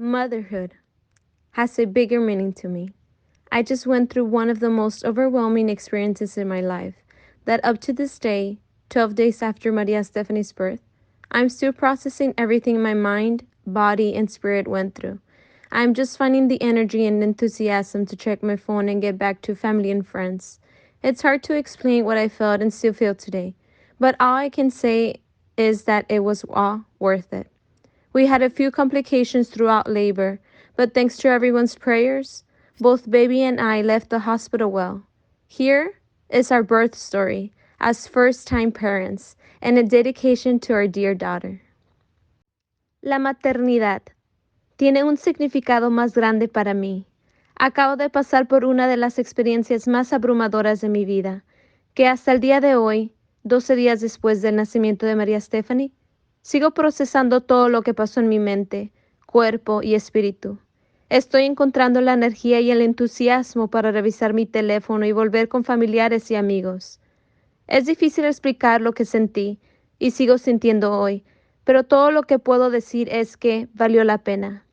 Motherhood has a bigger meaning to me. I just went through one of the most overwhelming experiences in my life that up to this day, 12 days after Maria Stephanie's birth, I'm still processing everything my mind, body, and spirit went through. I'm just finding the energy and enthusiasm to check my phone and get back to family and friends. It's hard to explain what I felt and still feel today, but all I can say is that it was all worth it. We had a few complications throughout labor, but thanks to everyone's prayers, both baby and I left the hospital well. Here is our birth story as first time parents and a dedication to our dear daughter. La maternidad tiene un significado más grande para mí. Acabo de pasar por una de las experiencias más abrumadoras de mi vida, que hasta el día de hoy, 12 días después del nacimiento de María Stephanie, sigo procesando todo lo que pasó en mi mente, cuerpo y espíritu. Estoy encontrando la energía y el entusiasmo para revisar mi teléfono y volver con familiares y amigos. Es difícil explicar lo que sentí y sigo sintiendo hoy, pero todo lo que puedo decir es que valió la pena.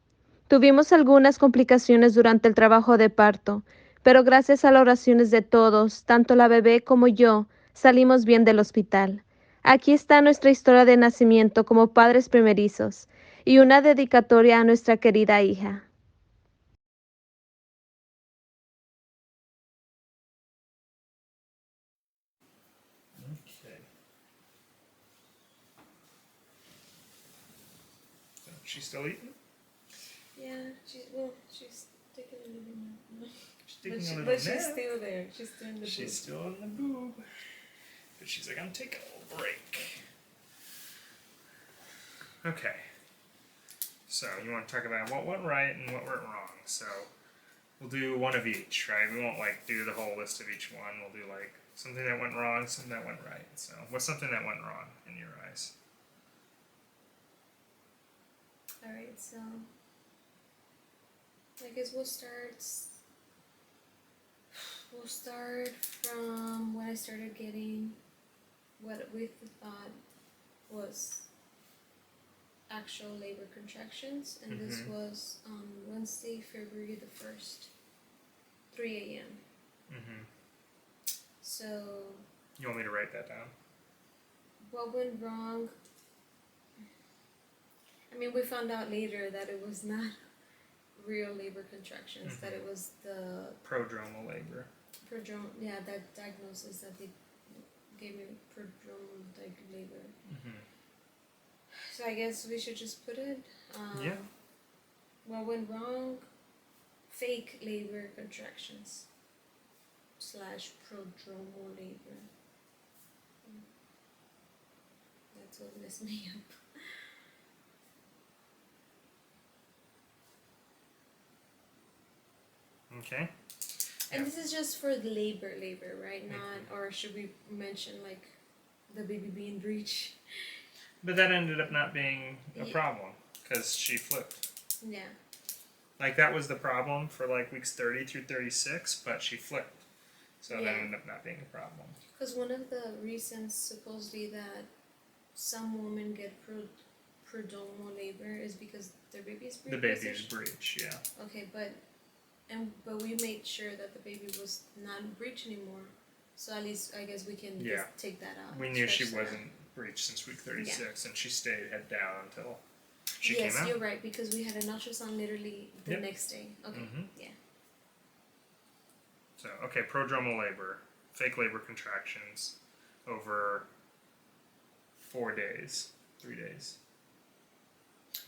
Tuvimos algunas complicaciones durante el trabajo de parto, pero gracias a las oraciones de todos, tanto la bebé como yo, salimos bien del hospital. Aquí está nuestra historia de nacimiento como padres primerizos y una dedicatoria a nuestra querida hija. Okay. So she's still eating? Yeah, she's taking a little nap. She's taking a little nap. She's still there. She's still in the She's still in the boob. But she's like, I'm taking a little break. Okay. So you want to talk about what went right and what went wrong. So we'll do one of each, right? We won't like do the whole list of each one. We'll do like something that went wrong, something that went right. So what's something that went wrong in your eyes? Alright, so I guess we'll start from when I started getting what we thought was actual labor contractions, and this was on Wednesday, February the 1st, 3 a.m. Mm-hmm. So, You want me to write that down? what went wrong? I mean, we found out later that it was not real labor contractions, that it was the Prodromal labor. that diagnosis that they gave me, prodromal labor. Mm-hmm. So I guess we should just put it. Yeah. What went wrong? Fake labor contractions / prodromal labor. That's what messed me up. Okay. And this is just for the labor, right? Not, or should we mention like the baby being breech? But that ended up not being a problem because she flipped. Yeah. Like that was the problem for like weeks 30 through 36, but she flipped. So that ended up not being a problem. Because one of the reasons supposedly that some women get prodromal labor is because their baby is breech. The baby is breech, yeah. Okay, but we made sure that the baby was not breech anymore. So at least I guess we can just take that out. We knew she wasn't breech since week 36, and she stayed head down until she came out. Yes, you're right, because we had an ultrasound literally the next day. Okay, yeah. So, okay, prodromal labor, fake labor contractions over 4 days, 3 days.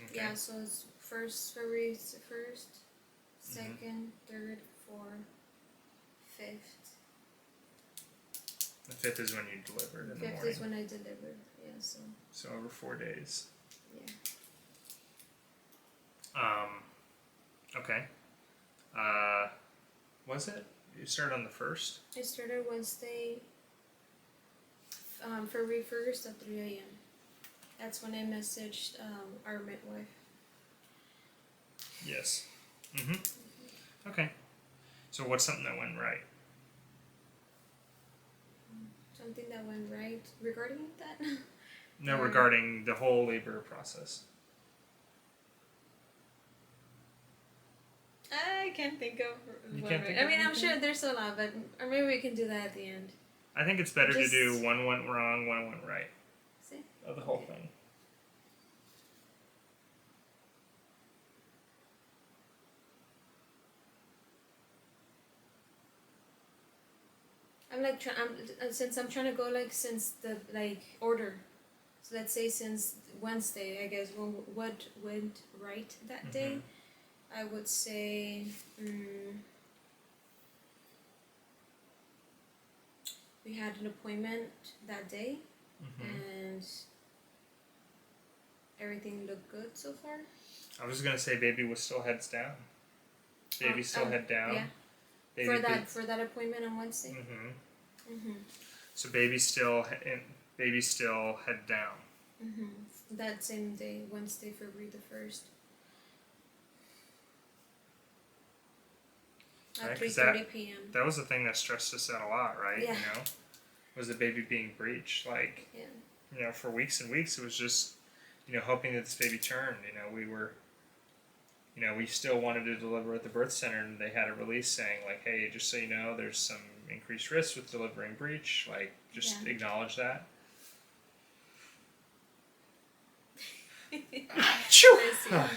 Okay. Yeah, so it's February 1st, 2nd, 3rd, 4th, 5th. The 5th is when you delivered in the morning. 5th is when I delivered, yeah, so. So over 4 days. Yeah. Okay. Was it? You started on the 1st? I started Wednesday, February 1st at 3 a.m. That's when I messaged our midwife. Yes. Okay. So what's something that went right? Something that went right regarding that? No, regarding the whole labor process. I can't think of You one can't right. think I of mean, I'm anything? sure there's a lot, but or maybe we can do that at the end. I think it's better to Just- do one went wrong, one went right See? of the whole Okay. thing. I'm like, since I'm trying to go like since the like order. So let's say since Wednesday, I guess what went right that day. I would say we had an appointment that day, and everything looked good so far. I was gonna say baby was still heads down. Baby still head down. Yeah. Baby For that appointment on Wednesday. So baby still head down. That same day, Wednesday, February the 1st. At 3:30 p.m. That was the thing that stressed us out a lot, right? Yeah. You know, was the baby being breached? Like, Yeah. you know, for weeks and weeks, it was just, you know, hoping that this baby turned. You know, we were, you know, we still wanted to deliver at the birth center, and they had a release saying like, hey, just so you know, there's some increased risk with delivering breech. Like, just acknowledge that.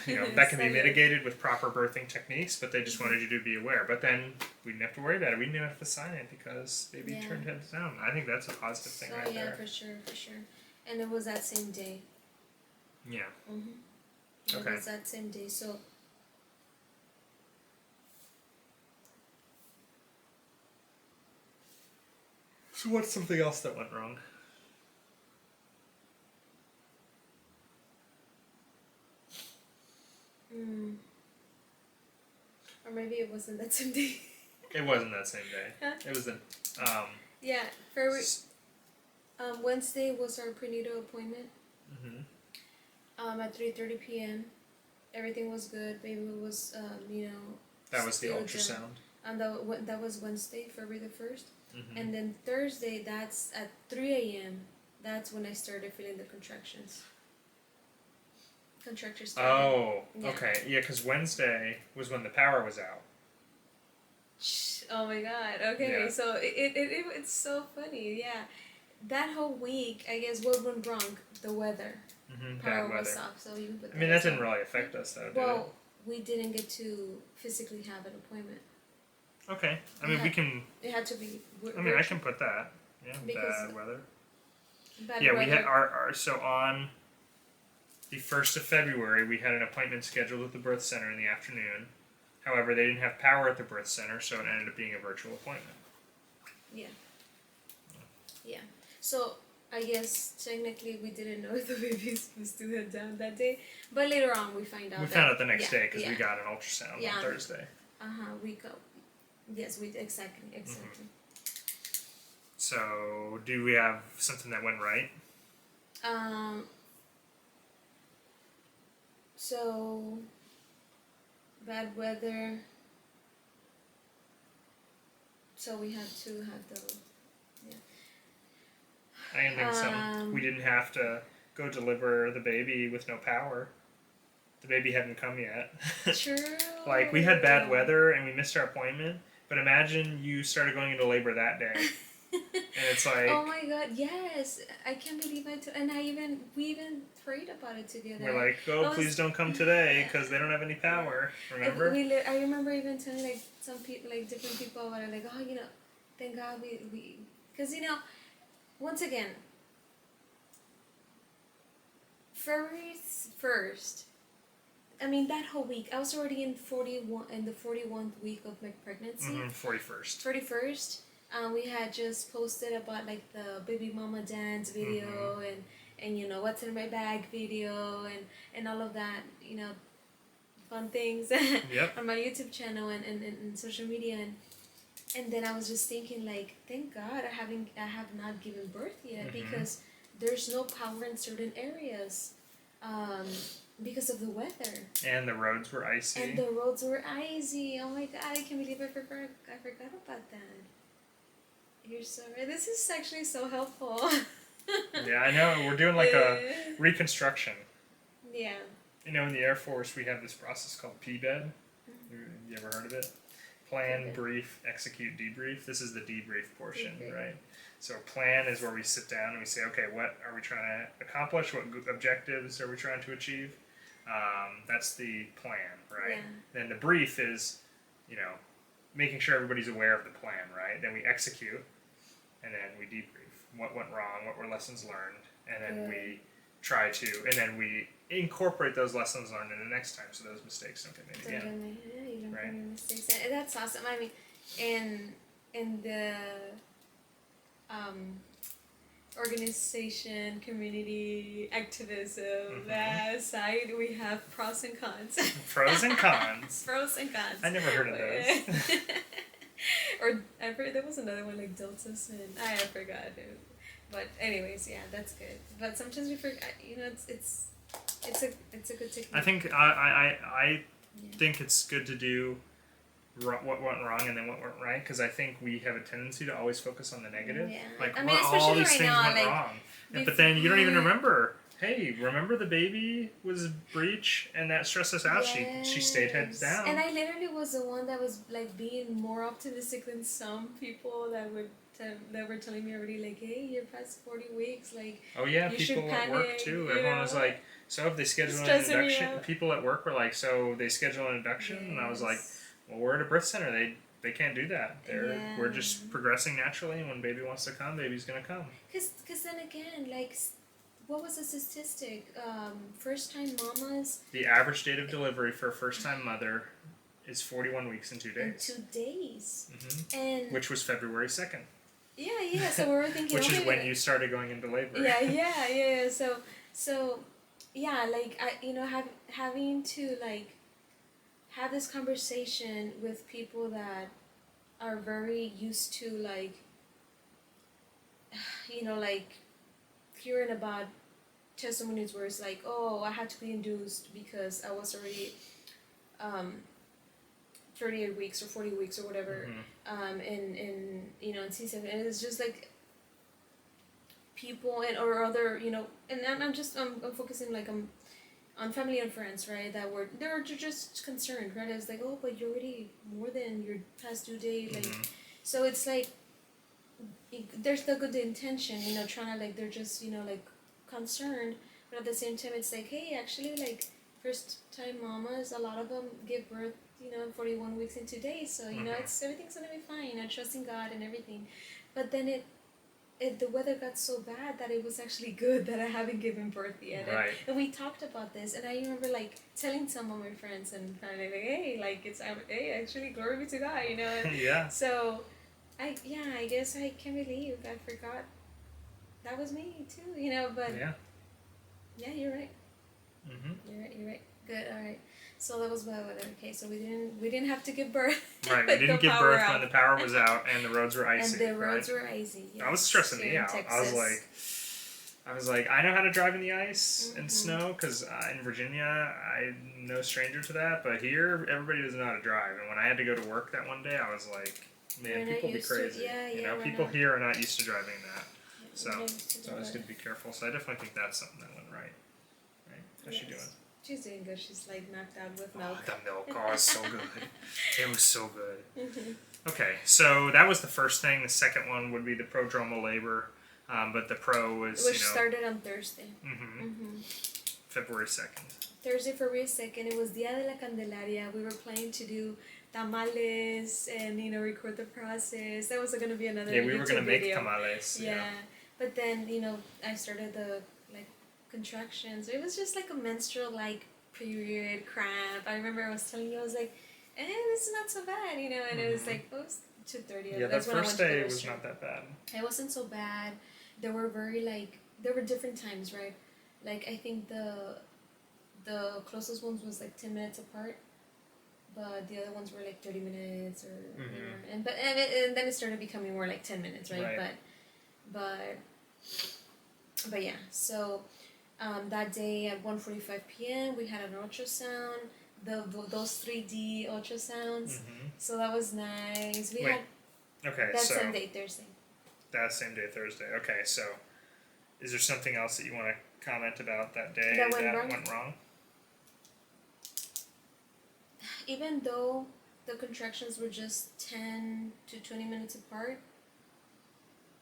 You know, that can be mitigated with proper birthing techniques, but they just wanted you to be aware. But then we didn't have to worry about it. We didn't even have to sign it because baby turned heads down. I think that's a positive thing right there. Yeah, for sure. And it was that same day. Yeah. It was that same day. So what's something else that went wrong? or maybe it wasn't that same day. It wasn't that same day. Huh? It was the yeah, Wednesday was our prenatal appointment. At 3:30 p.m. Everything was good. Baby was you know. That was the ultrasound. And that was Wednesday, February the 1st. And then Thursday, that's at 3 a.m. That's when I started feeling the contractions. Contractures started. Oh, okay. Yeah, because Wednesday was when the power was out. Oh my God. Okay, so it's so funny. Yeah, that whole week, I guess what went wrong? The weather. Power was off. So you can put that. I mean, that didn't really affect us, though, did it? We didn't get to physically have an appointment. Okay. I mean, we can. It had to be. I mean, I can put that. Yeah, bad weather. Bad weather. We had so on the 1st of February, we had an appointment scheduled at the birth center in the afternoon. However, they didn't have power at the birth center, so it ended up being a virtual appointment. Yeah. So I guess technically we didn't know if the baby was supposed to head down that day, but later on we found out. We found out the next day because we got an ultrasound on Thursday. We go. Yes, we exactly. So, do we have something that went right? So bad weather. So we had to have the. I can think we didn't have to go deliver the baby with no power. The baby hadn't come yet. True. Like, we had bad weather and we missed our appointment, but imagine you started going into labor that day. And it's like... Oh my God, yes. I can't believe I told... And we even prayed about it together. We're like, please don't come today because they don't have any power. Remember? I remember even telling, like, some people, like, different people about it, like, oh, you know, thank God we... Because, you know, once again, February 1st, I mean, that whole week, I was already in the 41st week of my pregnancy. 41st. 41st. We had just posted about like the baby mama dance video and you know what's in my bag video and all of that, you know, fun things on my YouTube channel and social media and then I was just thinking like, thank God I have not given birth yet because there's no power in certain areas. Because of the weather. And the roads were icy. Oh my God, I can't believe I forgot about that. You're so right. This is actually so helpful. Yeah, I know. We're doing like a reconstruction. Yeah. You know, in the Air Force, we have this process called P-bed. You ever heard of it? Plan, brief, execute, debrief. This is the debrief portion, right? So plan is where we sit down and we say, okay, what are we trying to accomplish? What objectives are we trying to achieve? That's the plan, right? Yeah. Then the brief is, making sure everybody's aware of the plan, right? Then we execute, and then we debrief. What went wrong? What were lessons learned? And then we try to, and then we incorporate those lessons learned in the next time, so those mistakes don't get made again. Yeah, you don't Right. make any mistakes. And that's awesome. I mean, in the organization, community, activism side, we have pros and cons. Pros and cons. Pros and cons. I never heard of those. Or there was another one like deltas and I forgot. But anyways, yeah, that's good. But sometimes we forget. It's a good technique. I think I think it's good to do what went wrong and then what went right, because I think we have a tendency to always focus on the negative. Yeah. Like, I mean, all these right things now, went like, wrong. But then you don't even remember. Hey, remember the baby was breech and that stressed us out? Yes. She stayed heads down. And I literally was the one that was like being more optimistic than some people that were telling me already, like, hey, you're past 40 weeks, like, oh yeah, you people should at work panic, too. you Everyone know? was like, so if they schedule an Stressing me induction, out. people at work were like, so they schedule an induction, and I was like, well, we're at a birth center. They can't do that. We're just progressing naturally, and when baby wants to come, baby's gonna come. Because then again, like, what was the statistic? First time mamas. The average date of delivery for a first time mother is 41 weeks and 2 days. In 2 days. Mm-hmm. And which was February 2nd. Yeah. So we were thinking. Which is when you started going into labor. Yeah. So, yeah, like having to like have this conversation with people that are very used to like like hearing about testimonies where it's like, oh, I had to be induced because I was already 38 weeks or 40 weeks or whatever, in C7, and it's just like people or other, and I'm focusing like on family and friends, right, they're just concerned, right? It's like, oh, but you're already more than your past due date, like, so it's like there's the good intention, trying to like, they're just, like concerned, but at the same time it's like, hey, actually, like, first time mamas, a lot of them give birth 41 weeks in 2 days, so everything's gonna be fine, trusting God and everything. But then the weather got so bad that it was actually good that I haven't given birth yet. Right. And we talked about this, and I remember like telling some of my friends and family, like, hey, like, hey, actually, glory be to God, And yeah. so I guess I can't believe I forgot that was me too, but yeah, you're right. You're right. Good. All right. So that was bad weather. Okay, so we didn't have to give birth. Right, we didn't give birth when the power was out and the roads were icy. And the roads were icy. Yes. That was stressing me out. I was like, I know how to drive in the ice and snow because in Virginia, I'm no stranger to that. But here, everybody doesn't know how to drive. And when I had to go to work that one day, I was like, man, people be crazy. People here are not used to driving that. So I was going to be careful. So I definitely think that's something that went right. How's she doing? She's doing good. She's like knocked out with milk. Oh, the milk. Oh, it was so good. It was so good. Okay, so that was the first thing. The second one would be the prodromal labor. But the pro was, which started on Thursday. February 2nd. Thursday, February 2nd. It was Dia de la Candelaria. We were planning to do tamales and, record the process. That was going to be another Yeah, we were going to make video. tamales. Yeah. But then, I started the, like, contractions. It was just like a menstrual, like, period cramp. I remember I was telling you, I was like, this is not so bad, and it was like, it was 2:30. Yeah, that first day was not that bad. It wasn't so bad. There were there were different times, right? Like, I think the closest ones was like 10 minutes apart, but the other ones were like 30 minutes or more. And then it started becoming more like 10 minutes, right? But yeah, so that day at 1:45 p.m. we had an ultrasound, those 3D ultrasounds. So that was nice. That same day, Thursday. That same day, Thursday. Okay, so is there something else that you want to comment about that day that went wrong? Even though the contractions were just 10 to 20 minutes apart,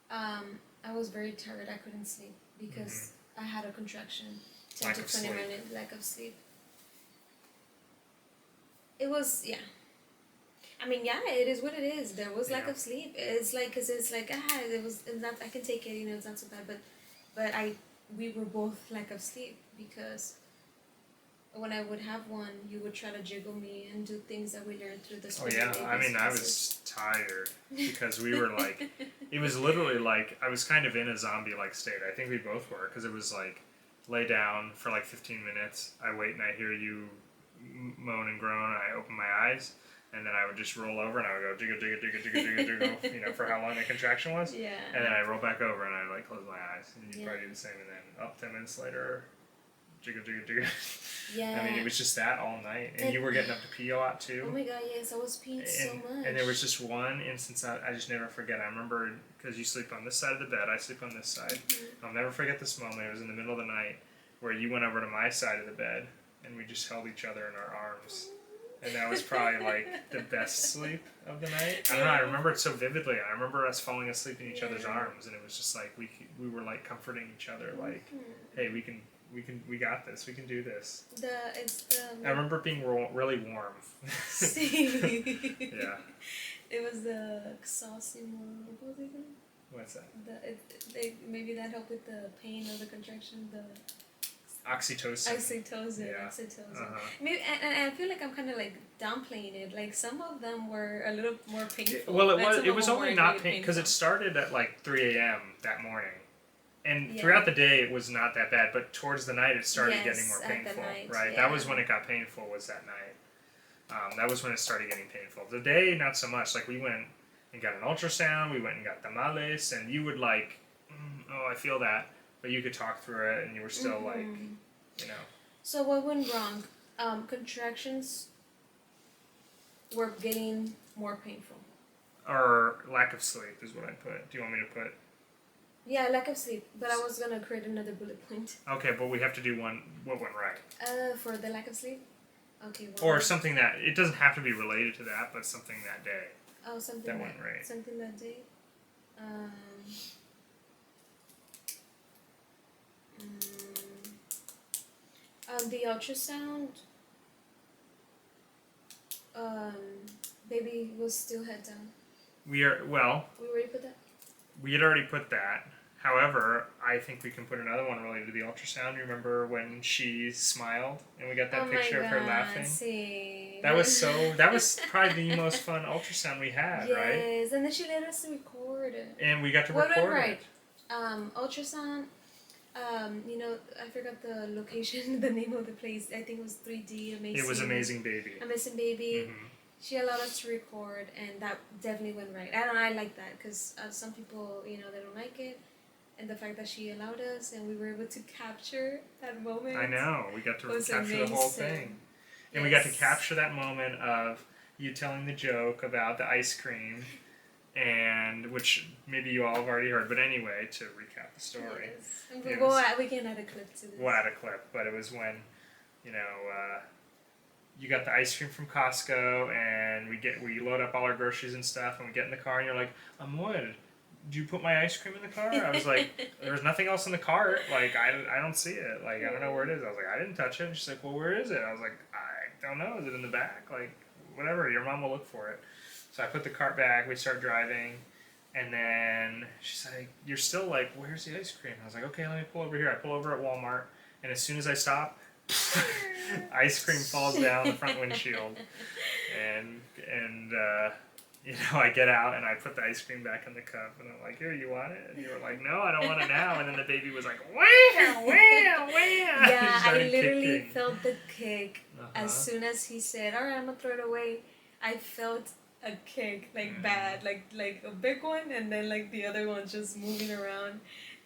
I was very tired. I couldn't sleep because I had a contraction. 10 Lack to of 20 sleep. minutes lack of sleep. It was, yeah. I mean, yeah, it is what it is. There was lack Yeah. of sleep. It's like, cause it's like, it was it's not. I can take it. It's not so bad. But we were both lack of sleep because when I would have one, you would try to jiggle me and do things that we learned through the Oh spinning yeah, I babies mean I classes. was tired because we were like, it was literally like I was kind of in a zombie-like state. I think we both were because it was like, lay down for like 15 minutes. I wait and I hear you moan and groan. And I open my eyes and then I would just roll over and I would go jiggle jiggle jiggle jiggle jiggle jiggle. You know, for how long the contraction was. Yeah. And then I roll back over and I like close my eyes and you Yeah. probably do the same. And then up 10 minutes later, jiggle jiggle jiggle. Yeah. I mean, it was just that all night, and you were getting up to pee a lot too. Oh my god, yes, I was peeing so much. And there was just one instance I just never forget. I remember because you sleep on this side of the bed, I sleep on this side. Mm-hmm. I'll never forget this moment. It was in the middle of the night where you went over to my side of the bed, and we just held each other in our arms. And that was probably like the best sleep of the night. I don't know. I remember it so vividly. I remember us falling asleep in each other's arms, and it was just like we were like comforting each other. Like, hey, we got this. We can do this. I remember it being really warm. Yeah. It was the Xosimo. What was it again? What's that? Maybe that helped with the pain of the contraction. The Oxytocin. Oxytocin. Yeah. Oxytocin. Uh-huh. Maybe, and I feel like I'm kind of like downplaying it. Like some of them were a little more painful. Well, it was only not painful because it started at like 3 a.m. that morning. And throughout the day, it was not that bad, but towards the night, it started getting more painful. Night, right? Yeah. That was when it got painful. Was that night? That was when it started getting painful. The day, not so much. Like we went and got an ultrasound. We went and got tamales, and you would like, oh, I feel that, but you could talk through it, and you were still like, you know. So what went wrong? Contractions were getting more painful. Or lack of sleep is what I put. Do you want me to put? Yeah, lack of sleep. But I was gonna create another bullet point. Okay, but we have to do one. What went right? For the lack of sleep. Okay. Or something that it doesn't have to be related to that, but something that day. Oh, something that went right. Something that day. The ultrasound. Baby was still head down. We already put that. We had already put that. However, I think we can put another one related to the ultrasound. You remember when she smiled and we got that picture of her laughing? See. That was probably the most fun ultrasound we had, right? Yes, and then she let us record it. And we got to record it. Ultrasound. I forgot the location, the name of the place. I think it was 3D Amazing. It was Amazing Baby. Amazing Baby. Mm-hmm. She allowed us to record, and that definitely went right. I like that because some people, they don't like it. And the fact that she allowed us and we were able to capture that moment. I know. We got to capture amazing. The whole thing. And we got to capture that moment of you telling the joke about the ice cream, and which maybe you all have already heard. But anyway, to recap the story. Yes. We can add a clip to this. We'll add a clip. But it was when, you got the ice cream from Costco, and we load up all our groceries and stuff, and we get in the car, and you're like, Amor, do you put my ice cream in the car? I was like, there's nothing else in the cart. Like, I don't see it. Like, I don't know where it is. I was like, I didn't touch it. And she's like, well, where is it? I was like, I don't know. Is it in the back? Like, whatever. Your mom will look for it. So I put the cart back. We start driving. And then she's like, you're still like, where's the ice cream? I was like, okay, let me pull over here. I pull over at Walmart. And as soon as I stop, ice cream falls down the front windshield. And I get out and I put the ice cream back in the cup and I'm like, here, you want it? And you were like, no, I don't want it now. And then the baby was like, wham, wham, wham. Yeah, I literally kicking. felt the kick as soon as he said, all right, I'm going to throw it away. I felt a kick, like bad, like a big one, and then like the other one just moving around.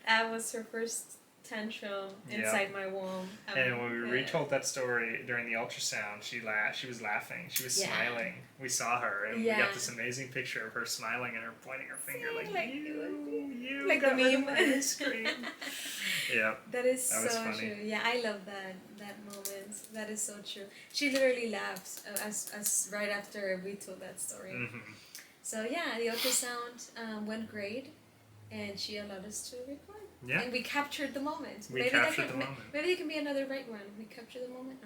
That was her first tantrum Yep. inside my womb. And when we retold that story during the ultrasound, she was laughing. She was Yeah. smiling. We saw her, and we Yeah. got this amazing picture of her smiling and her pointing her finger See, like like, you like got the rid of meme. my ice cream. Yeah. That is That was so funny. true. Yeah, I love that moment. That is so true. She literally laughs as right after we told that story. Mm-hmm. So yeah, the ultrasound went great, and she allowed us to record. Yeah. And we captured the moment. We captured the moment. Maybe it can be another right one. We captured the moment.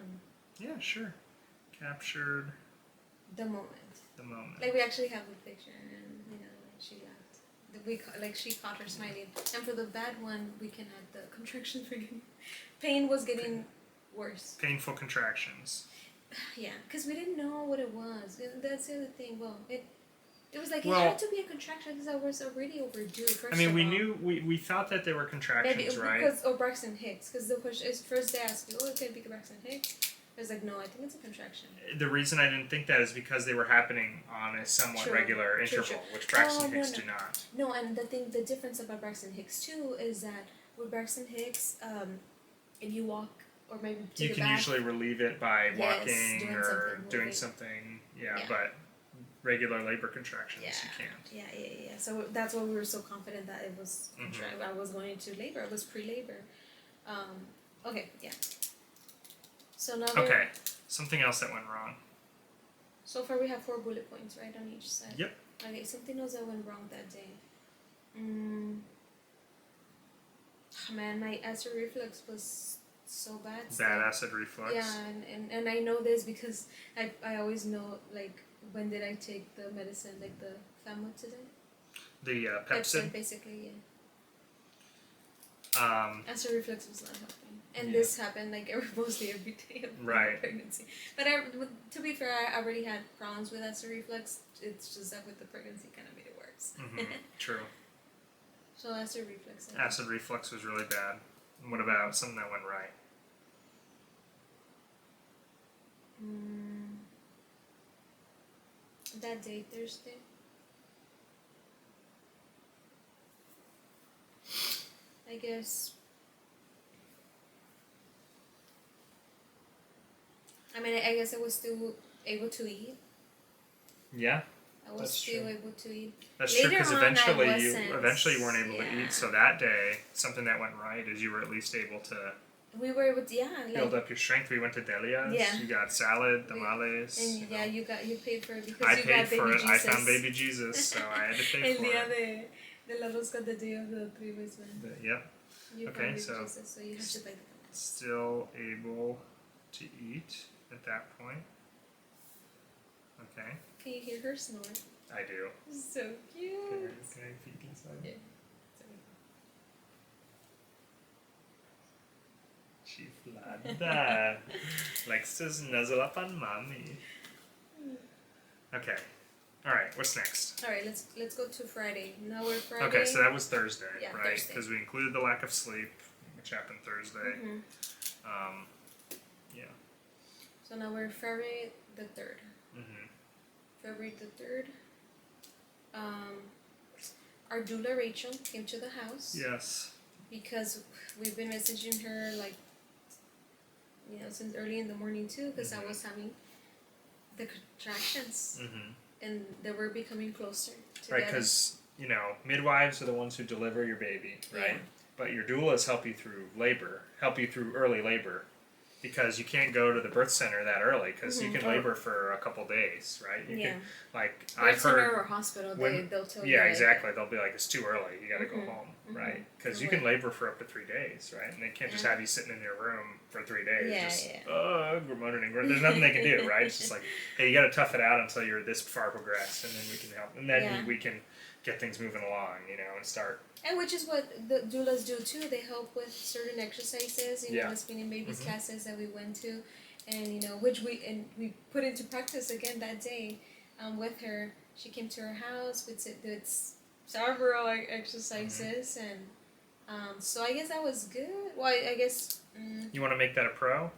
Yeah, sure. Captured The moment. the moment. Like we actually have the picture, and she laughed. She caught her smiling. And for the bad one, we can add the contraction freaking. Pain was getting worse. Painful contractions. Yeah, because we didn't know what it was. That's the other thing. Well, it was like, Well, it had to be a contraction because I was already overdue. First I mean, of we all. knew we thought that they were contractions, Maybe right? because Braxton Hicks. Because the question is first they asked me, "Oh, can it be Braxton Hicks?" I was like, "No, I think it's a contraction." The reason I didn't think that is because they were happening on a somewhat True. regular True, interval, which Braxton Hicks no. do not. No, and the difference about Braxton Hicks too is that with Braxton Hicks, if you walk or maybe to You the can back, usually relieve it by Yes, walking doing or something, doing moving. something. Yeah. But regular labor contractions, Yeah. you can't. Yeah. So that's why we were so confident that it was Mhm. I was going into labor. It was pre-labor. Okay, yeah. So now Okay, something else that went wrong. so far we have 4 bullet points, right, on each side. Yep. Okay, something else that went wrong that day. Man, my acid reflux was so bad. Bad acid reflux. Yeah, and I know this because I always know, like, when did I take the medicine, like the famotidine? The Pepsid. Basically, yeah. Acid reflux was not helping. And this happened like mostly every day of my pregnancy. But to be fair, I already had problems with acid reflux. It's just that with the pregnancy kind of made it worse. Mm-hmm. True. So acid reflux. Acid reflux was really bad. What about something that went right? That day, Thursday. I guess. I mean, I guess I was still able to eat. Yeah. I was still able to eat. That's Later true, because on, eventually you weren't able to eat. So that day, something that went right is you were at least able to we were able to build up your strength. We went to Delia's. Yeah. You got salad, tamales. And you paid for it because I you paid got for baby it. Jesus. I found baby Jesus, so I had to pay for it. De la rosca, the day of the 3 weeks, man. Yep. You Okay, found baby so Jesus, so you have to pay the tamales. Still able to eat at that point. Okay. Can you hear her snore? I do. So cute. Can I peek inside? Yeah. Chiflada. Likes to nuzzle up on mommy. Okay. Alright, what's next? Alright, let's go to Friday. Now we're Friday. Okay, so that was Thursday, Yeah, right? Thursday. Because we included the lack of sleep, which happened Thursday. Yeah. So now we're February the 3rd. February the 3rd. Our doula Rachel came to the house. Yes. Because we've been messaging her like, since early in the morning too, because I was having the contractions, and they were becoming closer together. Right, because midwives are the ones who deliver your baby, right? Yeah. But your doulas help you through early labor, because you can't go to the birth center that early, because you can labor for a couple days, right? You can, like, I've heard or hospital, they'll tell you. Yeah, exactly. They'll be like, it's too early. You got to go home, right? Because you can labor for up to 3 days, right? And they can't just have you sitting in your room for 3 days. Moaning and groaning. There's nothing they can do, right? It's just like, hey, you got to tough it out until you're this far progressed, and then we can help, and then we can get things moving along, and start. And which is what the doulas do too. They help with certain exercises, spinning babies classes that we went to, and which we put into practice again that day, with her. She came to our house. We did several exercises, and so I guess that was good. Well, I guess. You want to make that a pro?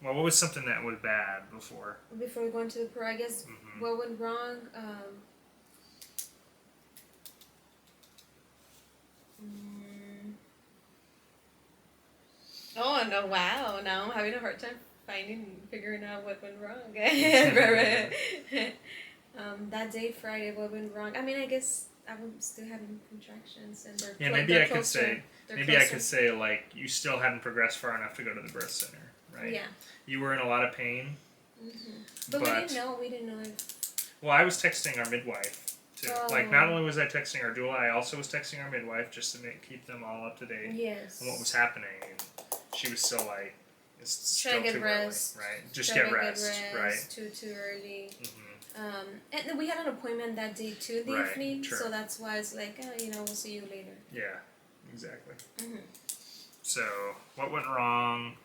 Well, what was something that was bad before? Before we go into the pro, I guess what went wrong. Oh no! Wow! Now I'm having a hard time figuring out what went wrong. That day, Friday, what went wrong? I mean, I guess I was still having contractions, and Yeah, they're maybe I could closer. say, They're maybe I closer. could say like you still hadn't progressed far enough to go to the birth center, right? Yeah. You were in a lot of pain, But we didn't know. We didn't know if. well, I was texting our midwife too. Like, not Oh. only was I texting our doula, I also was texting our midwife just to keep them all up to date Yes. on what was happening. And she was still like, "It's Try to still get too rest. early, right? Just Try get to rest, right?" Too early. Mm-hmm. And then we had an appointment that day too in the Right, evening, true. so that's why it's like, oh, we'll see you later. Yeah, exactly. Mm-hmm. So, what went wrong?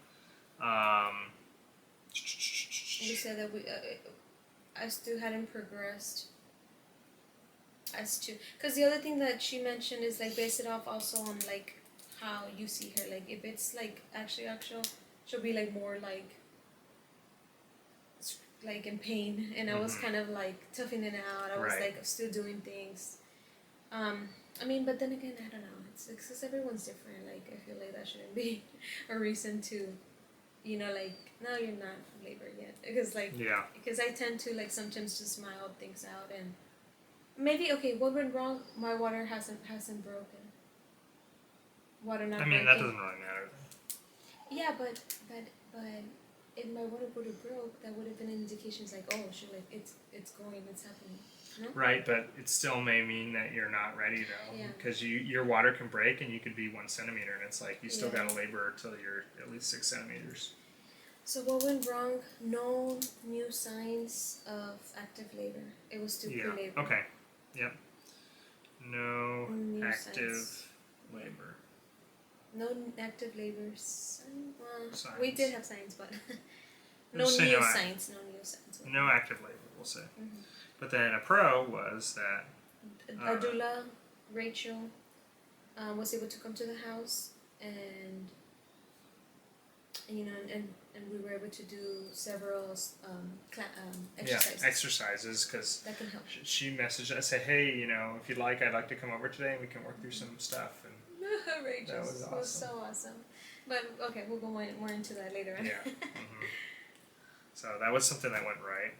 We said that I still hadn't progressed as to, because the other thing that she mentioned is like base it off also on like how you see her. Like if it's like actual, she'll be like more like in pain, and I was kind of like toughing it out. I was Right. like still doing things. I mean, but then again, I don't know. It's because everyone's different. Like I feel like that shouldn't be a reason to, like no, you're not labor yet. Because Yeah. because I tend to like sometimes just smile things out and maybe okay. What went wrong? My water hasn't broken. Water not I breaking. mean, that doesn't really matter. Yeah, but if my water would have broke, that would have been an indication. Like, oh, she like it's going, it's happening. No? Right, but it still may mean that you're not ready though, Yeah. because your water can break and you could be 1 centimeter, and it's like you still Yeah. got to labor till you're at least 6 centimeters. So what went wrong? No new signs of active labor. It was still pre-labor. Okay. Yep. No New active signs. labor. No active labor. Signs. We did have signs, but no We'll say new no signs. No new signs. No active labor, we'll say. Mm-hmm. But then a pro was that Our doula, Rachel, was able to come to the house and and we were able to do several exercises. Yeah, exercises, because that can help. She messaged us, said, "Hey, if you'd like, I'd like to come over today and we can work through some stuff." And Rachel, that was awesome. was so awesome. But okay, we'll go more into that later. Yeah. Mm-hmm. So that was something that went right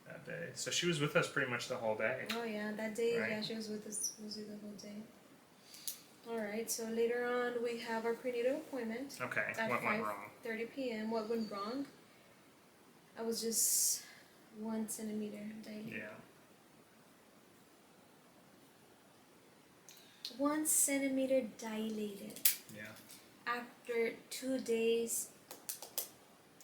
that day. So she was with us pretty much the whole day. Oh yeah, that day. Right? Yeah, she was with us the whole day. All right. So later on, we have our prenatal appointment. Okay. At What went wrong? 5:30 p.m. What went wrong? I was just 1 centimeter dilated. Yeah. 1 centimeter dilated. Yeah. After 2 days.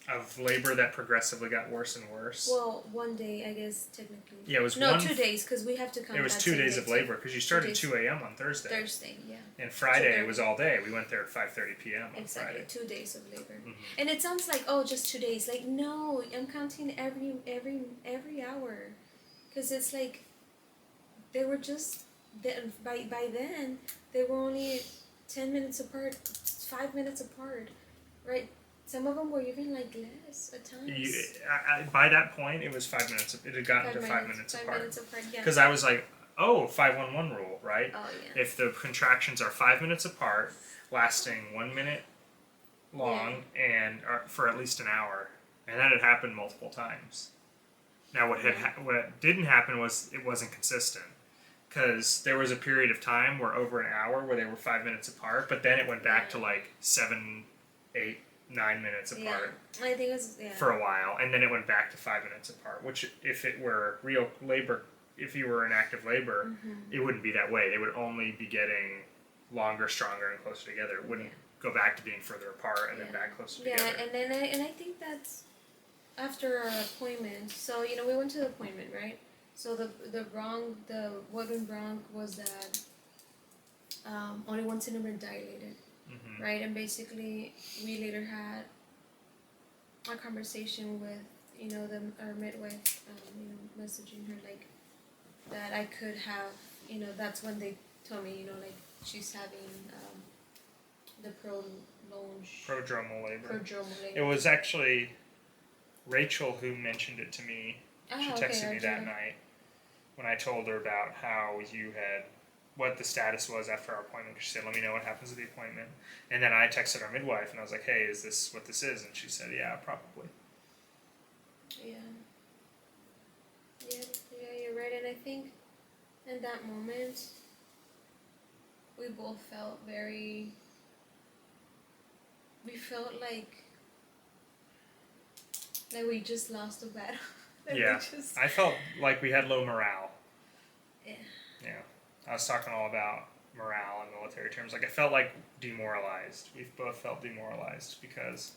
Of labor that progressively got worse and worse. Well, 1 day, I guess, technically. Yeah, it was no 2 days because we have to come. It was 2 days of labor because you started at 2 a.m. on Thursday. Thursday, yeah. And Friday was all day. We went there at 5:30 p.m. on exactly, Friday. 2 days of labor. Mm-hmm. And it sounds like just 2 days. Like no, I'm counting every hour, because it's like they were just by then they were only 10 minutes apart, 5 minutes apart, right? Some of them were even like less at times. By that point, it was 5 minutes. It had gotten to 5 minutes apart. 5 minutes apart, yeah. Because I was like, oh, 5-1-1 rule, right? Oh, yeah. If the contractions are 5 minutes apart, lasting 1 minute long, and for at least an hour, and that had happened multiple times. Now, what didn't happen was it wasn't consistent. Because there was a period of time where over an hour where they were 5 minutes apart, but then it went back to like 7, 8, 9 minutes apart. Yeah. I think it was for a while, and then it went back to 5 minutes apart. Which, if it were real labor, if you were in active labor, it wouldn't be that way. They would only be getting longer, stronger, and closer together. It wouldn't go back to being further apart and then back closer together. Yeah, and I think that's after our appointment. So we went to the appointment, right? So what went wrong was that only 1 centimeter dilated, right? And basically, we later had a conversation with our midwife, messaging her like that I could have, that's when they told me, like she's having the prodromal labor. Prodromal It was actually Rachel who mentioned it to me. She texted me that night when I told her about how you had what the status was after our appointment. She said, "Let me know what happens at the appointment." And then I texted our midwife and I was like, "Hey, is this what this is?" And she said, "Yeah, probably." Yeah. Yeah, you're right. And I think in that moment, we both felt we felt like we just lost a battle. Yeah, I felt like we had low morale. Yeah. Yeah, I was talking all about morale in military terms. Like I felt like demoralized. We both felt demoralized because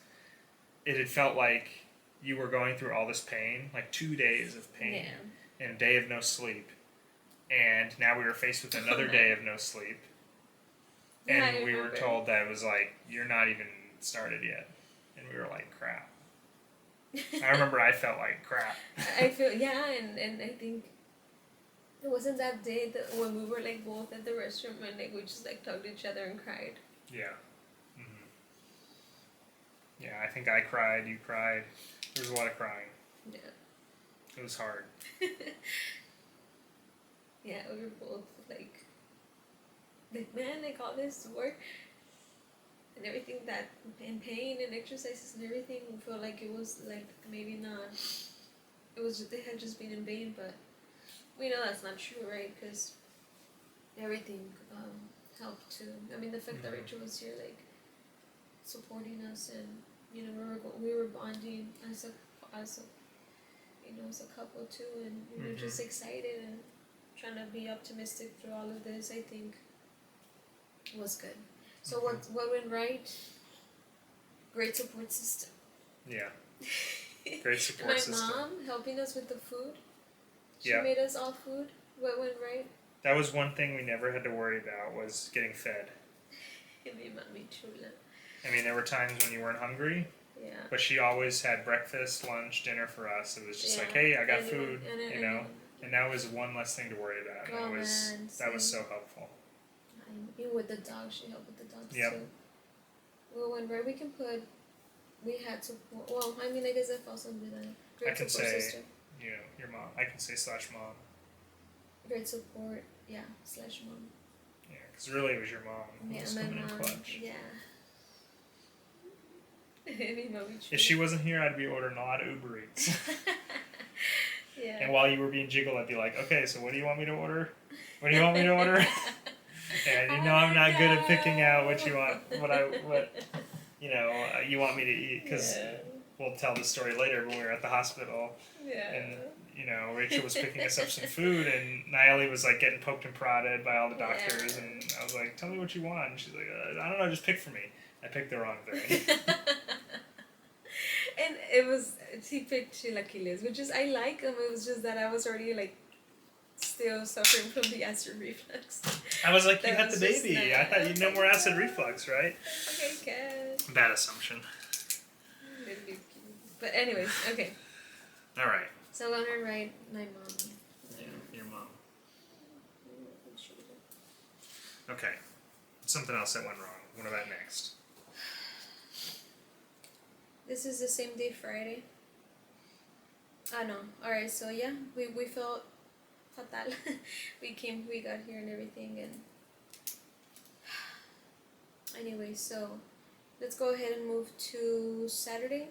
it had felt like you were going through all this pain, like 2 days of pain, and a day of no sleep, and now we were faced with another day of no sleep, and we were told that it was like you're not even started yet, and we were like crap. I remember I felt like crap. I feel and I think it wasn't that day that when we were like both at the restroom and like we just like tugged each other and cried. Yeah. Mm-hmm. Yeah, I think I cried. You cried. There was a lot of crying. Yeah. It was hard. Yeah, we were both like man, like all this work and everything that and pain and exercises and everything. We felt like it was like maybe not. It was just, they had just been in vain, but we know that's not true, right? Because everything helped too. I mean, the fact that Rachel was here, like supporting us, and you know, we were bonding as a as a couple too, and we were just excited and trying to be optimistic through all of this. I think was good. So what went right? Great support system. Yeah. Great support system. My mom helping us with the food. She made us all food. What went right? That was one thing we never had to worry about, was getting fed. Mi mami chula. I mean, there were times when you weren't hungry. Yeah. But she always had breakfast, lunch, dinner for us. It was just like, hey, I got food, you know. And that was one less thing to worry about. And that was so helpful. Even with the dogs, she helped with the dogs too. Well, when we can put, we had support. Well, I mean, I guess that falls under the great support system. You know, your mom. I can say /mom. Great support, yeah, /mom. Yeah, because really it was your mom. Yeah, was my coming mom. In clutch. Yeah. If she wasn't here, I'd be ordering a lot of Uber Eats. Yeah. And while you were being jiggled, I'd be like, okay, so what do you want me to order? What do you want me to order? And you know I'm not good at picking out what you want, what you want me to eat, because we'll tell the story later when we were at the hospital. Yeah. And Rachel was picking us up some food, and Nayeli was like getting poked and prodded by all the doctors, and I was like, tell me what you want. And she's like, I don't know, just pick for me. I picked the wrong thing. And he picked chilaquiles, which is, I like them. It was just that I was already like still suffering from the acid reflux. I was like, you had the baby. I thought you'd no more acid reflux, right? Okay, good. Bad assumption. But anyways, okay. All right. So I want to write my mom. Yeah, your mom. Okay. Something else that went wrong. What about next? This is the same day, Friday. No. Alright, so yeah, we felt fatal. we got here and everything, and anyway, so let's go ahead and move to Saturday.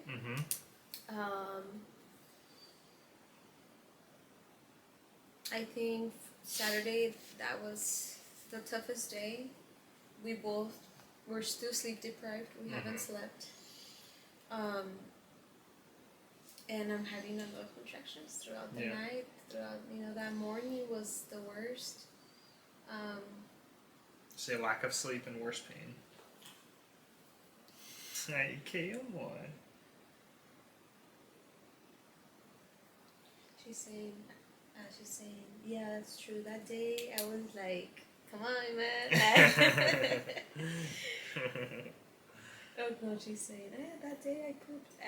I think Saturday, that was the toughest day. We both were still sleep deprived. We haven't slept. And I'm having a lot of contractions throughout the night. Throughout, that morning was the worst. Say lack of sleep and worse pain. Ay, qué amor. She's saying, yeah, that's true. That day, I was like, come on, man. Oh no, she's saying, that day I pooped.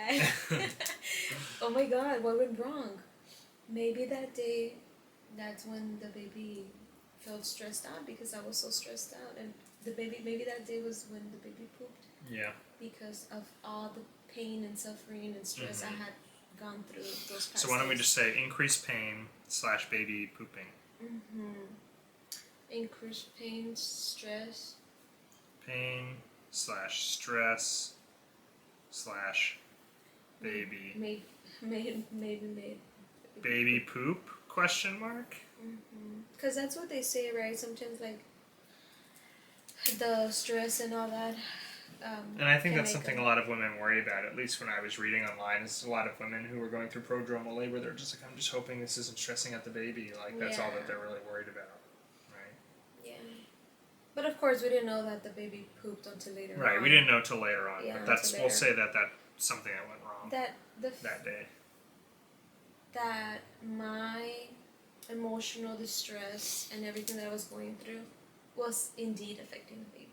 Oh my god, what went wrong? Maybe that day, that's when the baby felt stressed out, because I was so stressed out. And maybe that day was when the baby pooped. Yeah. Because of all the pain and suffering and stress I had gone through those past So why don't we days. just say increased pain / baby pooping? Increased pain, stress. Pain slash stress slash baby. Made. Baby poop? Question mark? Because that's what they say, right? Sometimes, like, the stress and all that. And I think that's something a lot of women worry about, at least when I was reading online. Is a lot of women who are going through prodromal labor, they're just like, I'm just hoping this isn't stressing out the baby. Like, that's all that they're really worried about, right? Yeah. But of course, we didn't know that the baby pooped until later on. Right, we didn't know till later on. Yeah, but we'll say that's something that went wrong that day. That my emotional distress and everything that I was going through was indeed affecting the baby.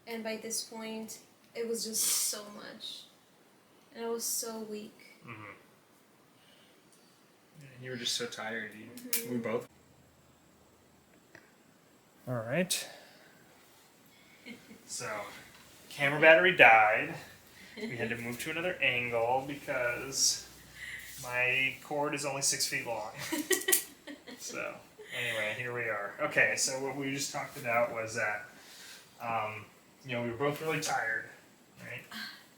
And by this point, it was just so much. And I was so weak. You were just so tired. We both. All right. So, camera battery died. We had to move to another angle because my cord is only 6 feet long. So, anyway, here we are. Okay, so what we just talked about was that, we were both really tired, right?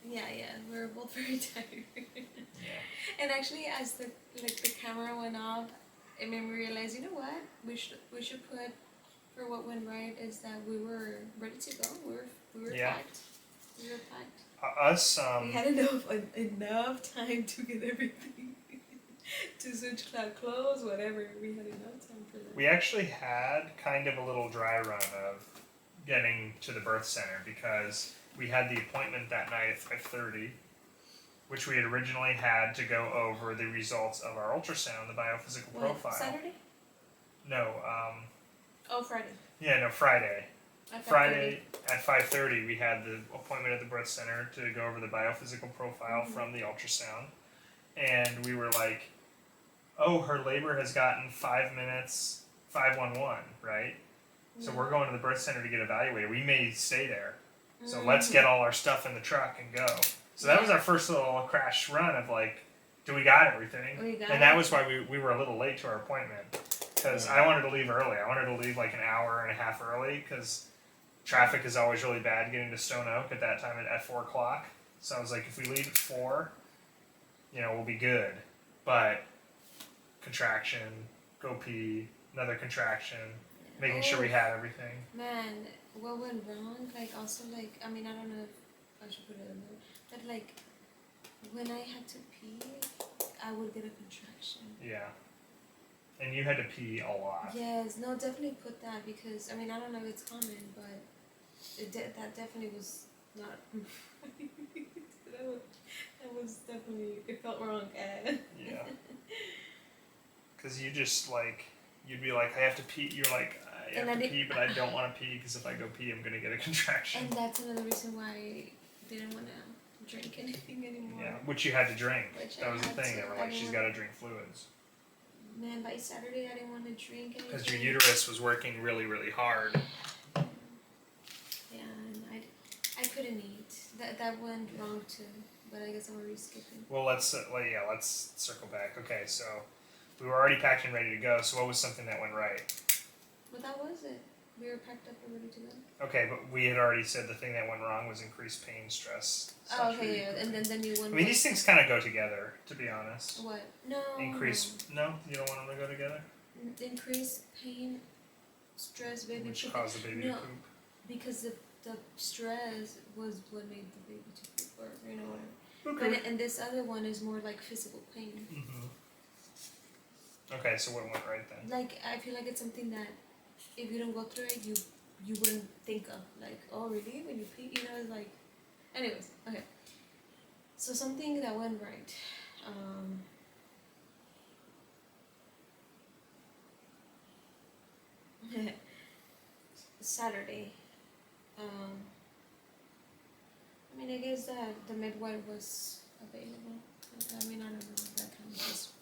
Yeah, we were both very tired. Yeah. And actually, as the camera went off, it made me realize, you know what? We should put, for what went right, is that we were ready to go. We were packed. We were packed. We had enough time to get everything. To switch clothes, whatever. We had enough time for that. We actually had kind of a little dry run of getting to the birth center because we had the appointment that night at 5:30, which we had originally had to go over the results of our ultrasound, the biophysical profile. Saturday? No. Friday. Yeah, no, Friday. At 5:30. Friday at 5:30, we had the appointment at the birth center to go over the biophysical profile from the ultrasound, and we were like, "Oh, her labor has gotten 5 minutes, 511, right? So we're going to the birth center to get evaluated. We may stay there. So let's get all our stuff in the truck and go." So that was our first little crash run of like, do we got everything? And that was why we were a little late to our appointment. Because I wanted to leave early. I wanted to leave like an hour and a half early because traffic is always really bad getting to Stone Oak at that time at 4 o'clock. So I was like, if we leave at 4, we'll be good. But contraction, go pee, another contraction, making sure we had everything. Man, what went wrong? Like, also, like, I mean, I don't know if I should put it in there, but like, when I had to pee, I would get a contraction. Yeah. And you had to pee a lot. Yes, no, definitely put that because, I mean, I don't know if it's common, but that definitely was not. that was definitely, it felt wrong. Yeah. Because you just like, you'd be like, I have to pee. You're like, I have to pee, but I don't want to pee because if I go pee, I'm going to get a contraction. And that's another reason why I didn't want to drink anything anymore. Yeah, which you had to drink. That was the thing. They were like, she's got to drink fluids. Man, by Saturday I didn't want to drink anything. Because your uterus was working really, really hard. Yeah, and I couldn't eat. That went wrong too. But I guess I'm already skipping. Well, let's circle back. Okay, so we were already packed and ready to go. So what was something that went right? Well, that was it. We were packed up and ready to go. Okay, but we had already said the thing that went wrong was increased pain, stress. Oh, okay, yeah, and then you went. I mean, these things kind of go together, to be honest. What? No. No, you don't want them to go together. Increased pain, stress, baby. Which caused the baby to poop. Because the stress was what made the baby to poop, or whatever. Okay. But and this other one is more like physical pain. Okay, so what went right then? Like, I feel like it's something that if you don't go through it, you wouldn't think of. Like, oh really? When you pee, it's like. Anyways, okay. So something that went right. Saturday. I mean, I guess that the midwife was available. I mean, I don't know if that counts.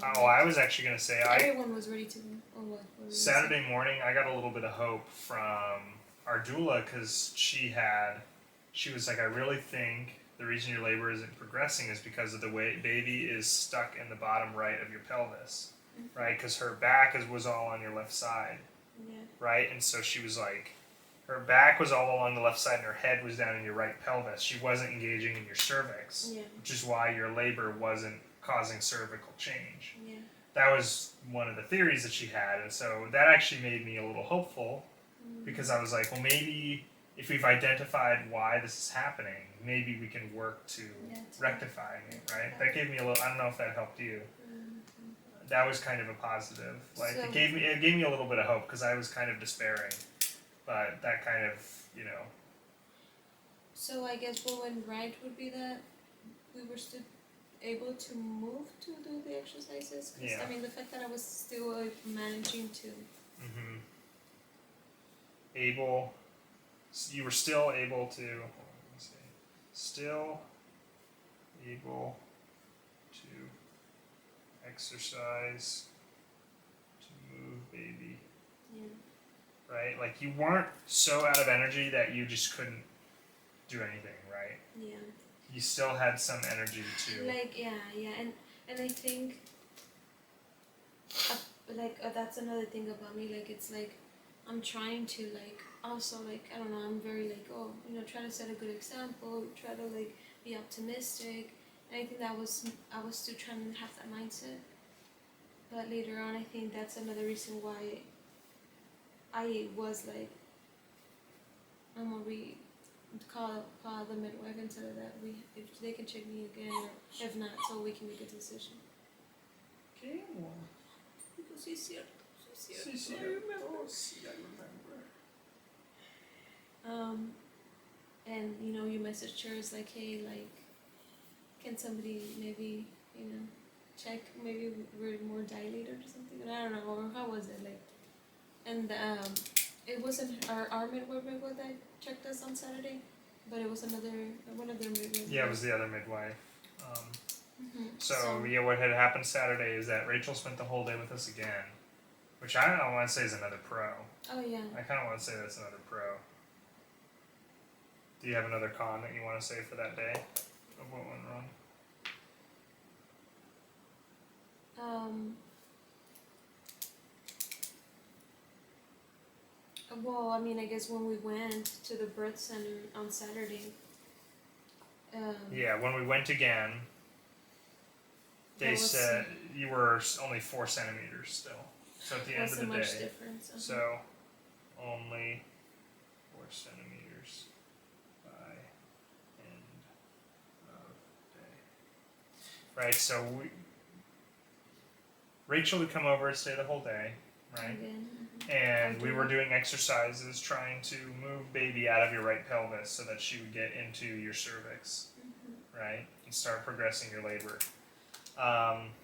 Oh, I was actually going to say everyone was ready to go. Or what? Saturday morning, I got a little bit of hope from our doula because she was like, I really think the reason your labor isn't progressing is because of the way baby is stuck in the bottom right of your pelvis, right? Because her back was all on your left side, Yeah. right? And so she was like, her back was all along the left side and her head was down in your right pelvis. She wasn't engaging in your cervix, Yeah. which is why your labor wasn't causing cervical change. Yeah. That was one of the theories that she had, and so that actually made me a little hopeful because I was like, well, maybe if we've identified why this is happening, maybe we can work to rectifying it, right? That gave me a little. I don't know if that helped you. That was kind of a positive. Like So- it gave me a little bit of hope because I was kind of despairing, but that kind of So I guess what went right would be that we were still able to move to do the exercises. 'Cause, Yeah. I mean, the fact that I was still managing to. able. You were still able to. Hold on, let me see. Still able to exercise to move baby. Yeah. Right? Like you weren't so out of energy that you just couldn't do anything, right? Yeah. You still had some energy to. Like and I think that's another thing about me. Like it's like I'm trying to like also like I don't know. I'm very like try to set a good example. Try to like be optimistic. And I think I was still trying to have that mindset. But later on, I think that's another reason why I was like, I'm gonna call the midwife and tell her that if they can check me again or if not, so we can make a decision. Okay, well. Because sí es cierto. I remember. And you messaged her is like, hey, like, can somebody maybe check maybe we're more dilated or something? And I don't know, or how was it like? And it wasn't our midwife that checked us on Saturday, but it was one of their midwives. Yeah, it was the other midwife. So Yeah, what had happened Saturday is that Rachel spent the whole day with us again, which I don't want to say is another pro. Oh yeah. I kind of want to say that's another pro. Do you have another con that you want to say for that day of what went wrong? Well, I mean, I guess when we went to the birth center on Saturday. Yeah, when we went again, they said you were only 4 centimeters still. So at the end of the much day, difference. so only 4 centimeters by end of day. Right. So Rachel would come over and stay the whole day, right? And we were doing exercises trying to move baby out of your right pelvis so that she would get into your cervix, right, and start progressing your labor.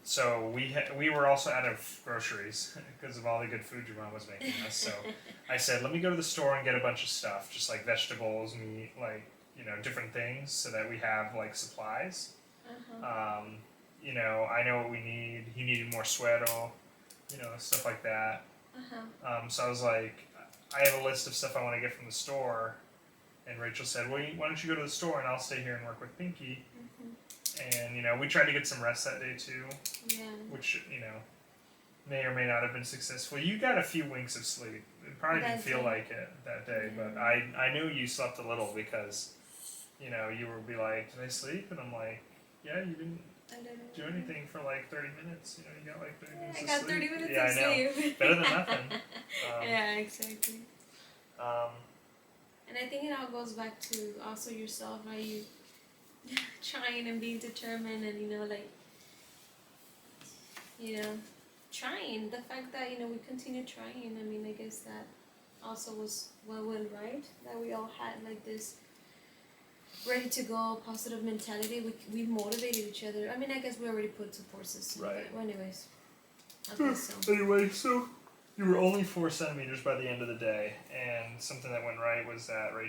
So we were also out of groceries because of all the good food your mom was making us. So I said, let me go to the store and get a bunch of stuff, just like vegetables, meat, like different things, so that we have like supplies. I know what we need. He needed more suero, stuff like that. So I was like, I have a list of stuff I want to get from the store. And Rachel said, well, why don't you go to the store and I'll stay here and work with Pinky. And, we tried to get some rest that day too. Yeah. Which, may or may not have been successful. You got a few winks of sleep. It probably didn't feel like it that day, but I knew you slept a little because, you would be like, did I sleep? And I'm like, yeah, you didn't do anything for like 30 minutes. You got like 30 minutes of sleep. I got 30 minutes yeah, of sleep. I know. Better than nothing. Yeah, exactly. Um, And I think it all goes back to also yourself, right? You trying and being determined and, trying. The fact that, we continue trying, I mean, I guess that also was what went right. That we all had like this ready to go positive mentality. We motivated each other. I mean, I guess we already put support system. Right. Well, anyways. Okay, so. Anyway, so you were only 4 centimeters by the end of the day, and something that went right was that our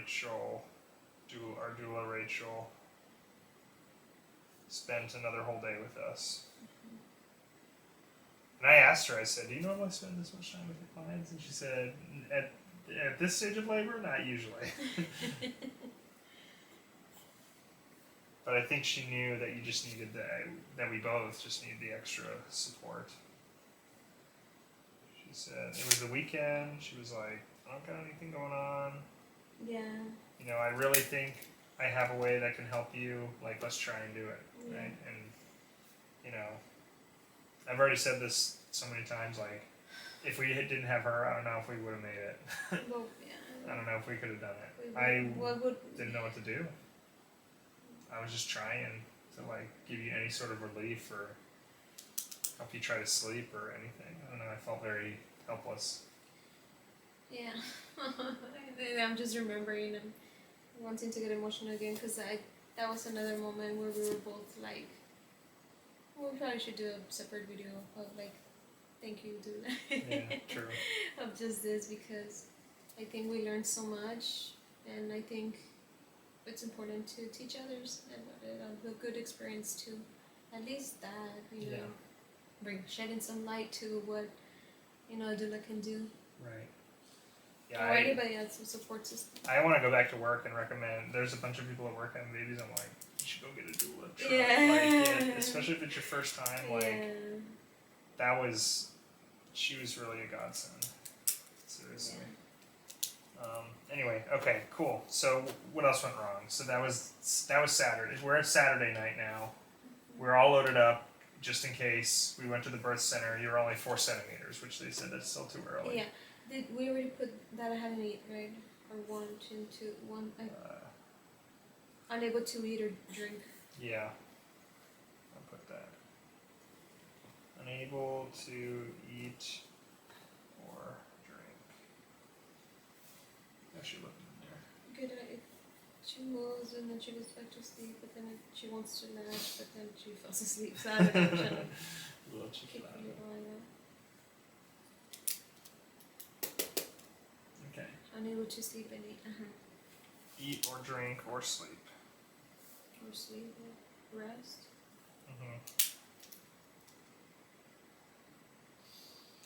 doula Rachel, spent another whole day with us. And I asked her, I said, do you normally spend this much time with your clients? And she said, at this stage of labor, not usually. But I think she knew that you just needed that we both just needed the extra support. She said it was the weekend. She was like, I don't got anything going on. Yeah. You know, I really think I have a way that can help you. Like, let's try and do it, Yeah. right? And you know, I've already said this so many times. Like, if we didn't have her, I don't know if we would have made it. Well, yeah. I don't know if we could have done it. What Didn't know what to do. I was just trying to like give you any sort of relief or help you try to sleep or anything. I don't know. I felt very helpless. Yeah. I'm just remembering and wanting to get emotional again because that was another moment where we were both like, well, we probably should do a separate video of like, thank you, dude. Yeah, true. Of just this because I think we learned so much and I think it's important to teach others about it, a good experience too. At least that, you know, shedding some light to what, you know, a doula can do. Right. Or anybody else who supports us. I want to go back to work and recommend. There's a bunch of people at work having babies. I'm like, you should go get a doula. Try. Yeah. Like, especially if it's your first time. Like, that was, she was really a godsend. Seriously. Anyway, okay, cool. So what else went wrong? So that was Saturday. We're at Saturday night now. We're all loaded up just in case. We went to the birth center. You were only 4 centimeters, which they said that's still too early. Yeah. Did we already put that I hadn't eaten, right? Or one, two, one. Unable to eat or drink. Yeah. I'll put that. Unable to eat or drink. I should look in there. Good. She moves and then she goes back to sleep, but then she wants to latch, but then she falls asleep. So I don't know. Little chicken. Okay. Unable to sleep and eat. Eat or drink or sleep. Or sleep or rest.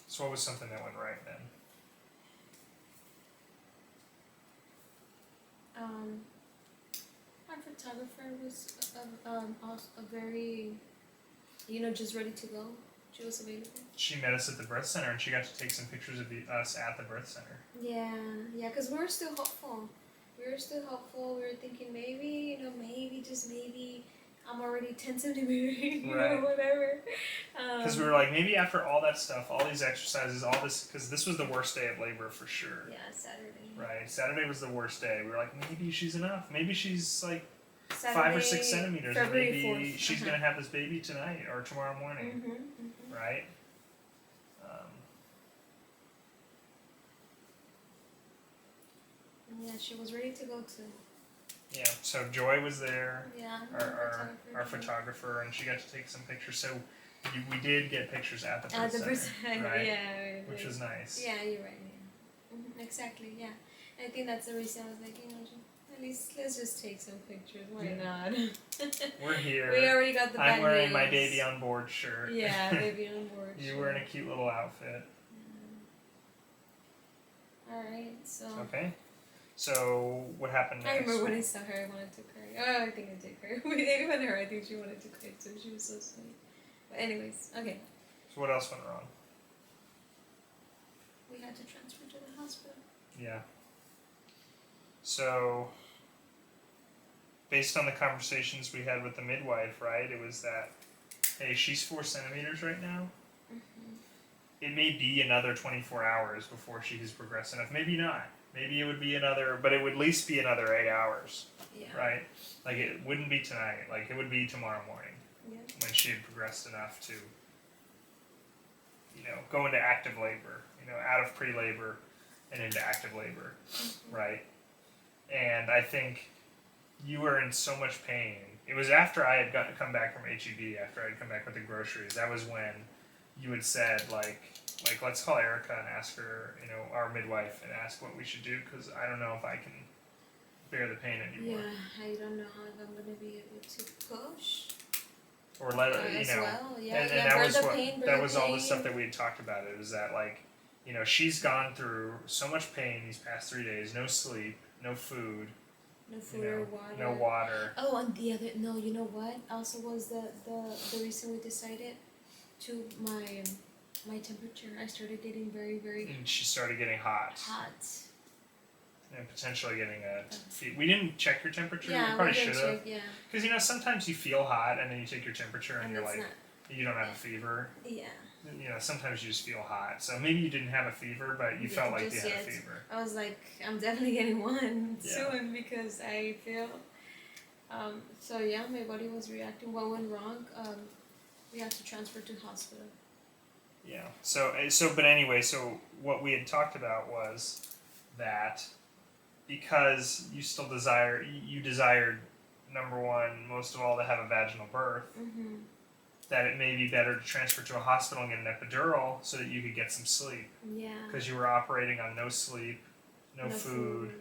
So what was something that went right then? Our photographer was a very, you know, just ready to go. She was available. She met us at the birth center and she got to take some pictures of us at the birth center. Yeah, because we were still hopeful. We were thinking maybe, you know, just maybe, I'm already 10 centimeters, you know, whatever. Because we were like, maybe after all that stuff, all these exercises, all this, because this was the worst day of labor for sure. Yeah, Saturday. Right, Saturday was the worst day. We were like, maybe she's enough. Maybe she's like Saturday, 5 or 6 centimeters. February Maybe 4th. she's going to have this baby tonight or tomorrow morning. Right? Yeah, she was ready to go too. Yeah, so Joy was there, yeah, our photographer, and she got to take some pictures. So we did get pictures at the birth center, right? Yeah, which was nice. Yeah, you're right. Yeah. Exactly. Yeah, I think that's the reason I was like, you know, at least let's just take some pictures. Why not? We're here. We already got the. I'm wearing my baby on board shirt. Yeah, baby on board. You were in a cute little outfit. Yeah. All right. So. Okay. So what happened next? I remember when I saw her, I wanted to cry. Oh, I think I did cry. Even her, I think she wanted to cry too. She was so sweet. But anyways, okay. So what else went wrong? We had to transfer to the hospital. Yeah. So, based on the conversations we had with the midwife, right, it was that, hey, she's 4 centimeters right now. It may be another 24 hours before she has progressed enough. Maybe not. Maybe it would be another, but it would at least be another 8 hours. Yeah. Right? Like, it wouldn't be tonight. Like, it would be tomorrow morning. Yeah. When she had progressed enough to, you know, go into active labor, you know, out of pre-labor and into active labor, right? And I think you were in so much pain. It was after I had come back from HEB, after I had come back with the groceries. That was when you had said, like let's call Erica and ask her, you know, our midwife, and ask what we should do, because I don't know if I can bear the pain anymore. Yeah, I don't know if I'm going to be able to push. Or let it, you know. Well. Yeah, and that was that was all the stuff that we had talked about. It was that, like, you know, she's gone through so much pain these past 3 days. No sleep, no food. No food or water. No water. Oh, and the other, no, you know what? Also was the reason we decided to, my temperature. I started getting very, very And she started getting hot. And potentially getting a fever. We didn't check your temperature. Yeah, we probably didn't should have. check, yeah. Because, you know, sometimes you feel hot and then you take your temperature and you're like, not, you don't have a fever. yeah. You know, sometimes you just feel hot. So maybe you didn't have a fever, but you felt like you had a fever. I was like, I'm definitely getting one Yeah. soon because I feel. So yeah, my body was reacting. What went wrong? We had to transfer to hospital. Yeah. But anyway, so what we had talked about was that because you still you desired, number one, most of all, to have a vaginal birth, Mm-hmm. that it may be better to transfer to a hospital and get an epidural so that you could get some sleep. Yeah. Because you were operating on no sleep, no food,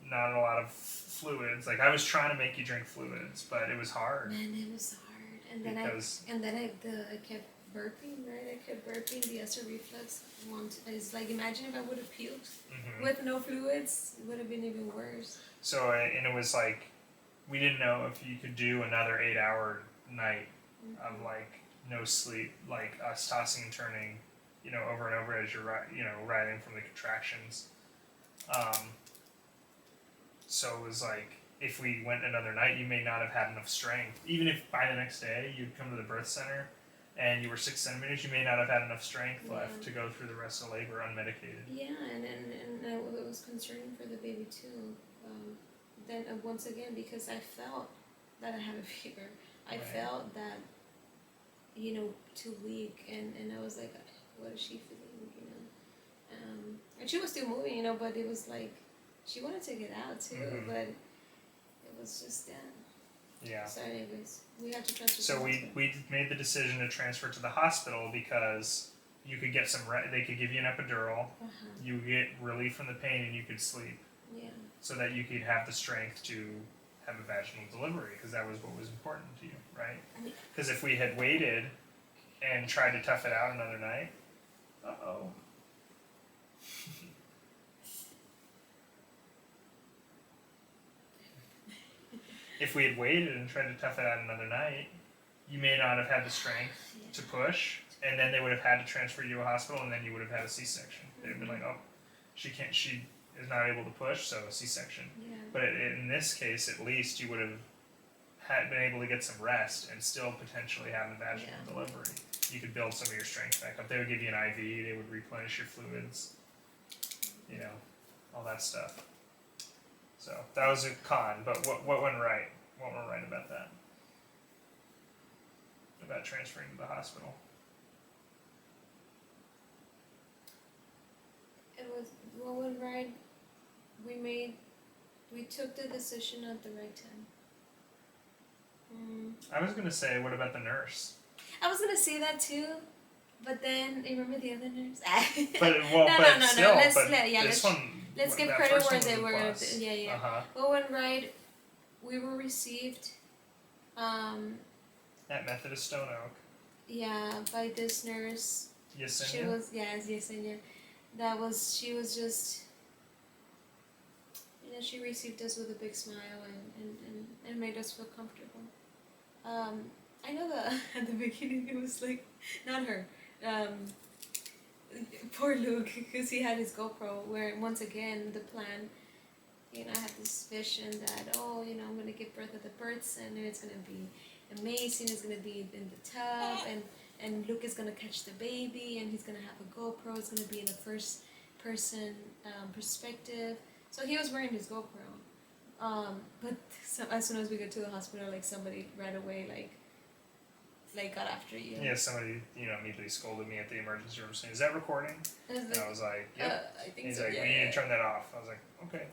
not a lot of fluids. Like, I was trying to make you drink fluids, but it was hard. Man, it was hard. And then I kept burping, right? I kept burping. The acid reflux. It's like, imagine if I would have puked with no fluids. It would have been even worse. So, and it was like, we didn't know if you could do another 8-hour night of like no sleep, like us tossing and turning, you know, over and over as you're riding from the contractions. So it was like, if we went another night, you may not have had enough strength. Even if by the next day you'd come to the birth center and you were 6 centimeters, you may not have had enough strength left to go through the rest of labor unmedicated. Yeah, and it was concerning for the baby too. Then once again, because I felt that I had a fever, I felt that, you know, too weak, and I was like, what is she feeling, you know? And she was still moving, you know, but it was like, she wanted to get out too, but it was just that. Yeah. So anyways, we had to transfer. So we made the decision to transfer to the hospital because you could get they could give you an epidural, you would get relief from the pain, and you could sleep. Yeah. So that you could have the strength to have a vaginal delivery, because that was what was important to you, right? Because if we had waited and tried to tough it out another night, if we had waited and tried to tough it out another night, you may not have had the strength to push, and then they would have had to transfer you to a hospital, and then you would have had a C-section. They'd have been like, oh, she is not able to push, so a C-section. Yeah. But in this case, at least you would have been able to get some rest and still potentially have a vaginal delivery. You could build some of your strength back up. They would give you an IV, they would replenish your fluids, you know, all that stuff. So that was a con, but what went right? What went right about that? About transferring to the hospital? It was what went right. We took the decision at the right time. I was gonna say, what about the nurse? I was gonna say that too, but then remember the other nurse. Let's give credit where they were. Yeah. What went right? We were received. At Methodist Stone Oak. Yeah, by this nurse. Yesenia? She was Yesenia. She was just, you know, she received us with a big smile and made us feel comfortable. I know that at the beginning it was like, not her, poor Luke, because he had his GoPro, where once again the plan, you know, I had this vision that, oh, you know, I'm going to give birth at the birth center, it's going to be amazing, it's going to be in the tub, and Luke is going to catch the baby, and he's going to have a GoPro, it's going to be in a first person perspective. So he was wearing his GoPro. But as soon as we got to the hospital, like, somebody right away, like got after you. Yeah, somebody, you know, immediately scolded me at the emergency room saying, "Is that recording?" And I was like, "Yep." I think He's so, like, "We need to turn that off." I was like, "Okay.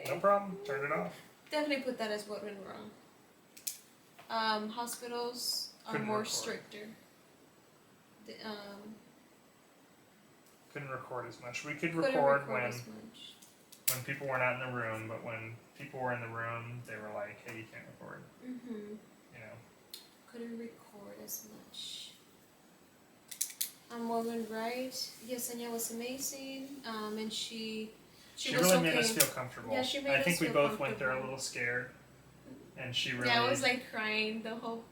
No problem. Turn it off." Definitely put that as what went wrong. Hospitals are more stricter. Couldn't record as much. We could record when people were not in the room, but when people were in the room, they were like, "Hey, you can't record." You know. Couldn't record as much. What went right? Yesenia was amazing. And she really made us feel comfortable. Yeah, she made I think us we feel both went there a little scared. and she really. Yeah, I was like crying the whole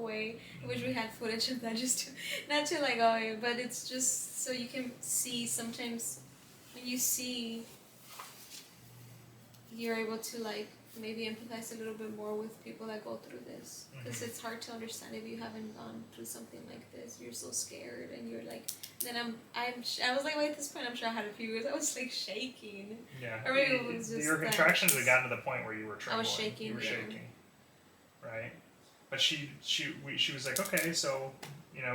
way. I wish we had footage of that just to not to like oh, but it's just so you can see sometimes when you see you're able to like maybe empathize a little bit more with people that go through this because it's hard to understand if you haven't gone through something like this. You're so scared and you're like then I was like wait, at this point I'm sure I had a few years I was like shaking. Yeah. Or maybe it was just your contractions had gotten to the point where you were trembling. I was shaking. You were yeah. shaking, right? But she was like, okay, so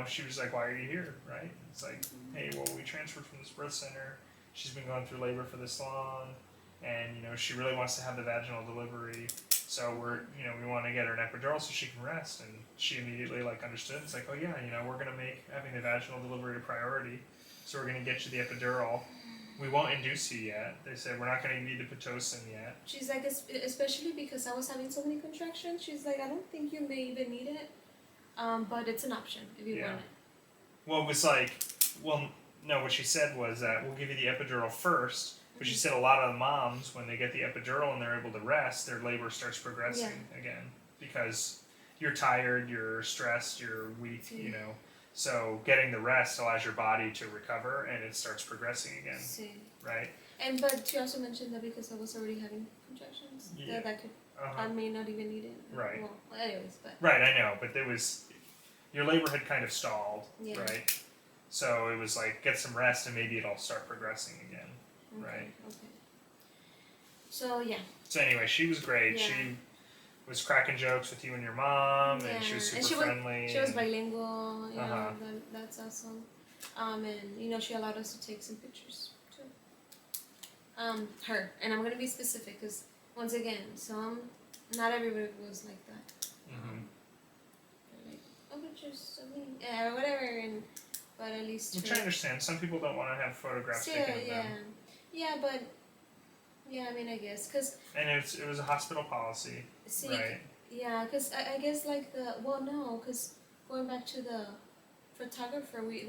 she was like, why are you here, right? It's like, hey, well, we transferred from this birth center. She's been going through labor for this long, and she really wants to have the vaginal delivery. So we want to get her an epidural so she can rest. And she immediately like understood. It's like, oh yeah, we're gonna make having the vaginal delivery a priority. So we're gonna get you the epidural. We won't induce you yet. They said we're not gonna give you the pitocin yet. She's like, especially because I was having so many contractions. She's like, I don't think you may even need it, but it's an option if you want it. Well, it was like, no. What she said was that we'll give you the epidural first. But she said a lot of the moms, when they get the epidural and they're able to rest, their labor starts progressing again because you're tired, you're stressed, you're weak, So getting the rest allows your body to recover and it starts progressing again, right? And but she also mentioned that because I was already having contractions, that could I may not even need it. Right. Well, anyways, but right, I know, but there was your labor had kind of stalled, right? So it was like get some rest and maybe it'll start progressing again. Right. Okay. So yeah. So anyway, she was great. Yeah. She was cracking jokes with you and your mom, and she was super friendly. She was bilingual. That's awesome. And she allowed us to take some pictures too. Her and I'm gonna be specific because once again, not everybody was like that. Like, oh, pictures of me, whatever, but at least. Which I understand. Some people don't want to have photographs taken of them. Yeah, but I mean, I guess and it was a hospital policy, right? Yeah, because I guess like because going back to the photographer, we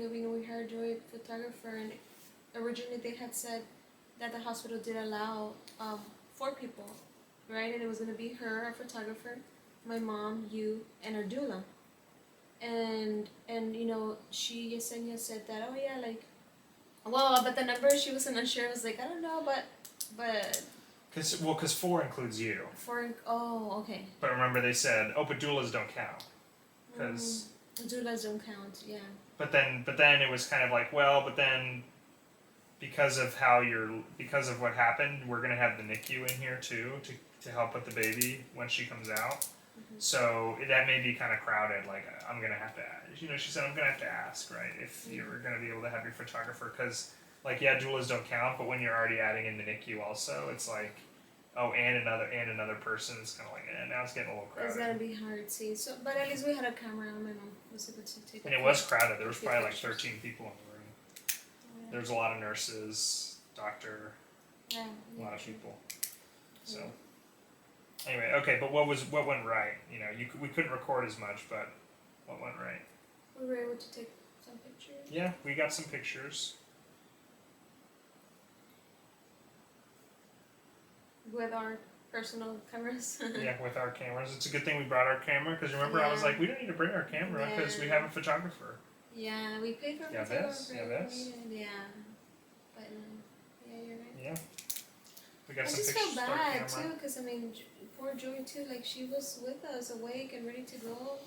hired a photographer, and originally they had said that the hospital did allow 4 people, right? And it was gonna be her, our photographer, my mom, you, and our doula, and she Yesenia said that but the number she wasn't unsure. I was like, I don't know, but. Because 4 includes you. Okay. But remember, they said, but doulas don't count. Because doulas don't count, yeah. But then it was kind of like, but then because of what happened, we're gonna have the NICU in here too to help with the baby when she comes out. So that may be kind of crowded. Like I'm gonna have to, she said I'm gonna have to ask, right, if you're gonna be able to have your photographer, because doulas don't count, but when you're already adding in the NICU also, it's like, and another person. It's kind of like, now it's getting a little crowded. It's gonna be hard, see. So, but at least we had a camera, and my mom was able to take. And it was crowded. There was probably like 13 people in the room. Yeah. There was a lot of nurses, doctor, a lot of people. So. Anyway, okay, but what went right? We couldn't record as much, but what went right? We were able to take some pictures. Yeah, we got some pictures. With our personal cameras. Yeah, with our cameras. It's a good thing we brought our camera, because remember I was like, we don't need to bring our camera because we have a photographer. Yeah, we paid for a photographer. Yeah. But you're right. Yeah. We got I some just pictures felt bad too, because poor Joey too. Like she was with us, awake and ready to go,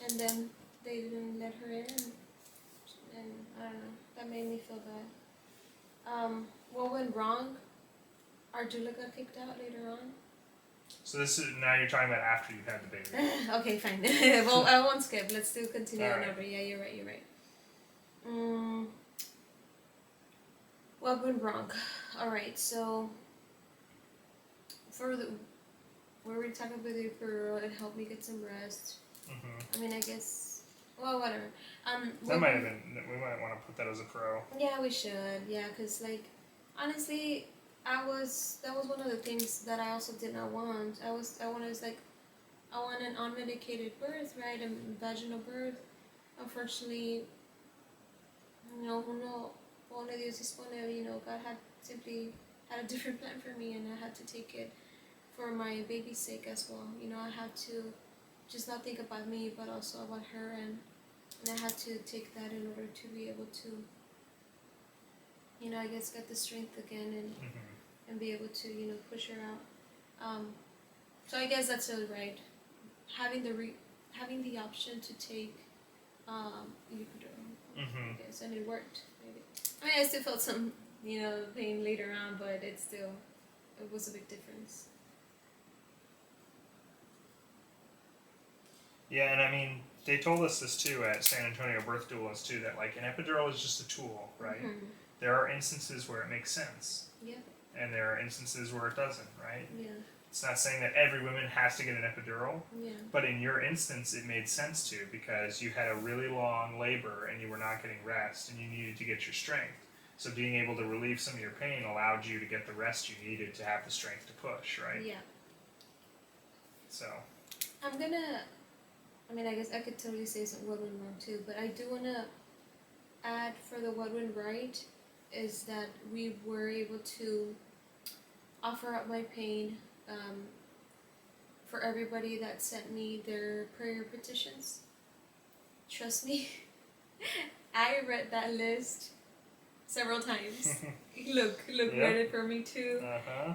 and then they didn't let her in, and I don't know. That made me feel bad. What went wrong? Our doula got kicked out later on. So now you're talking about after you've had the baby. Okay, fine. Well, I won't skip. Let's still continue on over. Yeah, you're right. What went wrong? All right, so we were talking with you for it helped me get some rest. I mean, I guess. Well, whatever. That might have been. We might want to put that as a pro. Yeah, we should. Yeah, because honestly, that was one of the things that I also did not want. I wanted an unmedicated birth, right? A vaginal birth. Unfortunately, only Dios dispone. God had simply had a different plan for me, and I had to take it for my baby's sake as well. I had to just not think about me, but also about her, and I had to take that in order to be able to, I guess get the strength again and be able to, push her out. So I guess that's it, right? Having the option to take epidural. I guess, and it worked. Maybe. I mean, I still felt some, pain later on, but it was a big difference. Yeah, and I mean, they told us this too at San Antonio Birth Doulas too, that like an epidural is just a tool, right? There are instances where it makes sense. Yeah. And there are instances where it doesn't, right? Yeah. It's not saying that every woman has to get an epidural, Yeah. but in your instance, it made sense to because you had a really long labor and you were not getting rest and you needed to get your strength. So being able to relieve some of your pain allowed you to get the rest you needed to have the strength to push, right? Yeah. So. I guess I could totally say what went wrong too, but I do want to add for the what went right is that we were able to offer up my pain for everybody that sent me their prayer petitions. Trust me, I read that list several times. Look, yep. Read it for me too.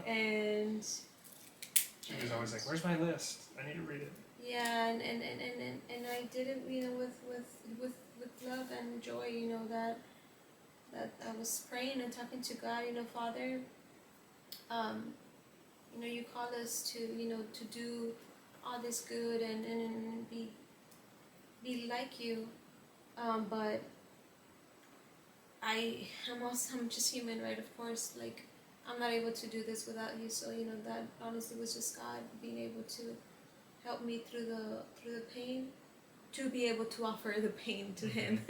And she was always like, "Where's my list? I need to read it." Yeah, and I did it, with love and joy, that I was praying and talking to God, Father, you call us to, to do all this good and be like you, but I'm just human, right? Of course, like, I'm not able to do this without you, so, that honestly was just God being able to help me through the pain, to be able to offer the pain to him,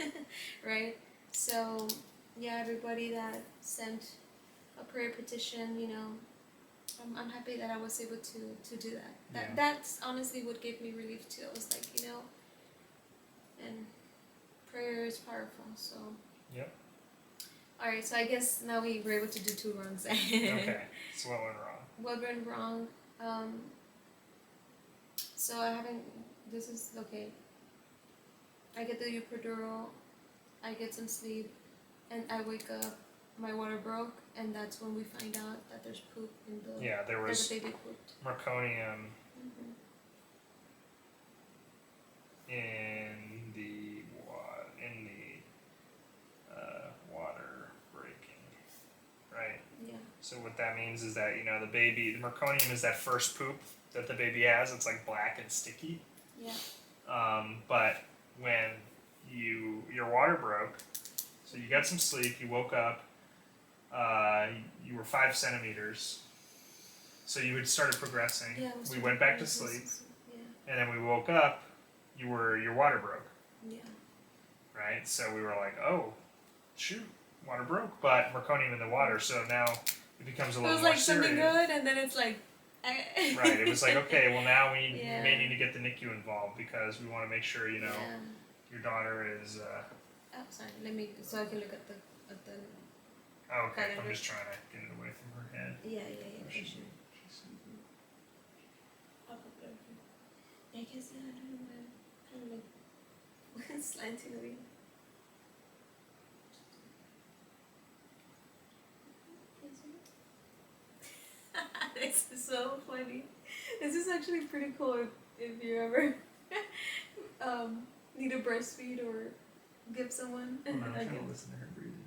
right? So, yeah, everybody that sent a prayer petition, I'm happy that I was able to do that. That's honestly what gave me relief too. I was like, and prayer is powerful, so. Yep. Alright, so I guess now we were able to do 2 wrongs. Okay, so what went wrong? What went wrong? So this is, okay. I get the epidural, I get some sleep, and I wake up, my water broke, and that's when we find out that there's poop in the... Yeah, there was the baby pooped. Meconium in the water breaking, right? Yeah. So what that means is that, the meconium is that first poop that the baby has. It's like black and sticky. Yeah. But when your water broke, so you got some sleep, you woke up, you were 5 centimeters, so you had started progressing. Yeah, we went back to sleep, yeah. and then we woke up, your water broke. Yeah. Right? So we were like, oh, shoot, water broke, but meconium in the water, so now it becomes a little more serious. It was like something good, and then it's like... Right, it was like, okay, well now we may need to get the NICU involved because we want to make sure, your daughter is... Oh, sorry, so I can look at the... Oh, okay, I'm just trying to get it away from her head. Yeah, for sure. I'll put it over here. I guess, I don't know, kind of like slanting a bit. This is so funny. This is actually pretty cool if you ever need to breastfeed or give someone. I'm trying to listen to her breathing.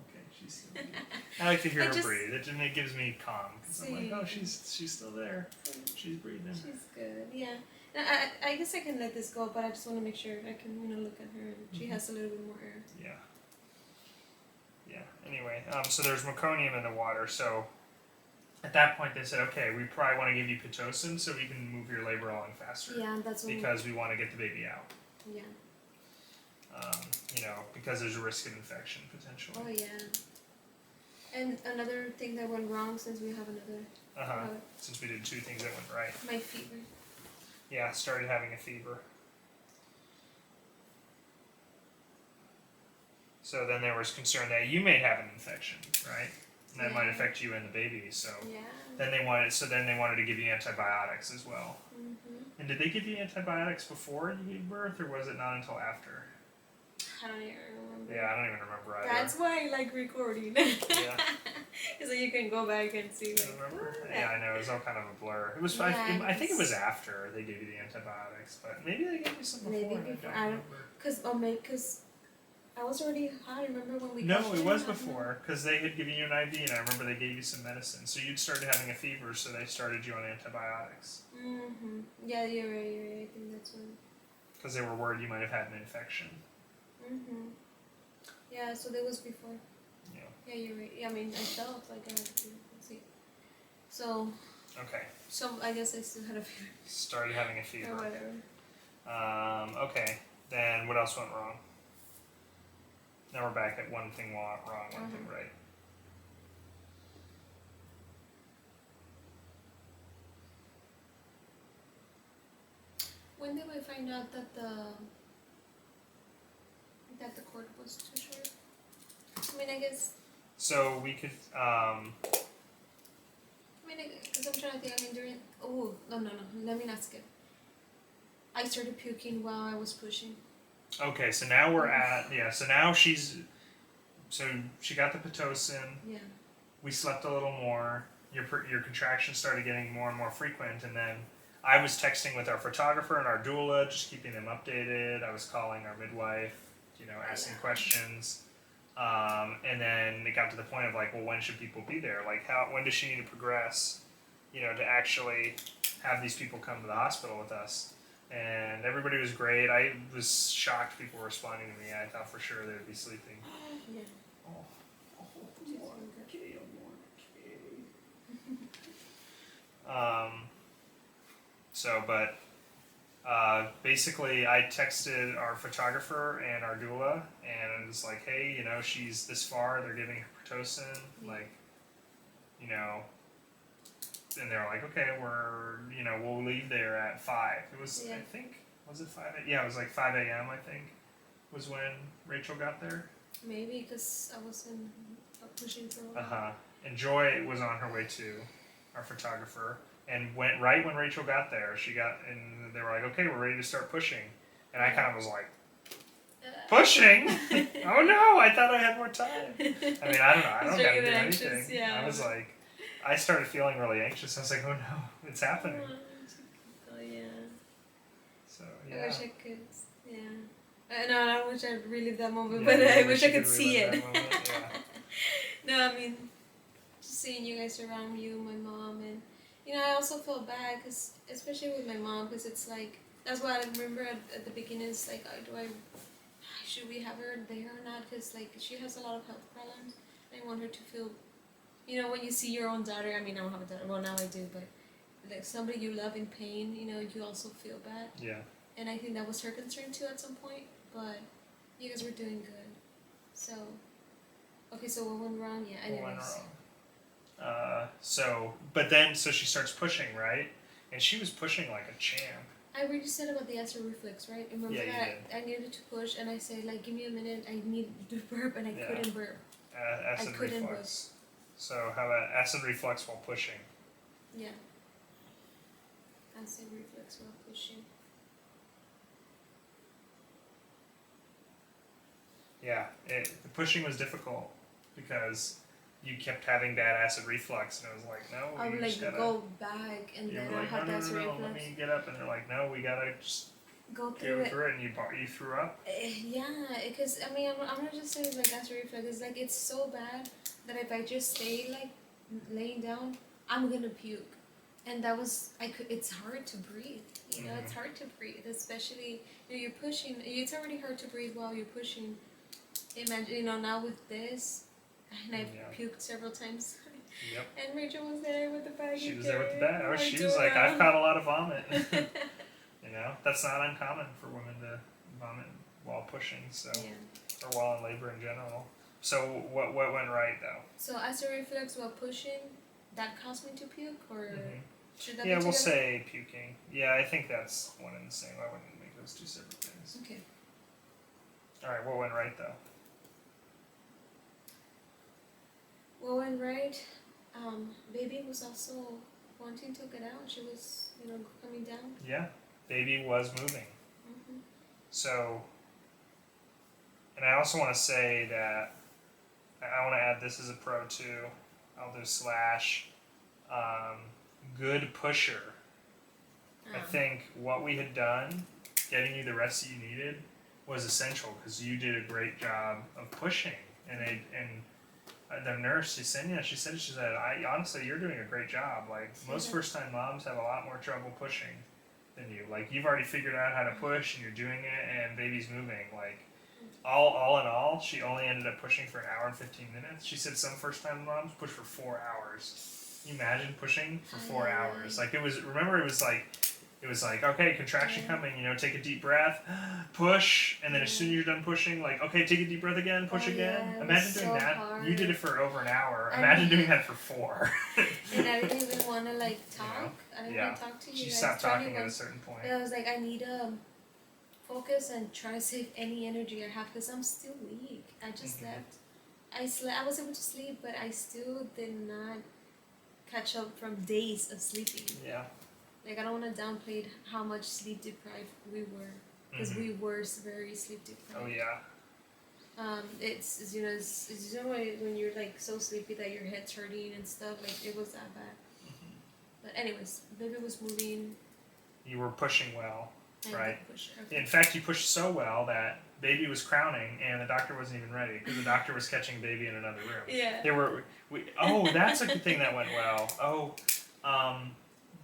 Okay, she's still breathing. I like to hear her breathe. It gives me calm. Because I'm like, oh, she's still there. She's breathing. She's good, yeah. I guess I can let this go, but I just want to make sure I can, look at her and she has a little bit more air. Yeah. Yeah, anyway, so there's meconium in the water, so at that point they said, okay, we probably want to give you Pitocin so we can move your labor along faster. Yeah, that's what because we want to get the baby out. Yeah. Because there's a risk of infection, potentially. Oh, yeah. And another thing that went wrong, since we have another... Since we did 2 things that went right. My fever. Yeah, started having a fever. So then there was concern that you may have an infection, right? and that might affect you and the baby. So Yeah. then they wanted to give you antibiotics as well. And did they give you antibiotics before you gave birth, or was it not until after? I don't even remember. Yeah, I don't even remember either. That's why I like recording. Yeah. So you can go back and see. I remember. Yeah, I know. It was all kind of a blur. It was. Yeah, I think it was after they gave you the antibiotics, but maybe they gave you some before. Maybe and before. I don't remember. Because I was already high. Remember when we? No, it was before because they had given you an IV, and I remember they gave you some medicine. So you'd started having a fever, so they started you on antibiotics. Yeah, you're right. I think that's when. Because they were worried you might have had an infection. Yeah, so that was before. Yeah. Yeah, you're right. Yeah, I mean, I felt like I had a fever. Let's see. So. Okay. So I guess I still had a fever. Started having a fever. Or whatever. Okay. Then what else went wrong? Now we're back at one thing wrong, one thing right. When did we find out that the cord was too short? I mean, I guess. So we could. Because I'm trying to think. I mean, during. Oh no! Let me not skip. I started puking while I was pushing. Okay, so now we're at So now she got the pitocin. Yeah. We slept a little more. Your contractions started getting more and more frequent, and then I was texting with our photographer and our doula, just keeping them updated. I was calling our midwife, asking questions. And then it got to the point of like, well, when should people be there? Like, when does she need to progress, to actually have these people come to the hospital with us? And everybody was great. I was shocked people were responding to me. I thought for sure they would be sleeping. Yeah. Basically, I texted our photographer and our doula, and it was like, hey, she's this far. They're giving her Pitocin, and they're like, okay, we'll leave there at 5. It was, I think, was it 5? Yeah, it was like 5 a.m. I think was when Rachel got there. Maybe because I was pushing for a while. And Joy was on her way too, our photographer. And went right when Rachel got there. And they were like, okay, we're ready to start pushing. And I kind of was like, pushing? Oh no, I thought I had more time. I mean, I don't know. I don't got to do anything. Yeah. I was like, I started feeling really anxious. I was like, oh no, it's happening. Oh yeah. So, yeah. I wish I could, I wish I'd relive that moment, but I wish I could see it. No, I mean, just seeing you guys around, you, my mom, and I also felt bad because, especially with my mom, because it's like, that's why I remember at the beginning, it's like, should we have her there or not? Because, like, she has a lot of health problems. I want her to feel, when you see your own daughter, I mean, I don't have a daughter, well, now I do, but, like, somebody you love in pain, you also feel bad. Yeah. And I think that was her concern, too, at some point, but you guys were doing good. So, okay, so what went wrong? Yeah, anyways. What went wrong? So she starts pushing, right? And she was pushing like a champ. I already said about the acid reflux, right? Remember that I needed to push, and I said, like, give me a minute, I need to burp, and I couldn't burp. Acid reflux. So how about acid reflux while pushing? Yeah. Acid reflux while pushing. Yeah, the pushing was difficult because you kept having bad acid reflux, and it was like, no, I would like go back, and then I have acid reflux. Let me get up, and they're like, no, we gotta just go through it, and you threw up. Yeah, because I mean, I'm not just saying like acid reflux. It's like it's so bad that if I just stay like laying down, I'm gonna puke, and that was it's hard to breathe. It's hard to breathe, especially you're pushing. It's already hard to breathe while you're pushing. Imagine, now with this. And I puked several times. Yep. And Rachel was there with the bag. She was there with the bag. She was like, I've caught a lot of vomit. That's not uncommon for women to vomit while pushing, or while in labor in general. So what went right though? So acid reflux while pushing, that caused me to puke, or should that be we'll say puking. Yeah, I think that's one and the same. I wouldn't make those two separate things. Okay. All right, what went right though? What went went right. Baby was also wanting to get out. She was, coming down. Yeah, baby was moving. Mm-hmm. So, and I also want to say that I want to add this as a pro too. I'll do slash good pusher. I think what we had done, getting you the rest that you needed, was essential because you did a great job of pushing. The nurse, Yesenia, she said, I honestly, you're doing a great job. Like most first time moms have a lot more trouble pushing than you. Like you've already figured out how to push and you're doing it, and baby's moving. Like all in all, she only ended up pushing for an hour and 15 minutes. She said some first time moms push for 4 hours. Can you imagine pushing for 4 hours? Like it was. Remember, it was like, okay, contraction coming, take a deep breath, push, and then as soon as you're done pushing, like, okay, take a deep breath again, push again. Imagine doing that. Hard. You did it for over an hour. Imagine doing that for 4. And I didn't even want to, talk. I didn't want to talk to you. She stopped talking at a certain point. And I was like, I need to focus and try to save any energy I have because I'm still weak. I just slept. I was able to sleep, but I still did not catch up from days of sleeping. Yeah. Like, I don't want to downplay how much sleep deprived we were, because we were very sleep deprived. Oh yeah. It's when you're so sleepy that your head's hurting and stuff. Like it was that bad. But anyways, baby was moving. You were pushing well, right? Okay. In fact, you pushed so well that baby was crowning and the doctor wasn't even ready because the doctor was catching baby in another room. Yeah. That's a good thing that went well.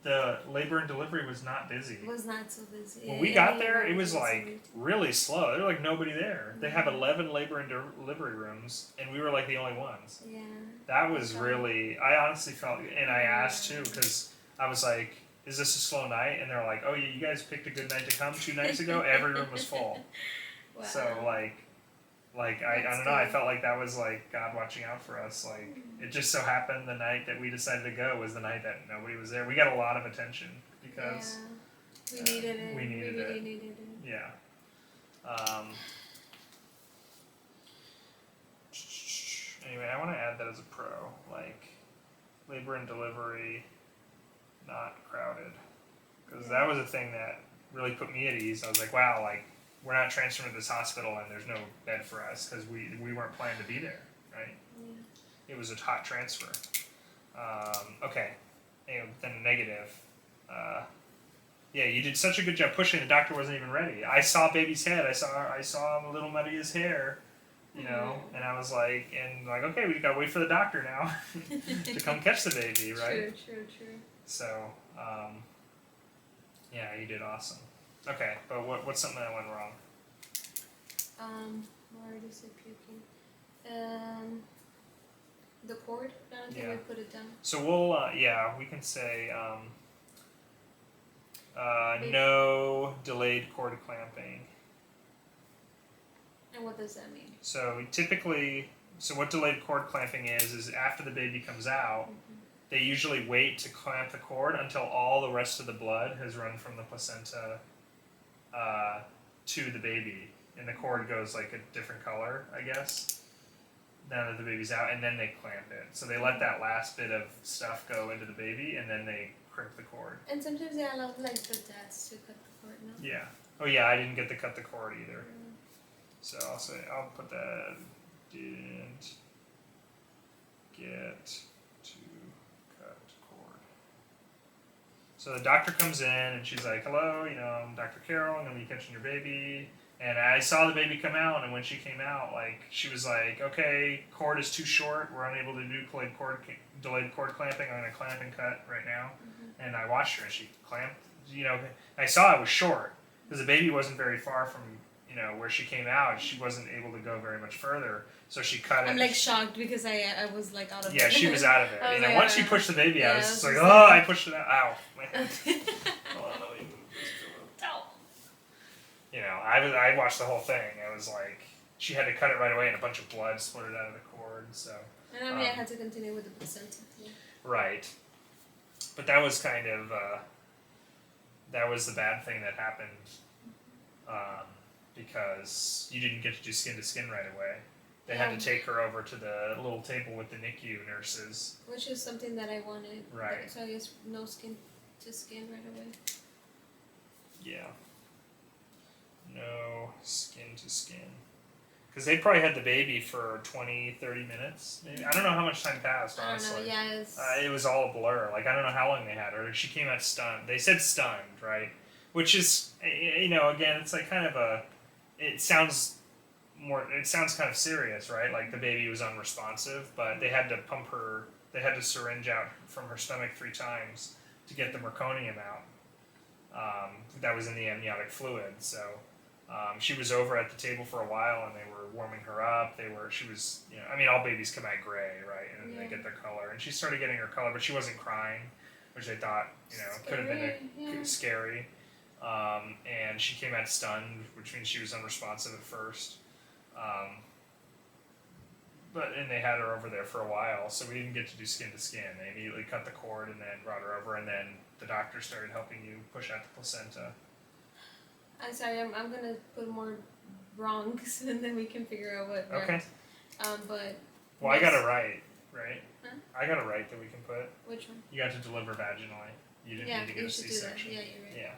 The labor and delivery was not busy. It was not so busy. When we got there, it was really slow. There was nobody there. They have 11 labor and delivery rooms, and we were the only ones. Yeah. That was really. I honestly felt, and I asked too because I was like, "Is this a slow night?" And they're like, "Oh yeah, you guys picked a good night to come 2 nights ago. Every room was full." Wow. So I don't know. I felt like that was God watching out for us. It just so happened the night that we decided to go was the night that nobody was there. We got a lot of attention because we needed it. We really needed it. Yeah. Anyway, I want to add that as a pro. Labor and delivery, not crowded, because that was a thing that really put me at ease. I was like, wow, we're not transferred to this hospital and there's no bed for us because we weren't planning to be there, right? Yeah. It was a hot transfer. Okay. Anyway, then negative. Yeah, you did such a good job pushing. The doctor wasn't even ready. I saw baby's head. I saw little Maria's hair, and I was okay, we gotta wait for the doctor now to come catch the baby, right? True. So, yeah, you did awesome. Okay, but what's something that went wrong? I already said puking. The cord. I don't think we put it down. So we can say no delayed cord clamping. And what does that mean? So what delayed cord clamping is after the baby comes out, they usually wait to clamp the cord until all the rest of the blood has run from the placenta to the baby, and the cord goes a different color, I guess, now that the baby's out, and then they clamp it. So they let that last bit of stuff go into the baby, and then they crimp the cord. And sometimes they allow the dads to cut the cord, no? Yeah. Oh yeah, I didn't get to cut the cord either. So I'll put that. Didn't get to cut cord. So the doctor comes in and she's like, "Hello, I'm Dr. Carol. I'm gonna be catching your baby." And I saw the baby come out, and when she came out, she was like, "Okay, cord is too short. We're unable to do delayed cord clamping. I'm gonna clamp and cut right now." And I watched her, and she clamped. I saw it was short because the baby wasn't very far from where she came out. She wasn't able to go very much further, so she cut it. I'm shocked because I was out of it. Yeah, she was out of it. Once she pushed the baby out, it's just I pushed it out. Ow, my head. Hold on, let me move this. I watched the whole thing. It was she had to cut it right away, and a bunch of blood spurted out of the cord. So. And I had to continue with the placenta too. Right, but that was kind of that was the bad thing that happened. Because you didn't get to do skin to skin right away. they had to take her over to the little table with the NICU nurses. Which is something that I wanted. Right. So I guess no skin to skin right away. Yeah. No skin to skin. Because they probably had the baby for 20, 30 minutes. Maybe. I don't know how much time passed, honestly. I don't know, yeah. It was all a blur. Like, I don't know how long they had her. She came out stunned. They said stunned, right? Which is, again, it's like kind of it sounds kind of serious, right? Like the baby was unresponsive, but they had to pump her, they had to syringe out from her stomach 3 times to get the meconium out. That was in the amniotic fluid, so she was over at the table for a while, and they were warming her up. She was, all babies come out gray, right? And then they get their color. And she started getting her color, but she wasn't crying, which I thought, could have been scary. And she came out stunned, which means she was unresponsive at first. And they had her over there for a while, so we didn't get to do skin to skin. They immediately cut the cord and then brought her over, and then the doctor started helping you push out the placenta. I'm sorry, I'm gonna put more wrongs, and then we can figure out what. Okay. But. Well, I got it right? Huh? I got it right that we can put. Which one? You got to deliver vaginally. You didn't need to get a C-section. Yeah, you're right. Yeah.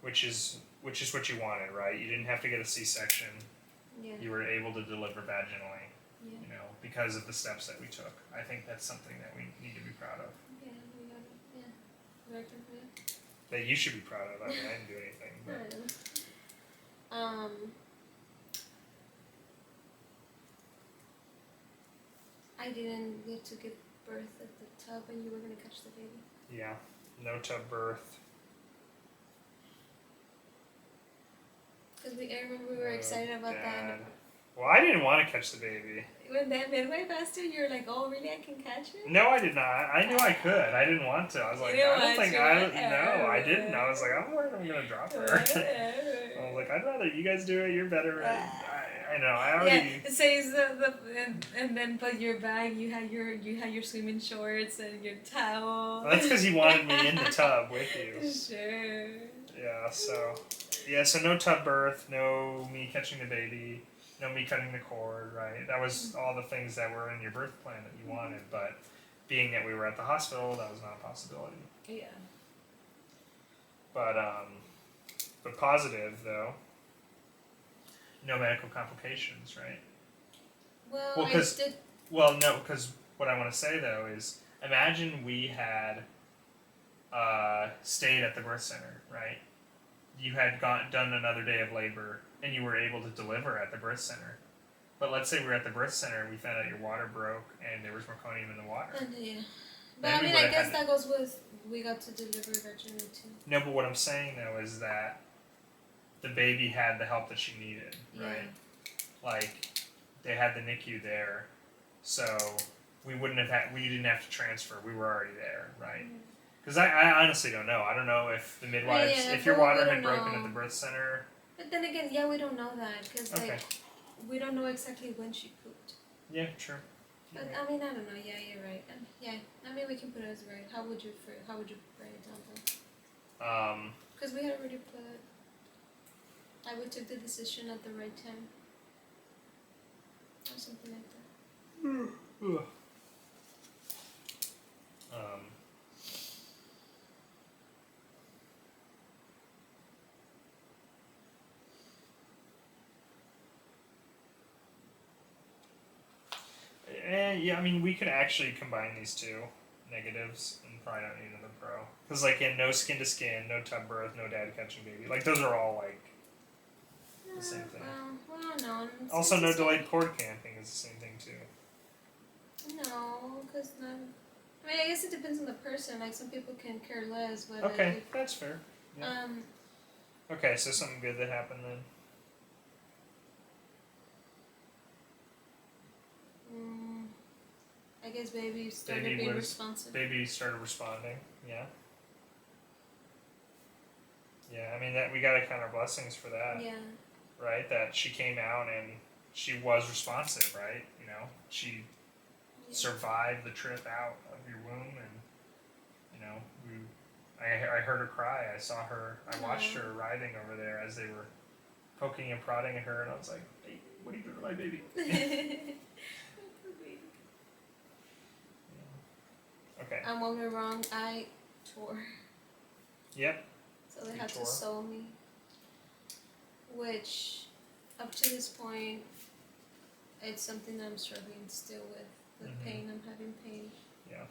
Which is what you wanted, right? You didn't have to get a C-section. Yeah. You were able to deliver vaginally. Yeah. Because of the steps that we took. I think that's something that we need to be proud of. Yeah, we got it. Yeah. Record for it. That you should be proud of. I mean, I didn't do anything. But. I didn't get to give birth at the tub, and you were gonna catch the baby. Yeah. No tub birth. Because I remember we were excited about that. Well, I didn't want to catch the baby. When that midwife asked you, you were like, "Oh, really? I can catch it?" No, I did not. I knew I could. I didn't want to. I was like, I didn't. I was like, I'm worried I'm gonna drop her. I was like, I'd rather you guys do it. You're better. I know. I already. Yeah, it says and then but your bag. You had your swimming shorts and your towel. Well, that's because he wanted me in the tub with you. Sure. Yeah. So no tub birth. No me catching the baby. No me cutting the cord. Right. That was all the things that were in your birth plan that you wanted, but being that we were at the hospital, that was not a possibility. Yeah. But positive though. No medical complications, right? Well, because what I want to say though is, imagine we had stayed at the birth center, right? You had done another day of labor, and you were able to deliver at the birth center. But let's say we were at the birth center and we found out your water broke and there was meconium in the water. Yeah. But I mean, I guess that goes with we got to deliver vaginally too. No, but what I'm saying though is that the baby had the help that she needed, right? Like, they had the NICU there, so we didn't have to transfer. We were already there, right? Because I honestly don't know. I don't know if the midwives, if your water had broken at the birth center. But then again, we don't know that because we don't know exactly when she pooped. Yeah, true. But right. I mean, I don't know. Yeah, you're right. I mean, we can put it as right. How would you write it down though? Because we had already put. We took the decision at the right time. Or something like that. Yeah, I mean, we could actually combine these two negatives and probably not need another pro. Because, like, no skin to skin, no tub birth, no dad catching baby. Like, those are all, like, the same thing. Well, no. Also, no delayed cord camping is the same thing, too. No, because I mean, I guess it depends on the person. Like, some people can care less, but... Okay, that's fair. Yeah. Okay, so something good that happened then. I guess baby started being responsive. Baby started responding, yeah. Yeah, I mean, that we gotta count our blessings for that. Yeah. Right? That she came out and she was responsive, right? She survived the trip out of your womb, and, I heard her cry. I saw her. I watched her writhing over there as they were poking and prodding at her, and I was like, "Hey, what are you doing to my baby?" Okay. And when we were wrong, I tore. Yep. So they You had tore. to sew me. Which, up to this point, it's something that I'm struggling still with pain. I'm having pain. Yeah.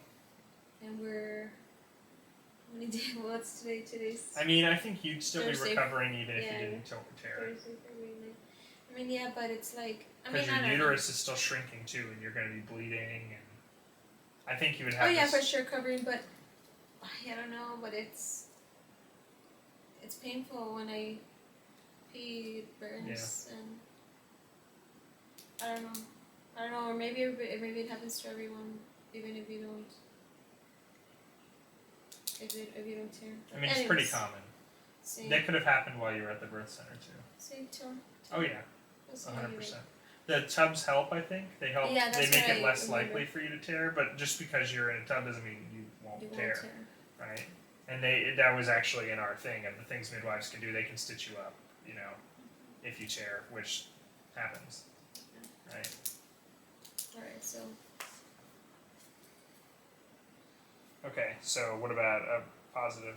And we're. How many days? What's today? Today's. I mean, I think you'd still Thursday. be recovering even if Yeah. you didn't tear it. Thursday, February 9th. I mean, yeah, but it's like. I mean, Because your uterus is still shrinking too, and you're going to be bleeding. And I think you would have. Oh yeah, for sure covering, but I don't know, but it's painful when I pee, it burns, and I don't know, or maybe it happens to everyone, even if you don't. If you don't tear. I mean, it's pretty common. Same. That could have happened while you were at the birth center too. Same too. Oh yeah, That's 100%. The tubs help. I think they help. Yeah, they that's make what it I less remember. likely for you to tear, but just because you're in a tub doesn't mean you won't tear, right? And that was actually in our thing of the things midwives can do. They can stitch you up, you know, if you tear, which happens, right? Alright, so. Okay, so what about a positive?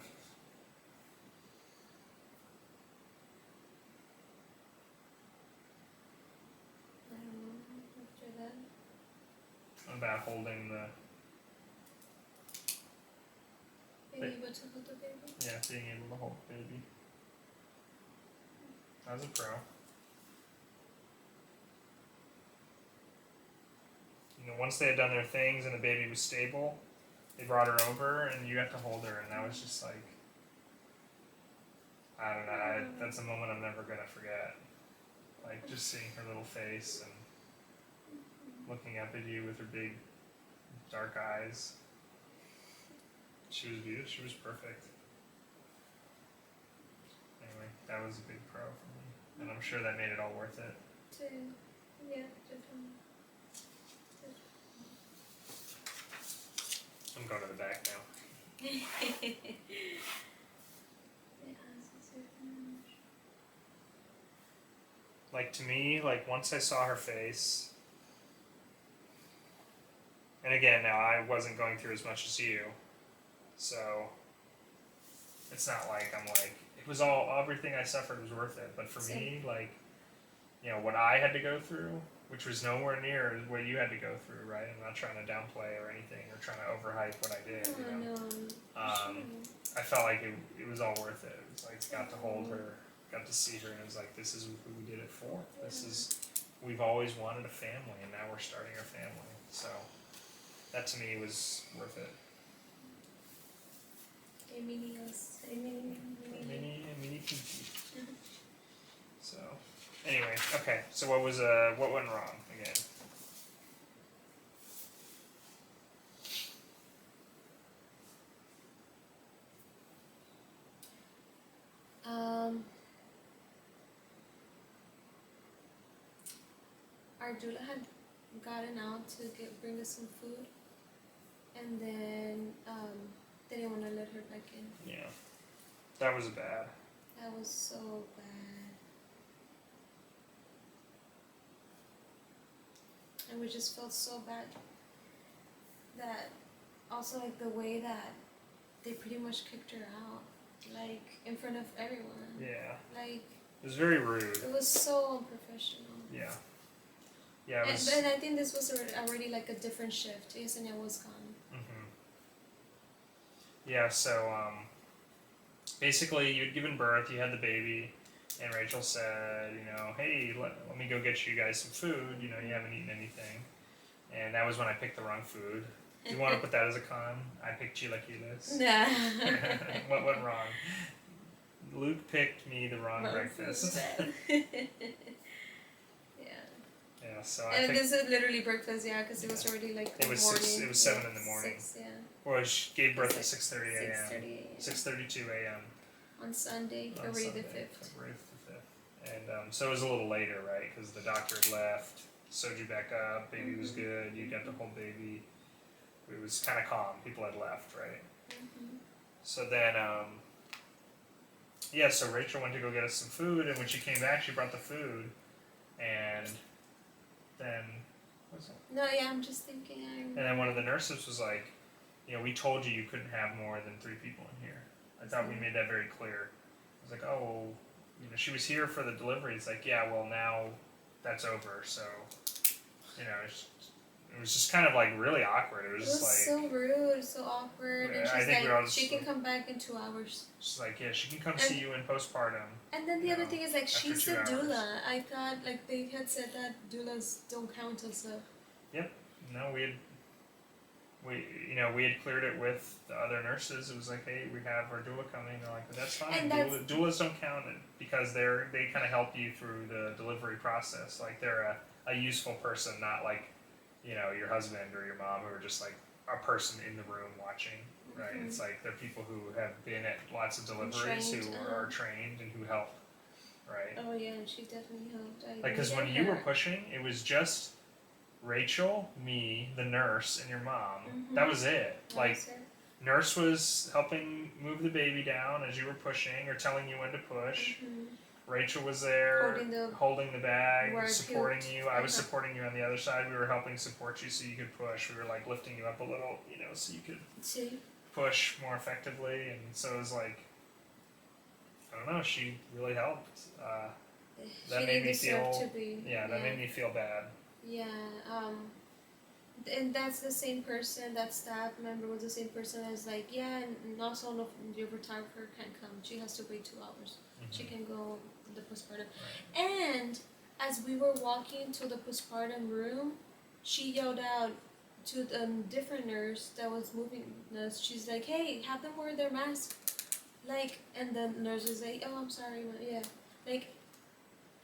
I don't know. After that. What about holding the? Being able to hold the baby. Yeah, being able to hold the baby. That was a pro. You know, once they had done their things and the baby was stable, they brought her over and you got to hold her, and that was just like, I don't know, that's a moment I'm never gonna forget. Like just seeing her little face and looking up at you with her big dark eyes. She was beautiful. She was perfect. Anyway, that was a big pro for me, and I'm sure that made it all worth it. Yeah, definitely. I'm going to the back now. Like to me, like once I saw her face, and again now I wasn't going through as much as you, so it's not like I'm like it was all everything I suffered was worth it. But for me, like you know what I had to go through, which was nowhere near what you had to go through, right? I'm not trying to downplay or anything or trying to overhype what I did. You know? I felt like it was all worth it. It was like got to hold her, got to see her, and it was like this is who we did it for. This is we've always wanted a family, and now we're starting our family. So that to me was worth it. A mini Pinky. So anyway, okay. So what went wrong again? Our doula had gotten out to bring us some food, and then they didn't want to let her back in. Yeah, that was bad. That was so bad. And we just felt so bad that also like the way that they pretty much kicked her out, like in front of everyone. Yeah. Like it was very rude. It was so unprofessional. Yeah. Yeah. And I think this was already like a different shift. Yesenia was gone. Mm-hmm. Yeah. So basically, you'd given birth, you had the baby, and Rachel said, you know, hey, let me go get you guys some food. You know, you haven't eaten anything. And that was when I picked the wrong food. Do you want to put that as a con? I picked chilaquiles. Nah. What went wrong? Luke picked me the wrong breakfast. Yeah, so I and this is literally breakfast, yeah, because it was already like it was morning. It was 7 in the morning. 6, yeah. Well, she gave birth at 6:30 a.m. 6:30 6:32 a.m. On Sunday, February the 5th. February the 5th. And so it was a little later, right? Because the doctor had left, sewed you back up, baby was good, you got the whole baby. It was kind of calm. People had left, right? So then, yeah, so Rachel went to go get us some food, and when she came back, she brought the food, and then, what's it? No, yeah, I'm just thinking. And then one of the nurses was like, we told you couldn't have more than 3 people in here. I thought we made that very clear. I was like, oh, well, she was here for the delivery. It's like, yeah, well, now that's over, so, it was just kind of like really awkward. It was just like, so rude, so awkward, and I she's think like, she can come back in 2 hours. She's like, yeah, she can come see you in postpartum. And then the other thing is, like, she's a 2 hours. doula. I thought, like, they had said that doulas don't count as a... Yep. No, we had cleared it with the other nurses. It was like, hey, we have our doula coming. They're like, that's fine. Doulas don't count it because they kind of help you through the delivery process. Like, they're a useful person, not like, your husband or your mom who are just like a person in the room watching, right? Mm-hmm. It's like they're people who have been at lots of deliveries, who are trained and who help, right? Oh yeah, she definitely helped. Because when you were pushing, it was just Rachel, me, the nurse, and your mom. Mm-hmm. That was it. Nurse was helping move the baby down as you were pushing or telling you when to push. Mm-hmm. Rachel was there holding the bag, supporting you. I was supporting you on the other side. We were helping support you so you could push. We were like lifting you up a little, so you could push more effectively. And so it was like, I don't know, she really helped. That made me feel, that made me feel bad. Yeah, and that's the same person, that staff member was the same person as like, yeah, and also your photographer can't come. She has to wait 2 hours. Mm-hmm. She can go the postpartum. Right. And as we were walking to the postpartum room, she yelled out to the different nurse that was moving us. She's like, hey, have them wear their mask. Like, and the nurse is like, oh, I'm sorry, yeah. Like,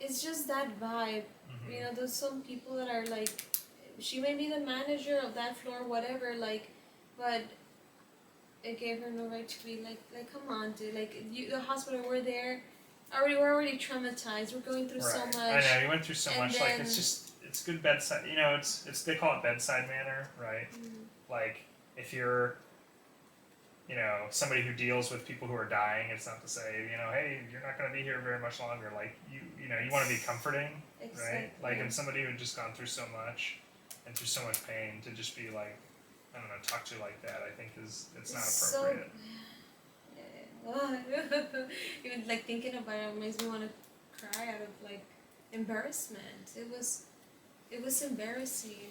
it's just that vibe. Mm-hmm. There's some people that are like, she may be the manager of that floor, whatever, like, but it gave her no right to be like come on, dude, like, the hospital, we're there, we're already traumatized, we're going through so much. I know, you went through so much, like, it's good bedside, it's they call it bedside manner, right? Mm-hmm. Like, if you're, somebody who deals with people who are dying, it's not to say, hey, you're not going to be here very much longer, like, you want to be comforting, exactly. Right? Like, and somebody who had just gone through so much, and through so much pain, to just be like, I don't know, talk to you like that, I think it's not appropriate. Even like thinking about it makes me want to cry out of like embarrassment. It was embarrassing.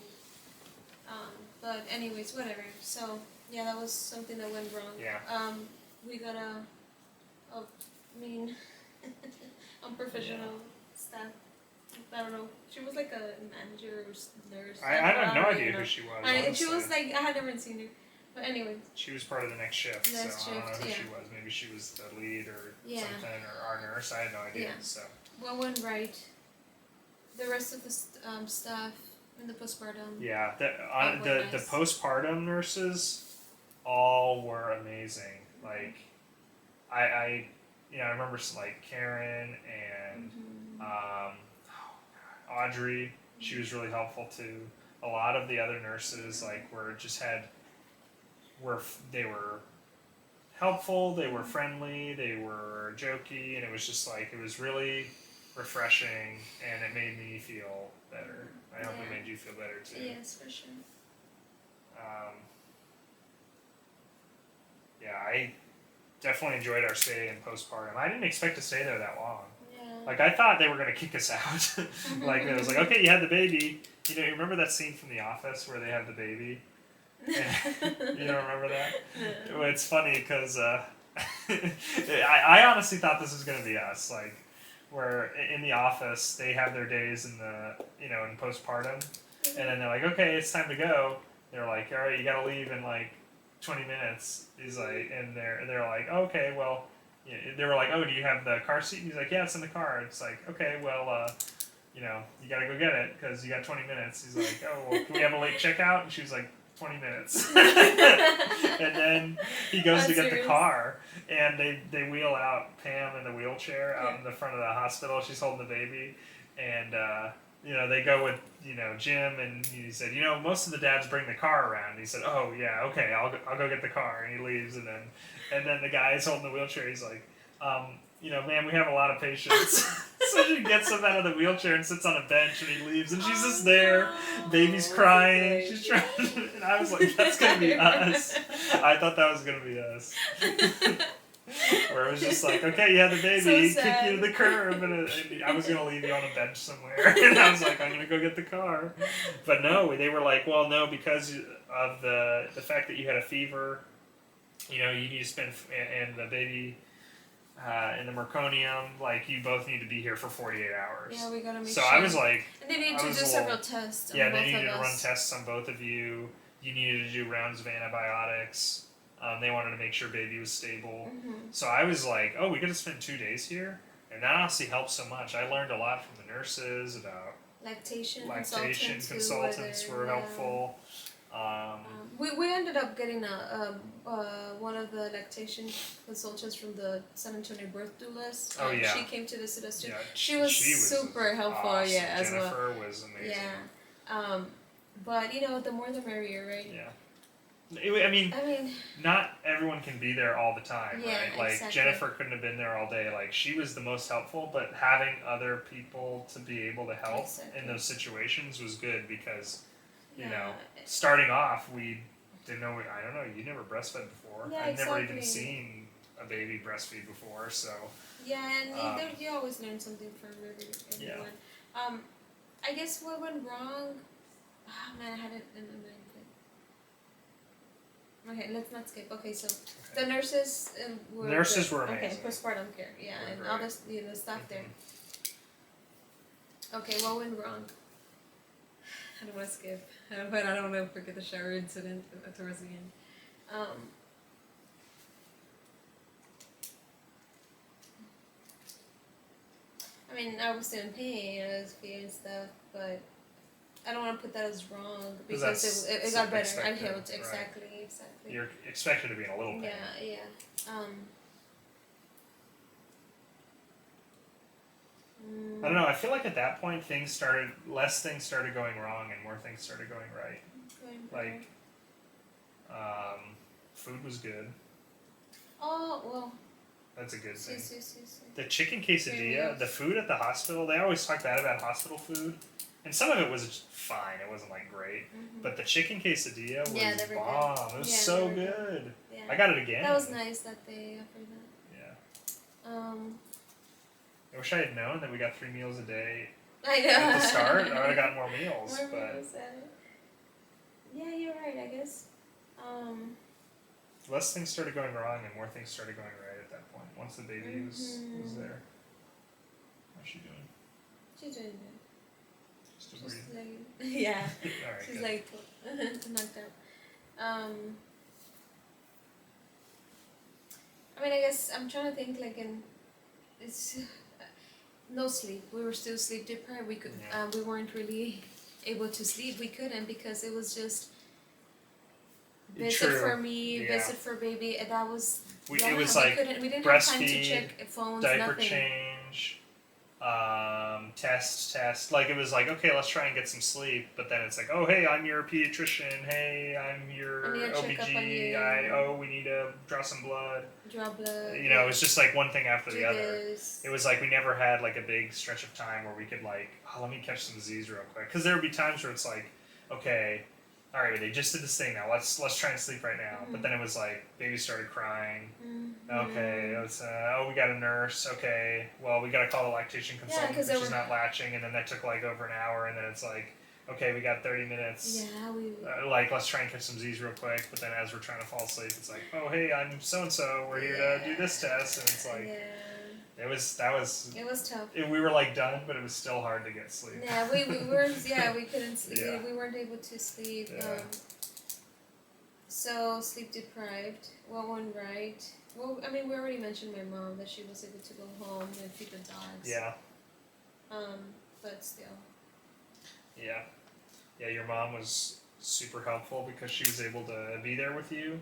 But anyways, whatever. So yeah, that was something that went wrong. Yeah. We got unprofessional staff. I don't know. She was like a manager or nurse. I have no idea who she was. She was like, I had never seen her. But anyway. She was part of the next shift, so I don't know who she was. Maybe she was the lead or something, or our nurse. I had no idea. Yeah. So. What went right? The rest of the staff in the postpartum. Yeah, the postpartum nurses all were amazing. Like, I remember like Karen and Audrey. She was really helpful too. A lot of the other nurses they were helpful, they were friendly, they were jokey, and it was just like, it was really refreshing, and it made me feel better. I hope it made you feel better too. Yes, for sure. I definitely enjoyed our stay in postpartum. I didn't expect to stay there that long. Yeah. Like, I thought they were going to kick us out. Like, it was like, okay, you had the baby. You remember that scene from The Office where they have the baby? You don't remember that? No. It's funny because I honestly thought this was going to be us. Like, where in The Office, they have their days in in postpartum. And then they're like, okay, it's time to go. They're like, all right, you got to leave in like 20 minutes. He's like, and they're like, okay, well, they were like, oh, do you have the car seat? He's like, yeah, it's in the car. It's like, okay, well, you got to go get it because you got 20 minutes. He's like, oh, well, can we have a late checkout? And she was like, 20 minutes. And then he goes to get the car, and they wheel out Pam in the wheelchair out in the front of the hospital. She's holding the baby, and they go with, Jim, and he said, most of the dads bring the car around. And he said, oh yeah, okay, I'll go get the car, and he leaves, and then the guy is holding the wheelchair. He's like, man, we have a lot of patience. So she gets him out of the wheelchair and sits on a bench, and he leaves, and she's just there, baby's crying, she's trying, and I was like, that's gonna be us. I thought that was gonna be us. Where it was just like, okay, you had the baby, So he kicked sad. you to the curb, and I was gonna leave you on a bench somewhere, and I was like, I'm gonna go get the car, but no, they were like, well, no, because of the fact that you had a fever, you need to spend, and the baby, in the meconium, like you both need to be here for 48 hours. Yeah, we gotta make so sure. I was like, and they needed to do several tests. Yeah, they needed to run tests on both of you. You needed to do rounds of antibiotics. They wanted to make sure baby was stable. Mm-hmm. So I was like, oh, we got to spend 2 days here, and that honestly helped so much. I learned a lot from the nurses about lactation consultants were helpful. We ended up getting one of the lactation consultants from the San Antonio birth doulas. Oh yeah. She came to visit us too. Yeah, she was super helpful. Awesome. Yeah, as well. Jennifer was amazing. Yeah. But the more the merrier, right? Yeah. I mean, not everyone can be there all the time, yeah, right? Like exactly. Jennifer couldn't have been there all day. Like she was the most helpful, but having other people to be able to help in those situations was good because, starting off we didn't know. I don't know. You never breastfed before. Yeah, I'd never even seen a baby breastfeed before, so. Yeah, and you always learn something from everyone. Yeah. I guess what went wrong. Oh man, I had it in my mind. Okay, let's not skip. Okay, so the nurses were were amazing. Okay, postpartum care, yeah, and all this, the stuff there. Okay, what went wrong? I don't want to skip, but I don't want to forget the shower incident towards the end. I was still in pain, I was feeling stuff, but I don't want to put that as wrong because it got better. I healed exactly. You're expected to be in a little pain. Yeah. I don't know. I feel like at that point less things started going wrong and more things started going right. Like, food was good. Oh well. That's a good thing. Yes. The chicken quesadilla, the food at the hospital. They always talk bad about hospital food. And some of it was fine. It wasn't like great, but the chicken quesadilla was bomb. It was so good. Yeah. I got it again. That was nice that they offered that. Yeah. I wish I had known that we got 3 meals a day. I know. At the start, I would have got more meals. Yeah, you're right. I guess. Less things started going wrong and more things started going right at that point. Once the baby was there. How's she doing? She's doing good. She's like, yeah. All right, she's good. like knocked out. I guess I'm trying to think it's no sleep. We were still sleep deprived. We could we weren't really able to sleep. We couldn't because it was just visit for me, visit for baby, and that was. It was we didn't have time to check phones, diaper nothing. change, test. Like it was like, okay, let's try and get some sleep. But then it's like, oh hey, I'm your pediatrician. Hey, I'm your OBG. We need to draw some blood. Draw blood. It was just like one thing after the other. This. It was like we never had like a big stretch of time where we could like, let me catch some Z's real quick. Because there would be times where it's like, okay. All right, they just did this thing now. Let's try and sleep right now. But then it was like baby started crying. Okay, we got a nurse. Okay, well we got to call the lactation consultant because she's not latching, and then that took like over an hour, and then it's like, okay, we got 30 minutes. Yeah, let's try and catch some Z's real quick. But then as we're trying to fall asleep, it's like, oh hey, I'm so and so. We're here to do this test, and it's like. Yeah. It was tough. We were like done, but it was still hard to get sleep. Yeah, we couldn't sleep. Yeah. We weren't able to sleep. Yeah. So sleep deprived. What went right? Well, we already mentioned my mom that she was able to go home and feed the dogs. Yeah. But still. Yeah. Yeah, your mom was super helpful because she was able to be there with you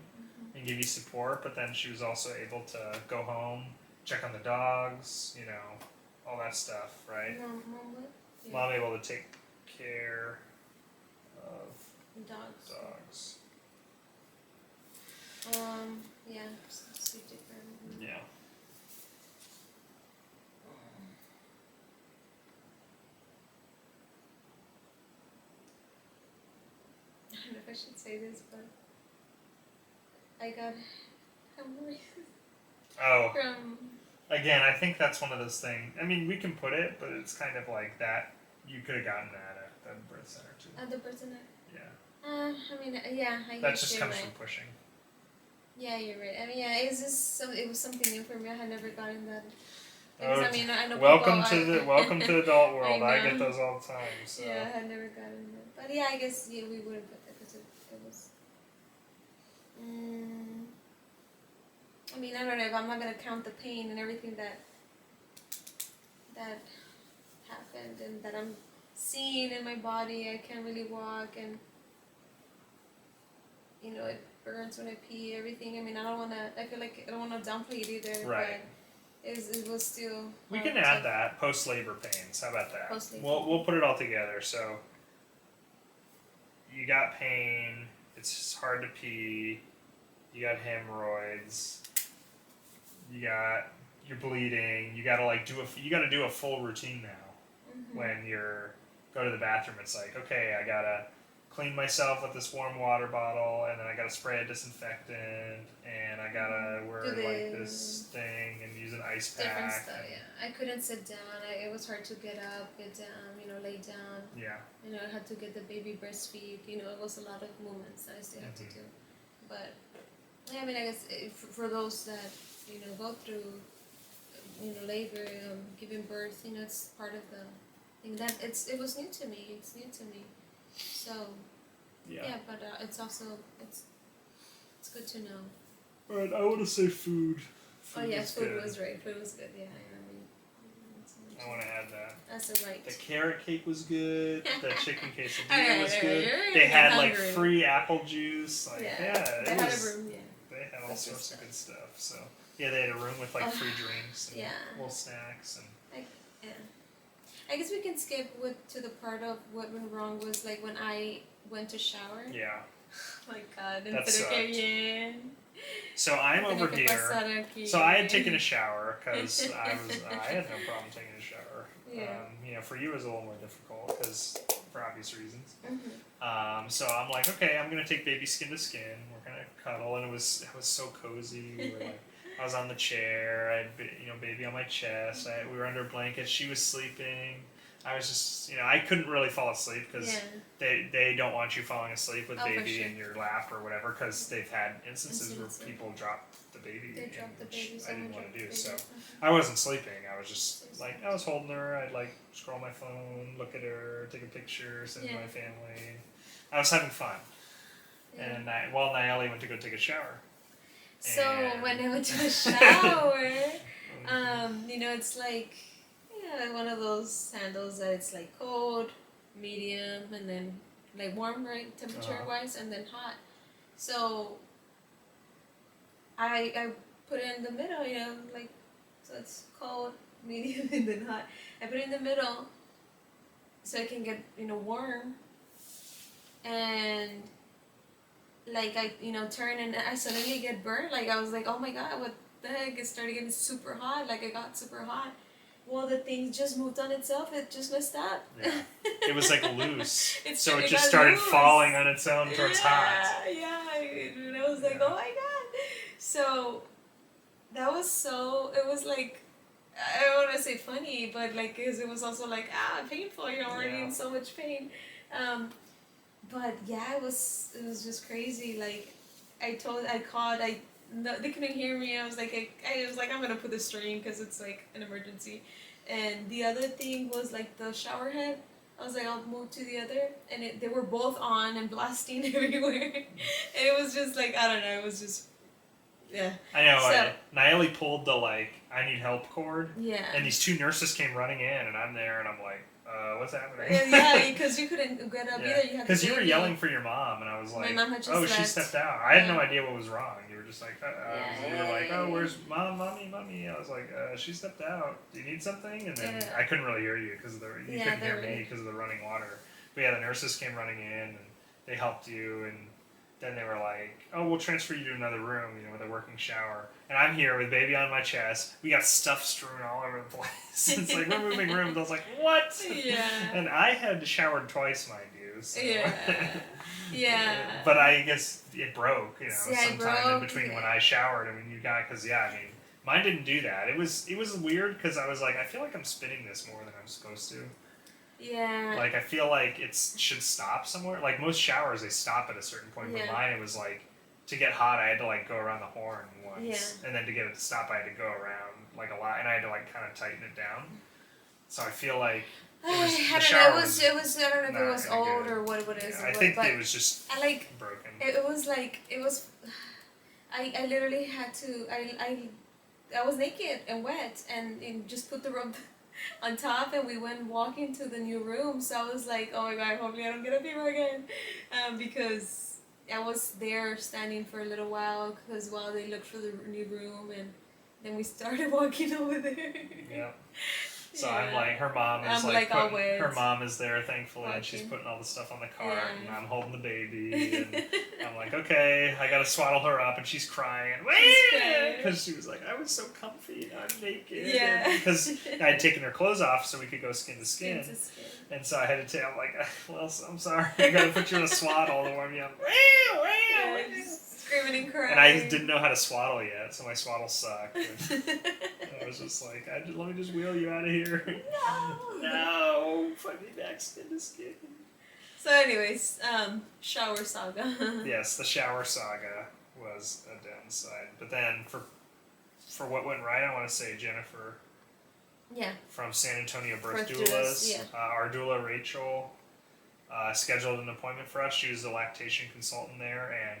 and give you support, but then she was also able to go home, check on the dogs, all that stuff, right? No, what? Yeah. I'm able to take care of Dogs. dogs. Yeah. Sleep different. Yeah. I don't know if I should say this, but I got hemorrhoids Oh, from again, I think that's one of those things. I mean, we can put it, but it's kind of like that. You could have gotten that at the birth center too. the person that. Yeah. I mean, yeah, I That guess just you're comes right. from pushing. Yeah, you're right. I mean, yeah, it was something new for me. I had never gotten that. Oh, Because I mean, I know welcome people. welcome to the adult world. I I get know. those all the time. So. Yeah, I had never gotten that. But yeah, I guess yeah, we would have put that because it was. I mean, I don't know if I'm not gonna count the pain and everything that happened and that I'm seeing in my body. I can't really walk and it burns when I pee. Everything. I mean, I don't wanna. I feel like I don't wanna downplay it either. Right. But it was still. We can add that post labor pains. How about that? Post-labor. We'll put it all together. So you got pain. It's hard to pee. You got hemorrhoids. You're bleeding. You gotta do a full routine now. Mm-hmm. When you're go to the bathroom, it's like, okay, I gotta clean myself with this warm water bottle, and then I gotta spray a disinfectant, and I gotta wear like this thing and use an ice pack. Different stuff, yeah. I couldn't sit down. It was hard to get up, get down, lay down. Yeah. I had to get the baby breastfeed. It was a lot of movements that I still had to do. But yeah, I mean, I guess for those that go through labor, giving birth, it's part of the thing that it was new to me. It's new to me. So yeah, but it's also it's good to know. All right, I want to say food. Food was right. Food was good. Yeah, I mean, I want to add that. That's right. The carrot cake was good. The chicken quesadilla Alright, was alright, good. you're They had hungry. like free apple juice. Like They it had was. a room. Yeah. They had all That's sorts good of good stuff. So yeah, they had a room with like free drinks and Yeah. little snacks and. Yeah. I guess we can skip to the part of what went wrong was like when I went to shower. Yeah. Oh my God. That sucked. Bien. So I'm over here. So I had taken a shower because I had no problem taking a shower. Yeah. For you it was a little more difficult because for obvious reasons. Mm-hmm. So I'm like, okay, I'm gonna take baby skin to skin. We're gonna cuddle, and it was so cozy. We were like, I was on the chair. I had baby on my chest. We were under blankets. She was sleeping. I was just I couldn't really fall asleep because they don't want you falling asleep with baby in your lap or whatever because they've had instances where people drop the baby. They dropped the baby. I didn't want to do so. I wasn't sleeping. I was just like I was holding her. I'd like scroll my phone, look at her, take a picture, send it to my family. I was having fun. Yeah. And while Nayeli went to go take a shower. So when I went to the shower, it's like one of those sandals that it's like cold, medium, and then like warm, right, temperature wise, and then hot. So I put it in the middle, so it's cold, medium, and then hot. I put it in the middle so I can get warm, and like I turn and I suddenly get burnt. Like I was like, oh my God, what the heck? It started getting super hot. Like I got super hot. Well, the thing just moved on itself. It just messed up. Yeah. It was like loose. So it just got started loose. falling on its own towards hot. Yeah. And I was like, oh my God. So that was it was like, I don't want to say funny, but like, cause it was also like, painful. You're already in so much pain. But yeah, it was just crazy. Like, they couldn't hear me. I was like, I'm gonna put the string because it's like an emergency. And the other thing was like the shower head. I was like, I'll move to the other, and they were both on and blasting everywhere. And it was just like, I don't know. It was just Yeah. I know. So- Naomi pulled the like I need help cord, Yeah. and these two nurses came running in, and I'm there, and I'm like, what's happening? Yeah, because you couldn't get up Yeah. either. You had Because to you were baby. yelling for your mom, and I was My like, mom had just oh, she left. stepped out. I had no Yeah. idea what was wrong. You were just like, you were like, oh, where's mom, mommy? I was like, she stepped out. Do you need something? And then I couldn't really hear you because you couldn't hear me because of the running water. But yeah, the nurses came running in, and they helped you, and then they were like, oh, we'll transfer you to another room, with a working shower. And I'm here with baby on my chest. We got stuff strewn all over the place. It's like, we're moving rooms. I was like, what? Yeah. And I had showered twice, mind you. So. Yeah. Yeah. But I guess it broke, it sometime broke. in between when I showered. I mean, mine didn't do that. It was weird because I was like, I feel like I'm spinning this more than I'm supposed to. Yeah. Like, I feel like it should stop somewhere. Like, most showers, they stop at a certain point. But mine, it was like, to get hot, I had to, like, go around the horn once. Yeah. And then to get it to stop, I had to go around, like, a lot. And I had to, like, kind of tighten it down. So I feel like I don't know. It was. I don't know if it was old or what it is. I think it was just broken. It was like it was. I literally had to. I was naked and wet and just put the robe on top, and we went walking to the new room. So I was like, oh my god, hopefully I don't get a fever again, because I was there standing for a little while while they looked for the new room, and then we started walking over there. Yeah. So I'm like, her mom is her mom is there, thankfully, and she's putting all the stuff on the cart, and I'm holding the baby, and I'm like, okay, I gotta swaddle her up, and she's crying, because she was like, I was so comfy, and I'm naked, because I had taken her clothes off so we could go skin to skin, and so I had to I'm like, well, I'm sorry, I gotta put you in a swaddle to warm you up, screaming and crying. And I didn't know how to swaddle yet, so my swaddle sucked. And I was just like, let me just wheel you out of here. No, put me back skin to skin. So, anyways, shower saga. Yes, the shower saga was a downside. But then for what went right, I want to say Jennifer. Yeah. From San Antonio Birth Doulas. Our doula, Rachel, scheduled an appointment for us. She was the lactation consultant there, and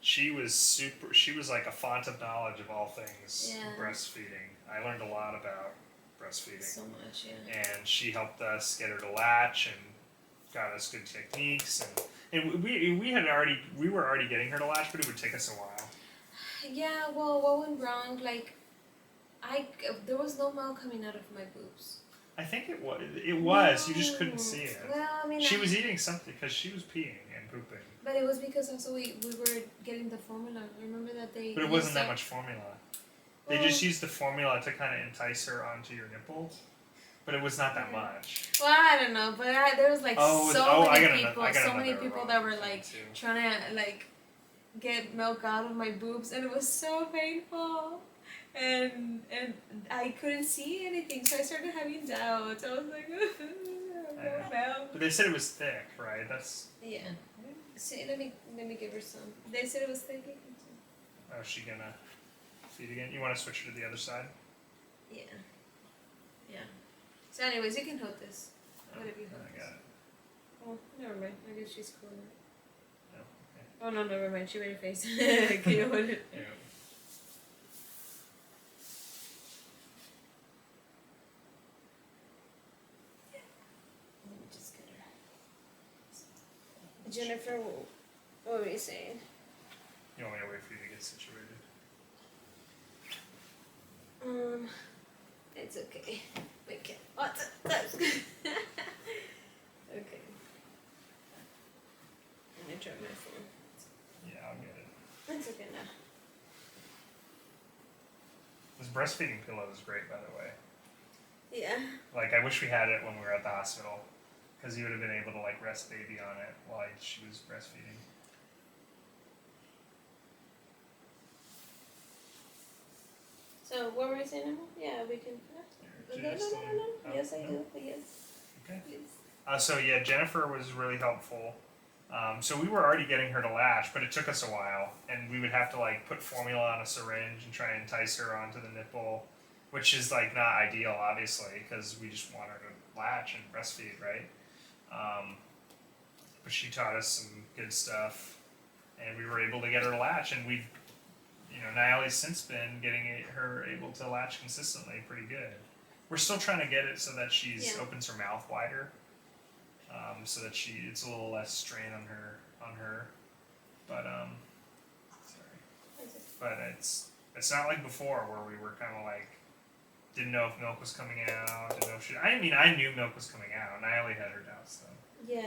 she was like a font of knowledge of all things breastfeeding. I learned a lot about breastfeeding. So much, yeah. And she helped us get her to latch and got us good techniques, and we were already getting her to latch, but it would take us a while. Yeah, well, what went wrong? Like, there was no milk coming out of my boobs. I think it was. It was. You just couldn't see it. Well, I mean, she was eating something because she was peeing and pooping. But it was because also we were getting the formula. Remember that they. But it wasn't that much formula. They just used the formula to kind of entice her onto your nipples. But it was not that much. Well, I don't know, but there was like so many people that were like trying to like get milk out of my boobs, and it was so painful. And I couldn't see anything, so I started having doubts. I was like, no. But they said it was thick, right? Yeah. See, let me give her some. They said it was thick. Oh, is she gonna feed again? You want to switch her to the other side? Yeah. Yeah. So, anyways, you can hold this. Whatever you hold. I got it. Oh, never mind. I guess she's cool. No, okay. Oh no, never mind. She made a face. Can you hold it? Yeah. Jennifer, what were you saying? You want me to wait for you to get situated? It's okay. Wait, that's good. Okay. Let me try my phone. Yeah, I'll get it. It's okay now. This breastfeeding pillow is great, by the way. Yeah. Like, I wish we had it when we were at the hospital. Because you would have been able to, like, rest baby on it while she was breastfeeding. So, what were you saying, Emma? Yeah, we can... No. Yes, I do. Yes. Okay. So, yeah, Jennifer was really helpful. So we were already getting her to latch, but it took us a while. And we would have to, like, put formula on a syringe and try and entice her onto the nipple, which is, like, not ideal, obviously, because we just want her to latch and breastfeed, right? But she taught us some good stuff, and we were able to get her to latch, and Naomi's since been getting her able to latch consistently pretty good. We're still trying to get it so that she's opens her mouth wider, so that it's a little less strain on her. But sorry, but it's not like before where we were kind of like didn't know if milk was coming out. Didn't know if I knew milk was coming out. Naomi had her doubts though. Yeah.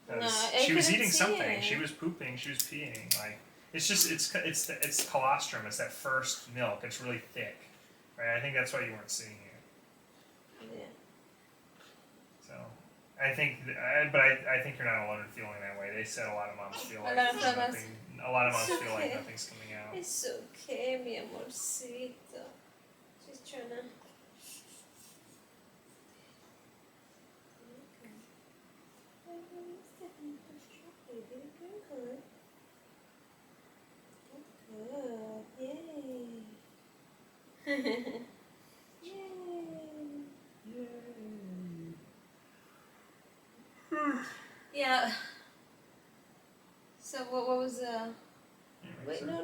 No, She was eating something. it. She was pooping. She was peeing. Like it's colostrum. It's that first milk. It's really thick, right? I think that's why you weren't seeing it. Yeah. So, I think you're not alone in feeling that way. They said a lot of moms feel like nothing. A lot of moms feel like nothing's coming out. It's okay, mi amorcito. She's trying to. Yay! Yeah. So what was Wait, no.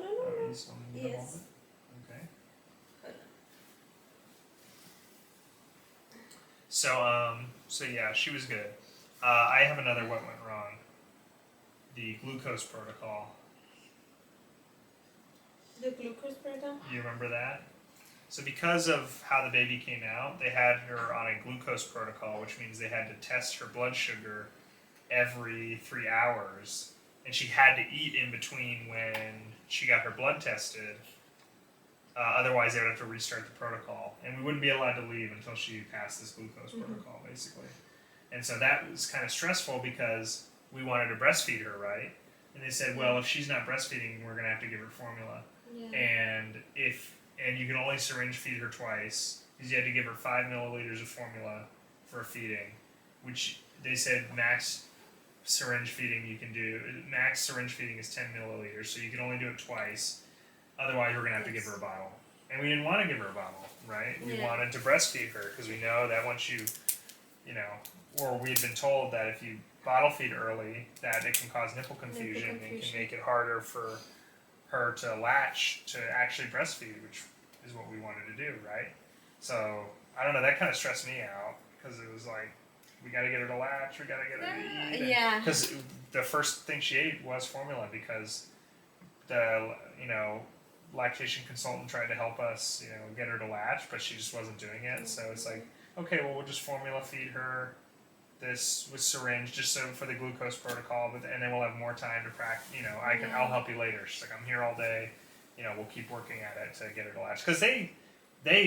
You still need to Yes. Okay. So yeah, she was good. I have another what went wrong. The glucose protocol. The glucose protocol? Do you remember that? So because of how the baby came out, they had her on a glucose protocol, which means they had to test her blood sugar every 3 hours, and she had to eat in between when she got her blood tested. Otherwise, they would have to restart the protocol, and we wouldn't be allowed to leave until she passed this glucose protocol, basically. And so that was kind of stressful because we wanted to breastfeed her, right? And they said, well, if she's not breastfeeding, we're going to have to give her formula. Yeah. And you can only syringe feed her twice, because you had to give her 5 milliliters of formula for feeding, which they said max syringe feeding is 10 milliliters, so you can only do it twice. Otherwise, we're going to have to give her a bottle. And we didn't want to give her a bottle, right? We wanted to breastfeed her, because we know that once or we had been told that if you bottle feed early, that it can cause nipple confusion and can make it harder for her to latch to actually breastfeed, which is what we wanted to do, right? So, I don't know, that kind of stressed me out, because it was like, we got to get her to latch, we got to get her to eat. Yeah. Because the first thing she ate was formula, because the, lactation consultant tried to help us, get her to latch, but she just wasn't doing it. So it's like, okay, well, we'll just formula feed her this with syringe just so for the glucose protocol, and then we'll have more time to practice. I'll help you later. She's like, I'm here all day. We'll keep working at it to get her to latch, because they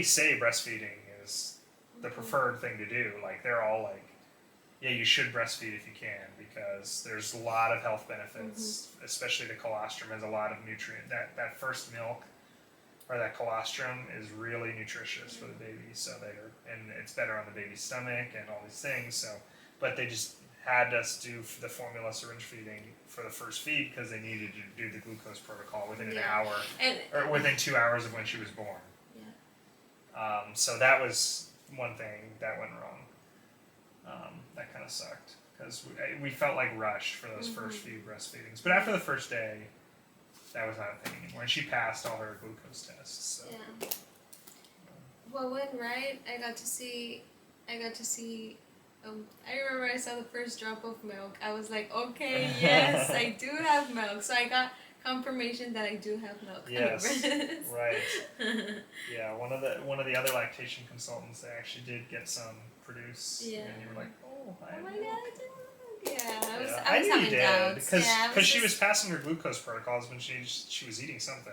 say breastfeeding is the preferred thing to do. Like, they're all like, yeah, you should breastfeed if you can, because there's a lot of health benefits, especially the colostrum has a lot of nutrient. That first milk or that colostrum is really nutritious for the baby, and it's better on the baby's stomach and all these things. So, but they just had us do the formula syringe feeding for the first feed because they needed to do the glucose protocol within an hour, or within 2 hours of when she was born. Yeah. So that was one thing that went wrong. That kind of sucked, because we felt like rushed for those first few breastfeedings. But after the first day, that was not a thing anymore. And she passed all her glucose tests. So. Yeah. Well, when I got to see. I remember I saw the first drop of milk. I was like, okay, yes, I do have milk. So I got confirmation that I do have milk. Yes, right. Yeah, one of the other lactation consultants, they actually did get some produced. Yeah. And you were like, oh my God, milk. I do. Yeah, I was knew you having did, doubts. because she was passing her glucose protocols when she was eating something,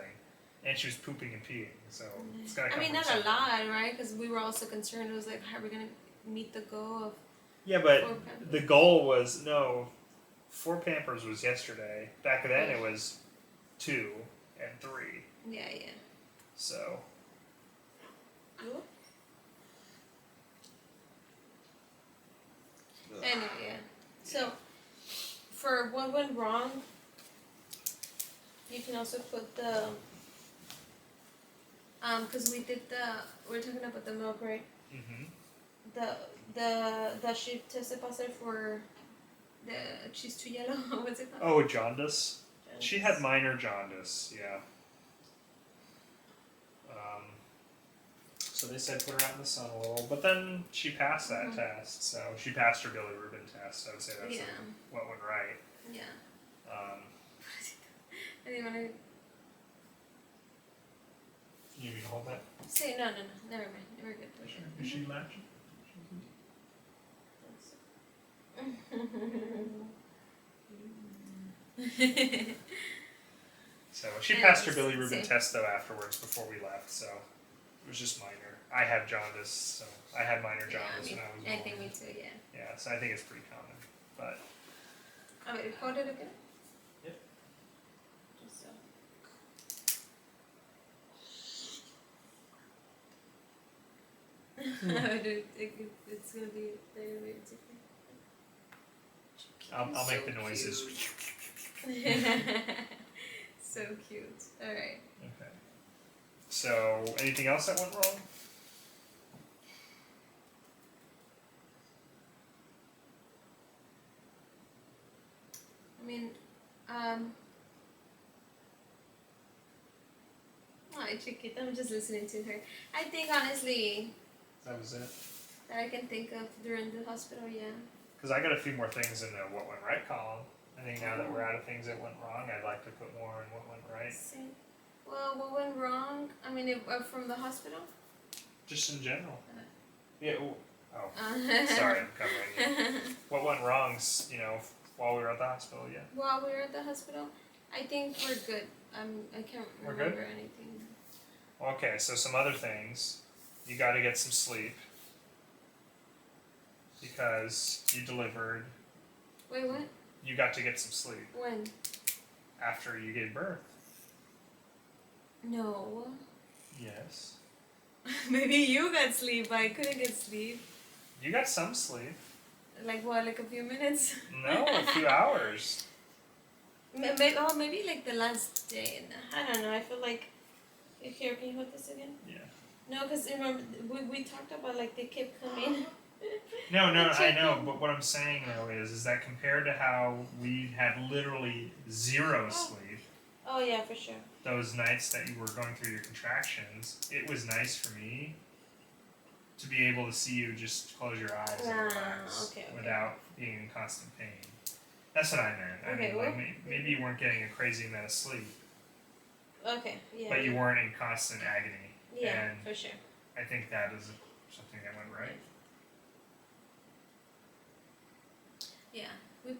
and she was pooping and peeing. So it's gotta come. I mean, not a lot, right? Because we were also concerned. It was like, how are we gonna meet the goal of? Yeah, but the goal was 4 Pampers was yesterday. Back then it was 2 and 3. Yeah. So. Anyway, yeah. So, for what went wrong, you can also put the, because we're talking about the milk, right? Mm-hmm. The she tested positive for she's too yellow. What's it called? Oh, jaundice. She had minor jaundice. Yeah. So they said put her out in the sun a little, but then she passed that test. So she passed her bilirubin test. So I would say that's what went right. Yeah. I didn't want to. You need to hold that? Say no. Never mind. We're good. Sure. Is she latching? So she passed her bilirubin test though afterwards before we left. So it was just minor. I have jaundice, so I had minor jaundice when I was born. I think me too. Yeah. Yeah, so I think it's pretty common, but. Oh, wait, record it again. Yep. Just so. It's gonna be very weird to I'll make the noises. So cute. Alright. Okay. So, anything else that went wrong? I mean, oh, chiquita, I'm just listening to her. I think honestly That was it. that I can think of during the hospital, yeah. Because I got a few more things in the what went right column. I think now that we're out of things that went wrong, I'd like to put more in what went right. Well, what went wrong? I mean, from the hospital? Just in general. Yeah. Oh. Sorry, I'm covering you. What went wrong? While we were at the hospital, yeah. While we were at the hospital, I think we're good. I can't remember anything. Okay, so some other things. You got to get some sleep because you delivered. Wait, what? You got to get some sleep. When? After you gave birth. No. Yes. Maybe you got sleep, but I couldn't get sleep. You got some sleep. Like what? Like a few minutes? No, a few hours. Maybe like the last day. I don't know. I feel like. Here, can you hold this again? Yeah. No, because remember we talked about like they kept coming. No, I know, but what I'm saying though is that compared to how we had literally zero sleep. Oh yeah, for sure. Those nights that you were going through your contractions, it was nice for me to be able to see you just close your eyes and relax without being in constant pain. That's what I meant. I mean, like maybe you weren't getting a crazy amount of sleep. Okay, yeah. But you weren't in constant agony. Yeah, and for sure. I think that is something that went right. Yeah, we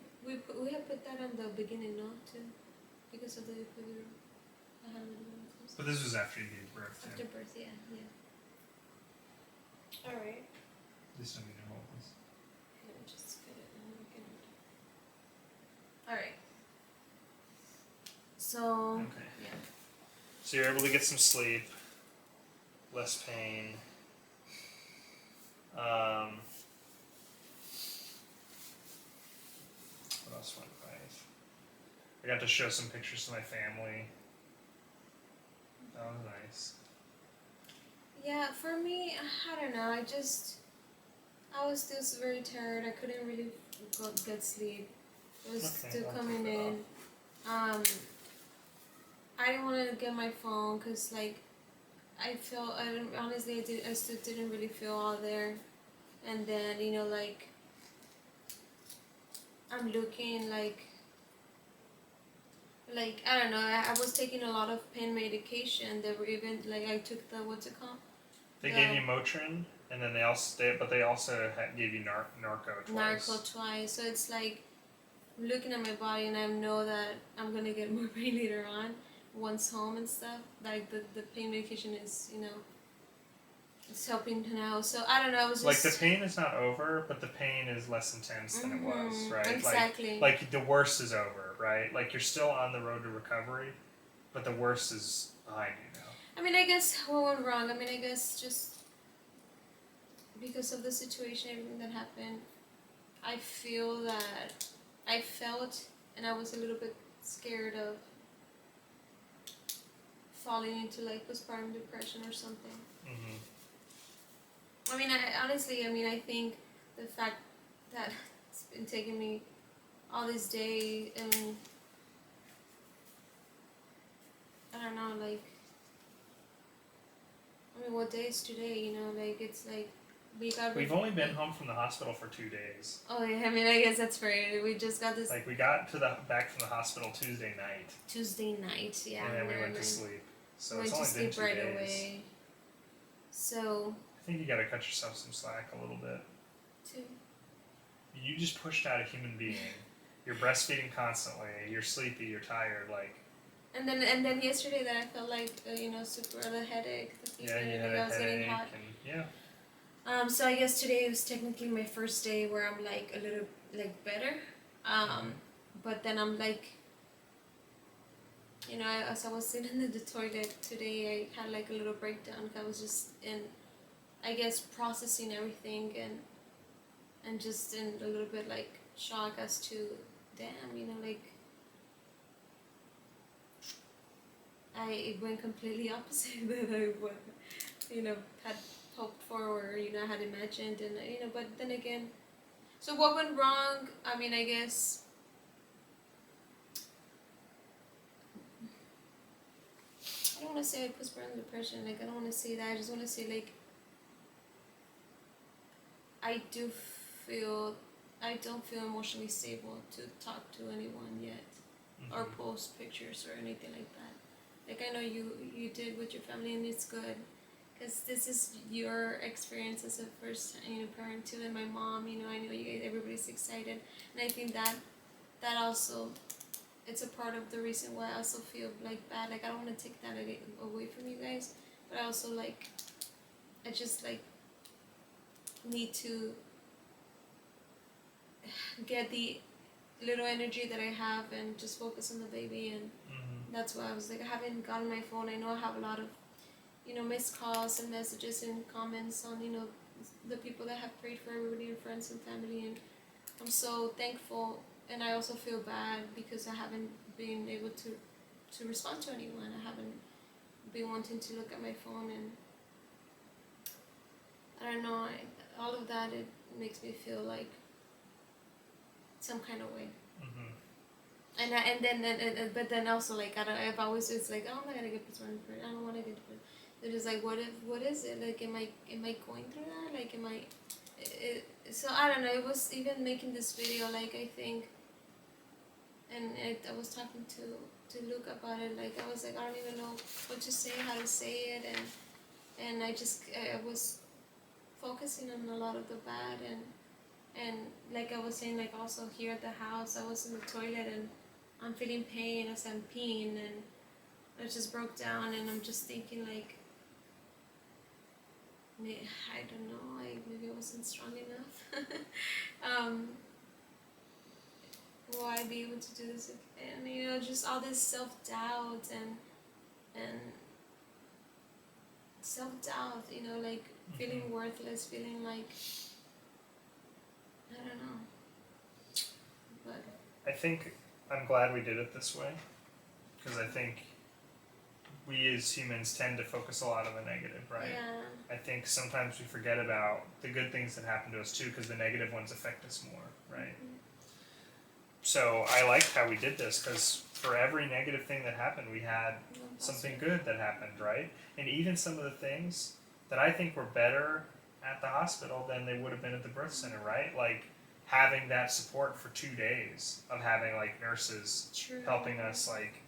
have put that on the beginning, no, too, because of the But this was after you gave birth, too. After birth, yeah. All right. This don't need to hold this. Let me just get it and we can. All right. So. Okay. Yeah. So you're able to get some sleep, less pain. What else went right? I got to show some pictures to my family. That was nice. Yeah, for me, I don't know. I was still very tired. I couldn't really get sleep. It was still coming in. I didn't want to get my phone because, like, I still didn't really feel all there. And then, like, I'm looking like, I don't know, I was taking a lot of pain medication. They were even, like, I took the, what's it called? They gave you Motrin, and then they also gave you Narco twice. Narco twice. So it's like, I'm looking at my body and I know that I'm going to get more pain later on. Once home and stuff, like the pain medication is, it's helping now. So I don't know. I was just like the pain is not over, but the pain is less intense than it was, right? Exactly. Like the worst is over, right? Like you're still on the road to recovery, but the worst is behind you now. I mean, I guess what went wrong? I mean, I guess just because of the situation, everything that happened, I feel that I felt, and I was a little bit scared of falling into like postpartum depression or something. Mm-hmm. I mean, I think the fact that it's been taking me all this day, and I don't know, like, I mean, what day is today? You know, like it's like We've only been home from the hospital for 2 days. Oh yeah, I mean, I guess that's fair. We just got this Like we got back from the hospital Tuesday night, Tuesday night, yeah, and then we and went to then sleep. So went it's to only been sleep 2 right days. away. So I think you got to cut yourself some slack a little bit. two. You just pushed out a human being. You're breastfeeding constantly. You're sleepy. You're tired. Like. And then yesterday that I felt like you know super the headache, the fever, Yeah, you had like a I was getting hot. headache, and So I guess today was technically my first day where I'm like a little like better. But then I'm like, you know, as I was sitting in the toilet today, I had like a little breakdown. I was just in, I guess, processing everything and just in a little bit like shock as to, damn, you know, like it went completely opposite than I would, you know, had hoped for or you know had imagined, and you know, but then again, so what went wrong? I mean, I guess I don't want to say I postpartum depression. Like I don't want to say that. I just want to say like I do feel I don't feel emotionally stable to talk to anyone yet, or post pictures or anything like that. Like I know you did with your family, and it's good, because this is your experience as a first parent too, and my mom. You know, I know you guys, everybody's excited, and I think that also it's a part of the reason why I also feel like bad. Like I don't want to take that away from you guys, but I also like I just like need to get the little energy that I have and just focus on the baby, and that's why I was like I haven't gotten my phone. I know I have a lot of missed calls and messages and comments on the people that have prayed for everybody and friends and family, and I'm so thankful. And I also feel bad because I haven't been able to respond to anyone. I haven't been wanting to look at my phone, and I don't know, all of that, it makes me feel like some kind of way. But then also like I've always it's like, oh, I'm not gonna get this one. I don't want to get this. It's just like, what is it? Like, am I going through that? Like, am I? So I don't know. It was even making this video, like I think, and I was talking to Luke about it. Like I was like, I don't even know what to say, how to say it, and I was focusing on a lot of the bad, and like I was saying, like also here at the house, I was in the toilet and I'm feeling pain as I'm peeing, and I just broke down, and I'm just thinking like, I don't know, maybe I wasn't strong enough. Will I be able to do this again? Just all this self-doubt and self-doubt, like feeling worthless, feeling like, I don't know. But I think I'm glad we did it this way, because I think we as humans tend to focus a lot on the negative, right? yeah. I think sometimes we forget about the good things that happen to us too, because the negative ones affect us more, right? So I liked how we did this, because for every negative thing that happened, we had something good that happened, right? And even some of the things that I think were better at the hospital than they would have been at the birth center, right? Like having that support for 2 days of having like nurses helping us like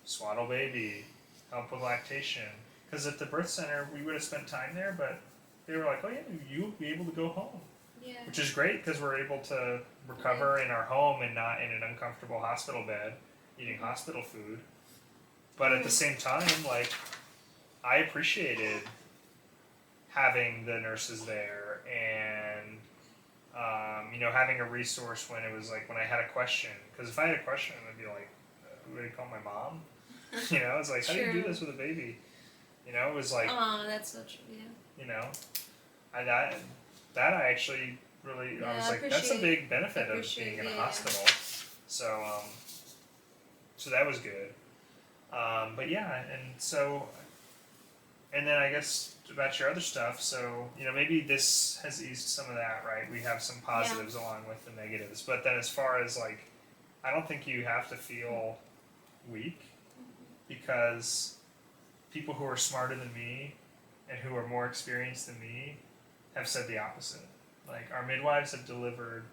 swaddle baby, help with lactation. Because at the birth center, we would have spent time there, but they were like, oh yeah, you'll be able to go home. Yeah. Which is great, because we're able to recover in our home and not in an uncomfortable hospital bed eating hospital food. But at the same time, like, I appreciated having the nurses there and having a resource when it was like when I had a question. Because if I had a question, I'd be like, would I call my mom? It was like, how do you do this with a baby? It was like, oh, that's so true. Yeah. That I actually really, I was like, that's a big benefit of being in a hospital. So so that was good. But yeah, and then I guess about your other stuff, so, maybe this has eased some of that, right? We have some positives along with the negatives. But then as far as, like, I don't think you have to feel weak, because people who are smarter than me and who are more experienced than me have said the opposite. Like our midwives have delivered,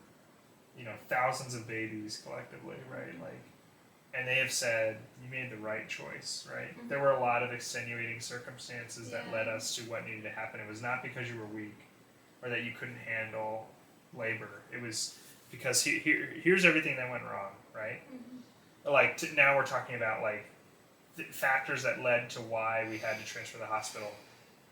thousands of babies collectively, right? Like, and they have said you made the right choice, right? Mm-hmm. There were a lot of extenuating circumstances that Yeah. led us to what needed to happen. It was not because you were weak or that you couldn't handle labor. It was because here's everything that went wrong, right? Mm-hmm. Like now we're talking about like factors that led to why we had to transfer to the hospital.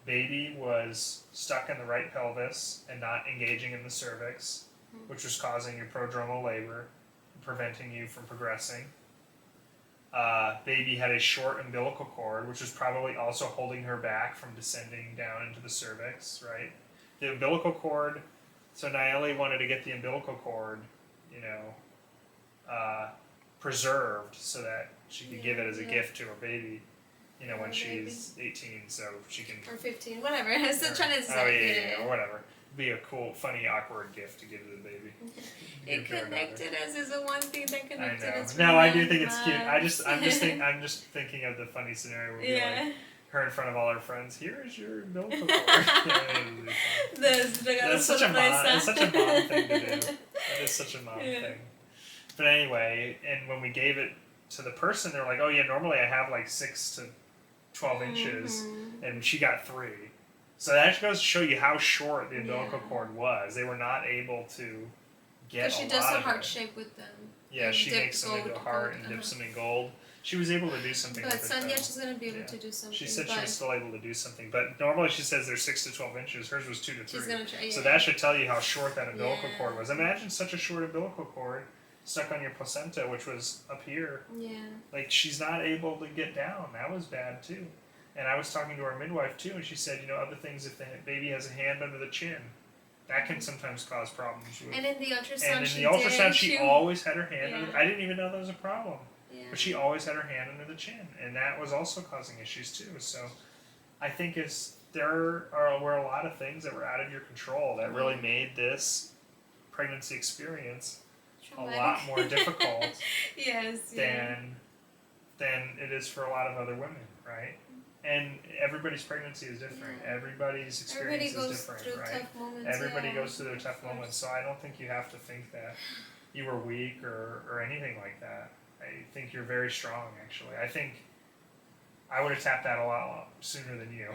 Baby was stuck in the right pelvis and not engaging in the cervix, which was causing your prodromal labor, preventing you from progressing. Baby had a short umbilical cord, which was probably also holding her back from descending down into the cervix, right? The umbilical cord, so Nayeli wanted to get the umbilical cord, preserved so that she could give it as a gift to her baby, when she's 18, so she can. Or 15, whatever. I'm still trying to decide. Or whatever. It'd be a cool, funny, awkward gift to give to the baby. It connected us is the one thing that connected us. No, I do think it's cute. I'm just thinking of the funny scenario where like her in front of all her friends. Here is your umbilical cord. That's such a mom thing to do. That is such a mom thing. But anyway, and when we gave it to the person, they're like, "Oh yeah, normally I have like 6 to 12 inches, and she got 3." So that actually goes to show you how short the umbilical cord was. They were not able to get a lot of it. Because she does a heart shape with them. Yeah, she makes them into a heart and dips them in gold. She was able to do something with it. But Sonia, she's going to be able to do something. She said she was still able to do something. But normally she says they're 6 to 12 inches. Hers was 2 to 3. She's going to try, So that should tell you how short that umbilical cord was. Imagine such a short umbilical cord stuck on your placenta, which was up here. Yeah. Like, she's not able to get down. That was bad, too. And I was talking to our midwife, too, and she said, other things, if the baby has a hand under the chin, that can sometimes cause problems with. And in the ultrasound, she always had her hand under. I didn't even know that was a problem. Yeah. But she always had her hand under the chin, and that was also causing issues too. So, I think were a lot of things that were out of your control that really made this pregnancy experience traumatic. A lot more difficult. than it is for a lot of other women, right? And everybody's pregnancy is different. Yeah. Everybody's experience is different, right? Tough moments, Everybody goes through their tough moments, so I don't think you have to think that you were weak or anything like that. I think you're very strong, actually. I think I would have tapped out a lot sooner than you,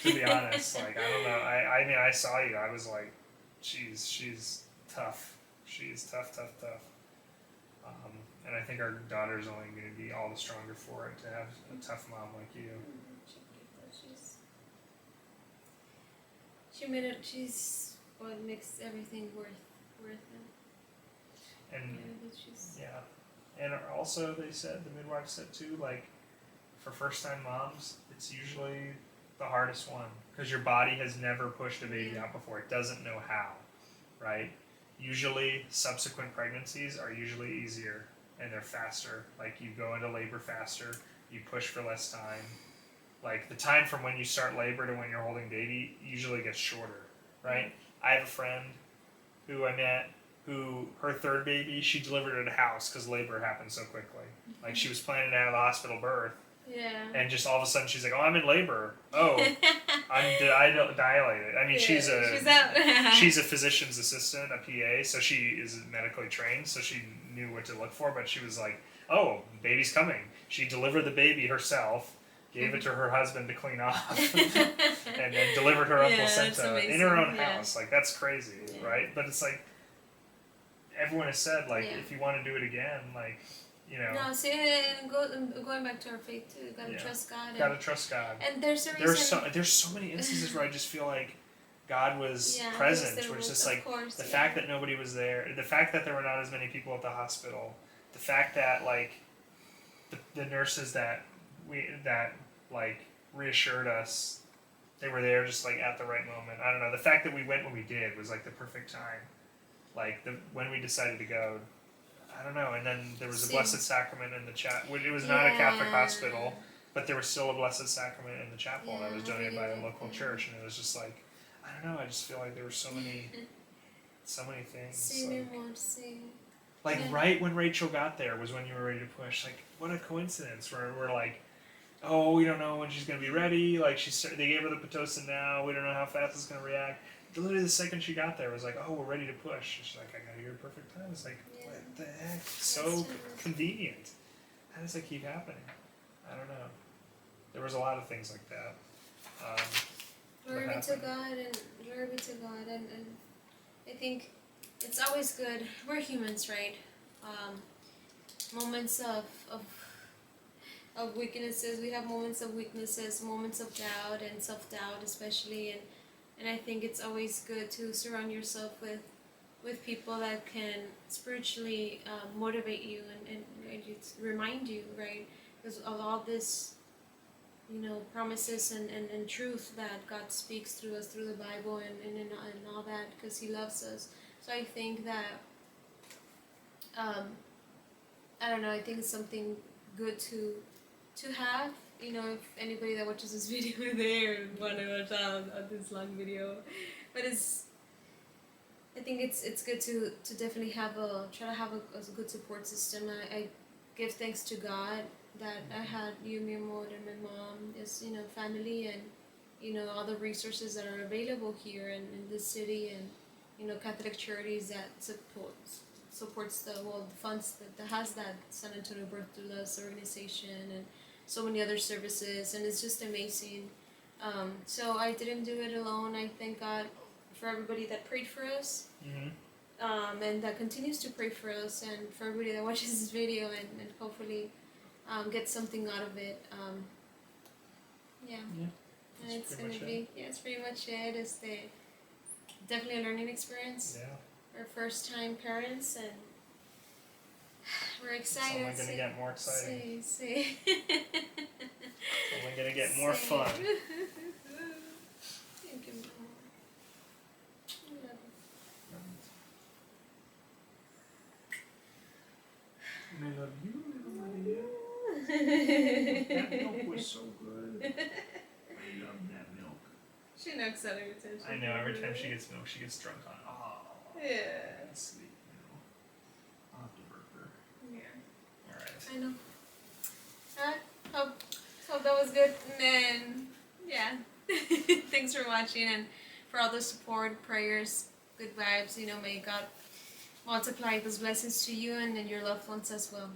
to be honest. Like, I don't know. I mean, I saw you. I was like, she's tough. She's tough. And I think our daughter's only going to be all the stronger for it to have a tough mom like you. She's what makes everything worth it. And and also they said, the midwife said too, like for first time moms, it's usually the hardest one because your body has never pushed a baby out before. It doesn't know how, right? Usually subsequent pregnancies are usually easier and they're faster. Like you go into labor faster, you push for less time. Like the time from when you start labor to when you're holding baby usually gets shorter, right? I have a friend who I met who her third baby, she delivered at a house because labor happened so quickly. Like she was planning to have a hospital birth. Yeah. And just all of a sudden she's like, "Oh, I'm in labor. Oh, I dilated." I mean, she's a physician's assistant, a PA, so she is medically trained, so she knew what to look for. But she was like, "Oh, baby's coming." She delivered the baby herself, gave it to her husband to clean off, and then delivered her own placenta in her own house. Like that's crazy, right? But it's like everyone has said, like if you want to do it again, like. No, see, and going back to our faith too, gotta trust God. Gotta trust God. And there's a reason. There's so many instances where I just feel like God was present, where it's just like the fact that nobody was there, the fact that there were not as many people at the hospital, the fact that like the nurses that reassured us, they were there just like at the right moment. I don't know. The fact that we went when we did was like the perfect time. Like when we decided to go. I don't know, and then there was a Blessed Sacrament in the chapel. It was not a Catholic hospital, but there was still a Blessed Sacrament in the chapel that was donated by a local church, and it was just like, I don't know, I just feel like there were so many things. Like right when Rachel got there was when you were ready to push. Like, what a coincidence, we're like, oh, we don't know when she's gonna be ready. Like they gave her the pitocin now. We don't know how fast it's gonna react. Literally the second she got there, it was like, oh, we're ready to push. She's like, I got here at perfect time. It's like, Yeah. what the heck? So convenient. How does that keep happening? I don't know. There was a lot of things like that. Glory be to God, and I think it's always good. We're humans, right? Moments of weaknesses. We have moments of weaknesses, moments of doubt and self-doubt, especially, and I think it's always good to surround yourself with people that can spiritually motivate you and remind you, right? Because of all this, promises and truth that God speaks through us through the Bible and all that, because He loves us. So I think that I don't know. I think it's something good to have. If anybody that watches this video is there and want to watch this long video, but I think it's good to definitely try to have a good support system. I give thanks to God that I had you, Mirmod, and my mom as family, and all the resources that are available here in this city, and Catholic charities that supports the funds that has that San Antonio Birth Doulas organization and so many other services, and it's just amazing. So I didn't do it alone. I thank God for everybody that prayed for us, and that continues to pray for us, and for everybody that watches this video and hopefully gets something out of it. Yeah. And it's gonna be it's pretty much it. It's definitely a learning experience. Yeah. We're first time parents, and we're excited. It's only gonna get more exciting. See. It's only gonna get more fun. Thank you, Mom. I love I love you, little Maria. That milk was so good. I love that milk. She knocks out every time. I know, every time she gets milk, she gets drunk on it. Oh, Yeah. that's sweet. I'll have to burp her. Yeah. Alright. I know. Hope that was good. And then, yeah. Thanks for watching and for all the support, prayers, good vibes. May God multiply those blessings to you and your loved ones as well.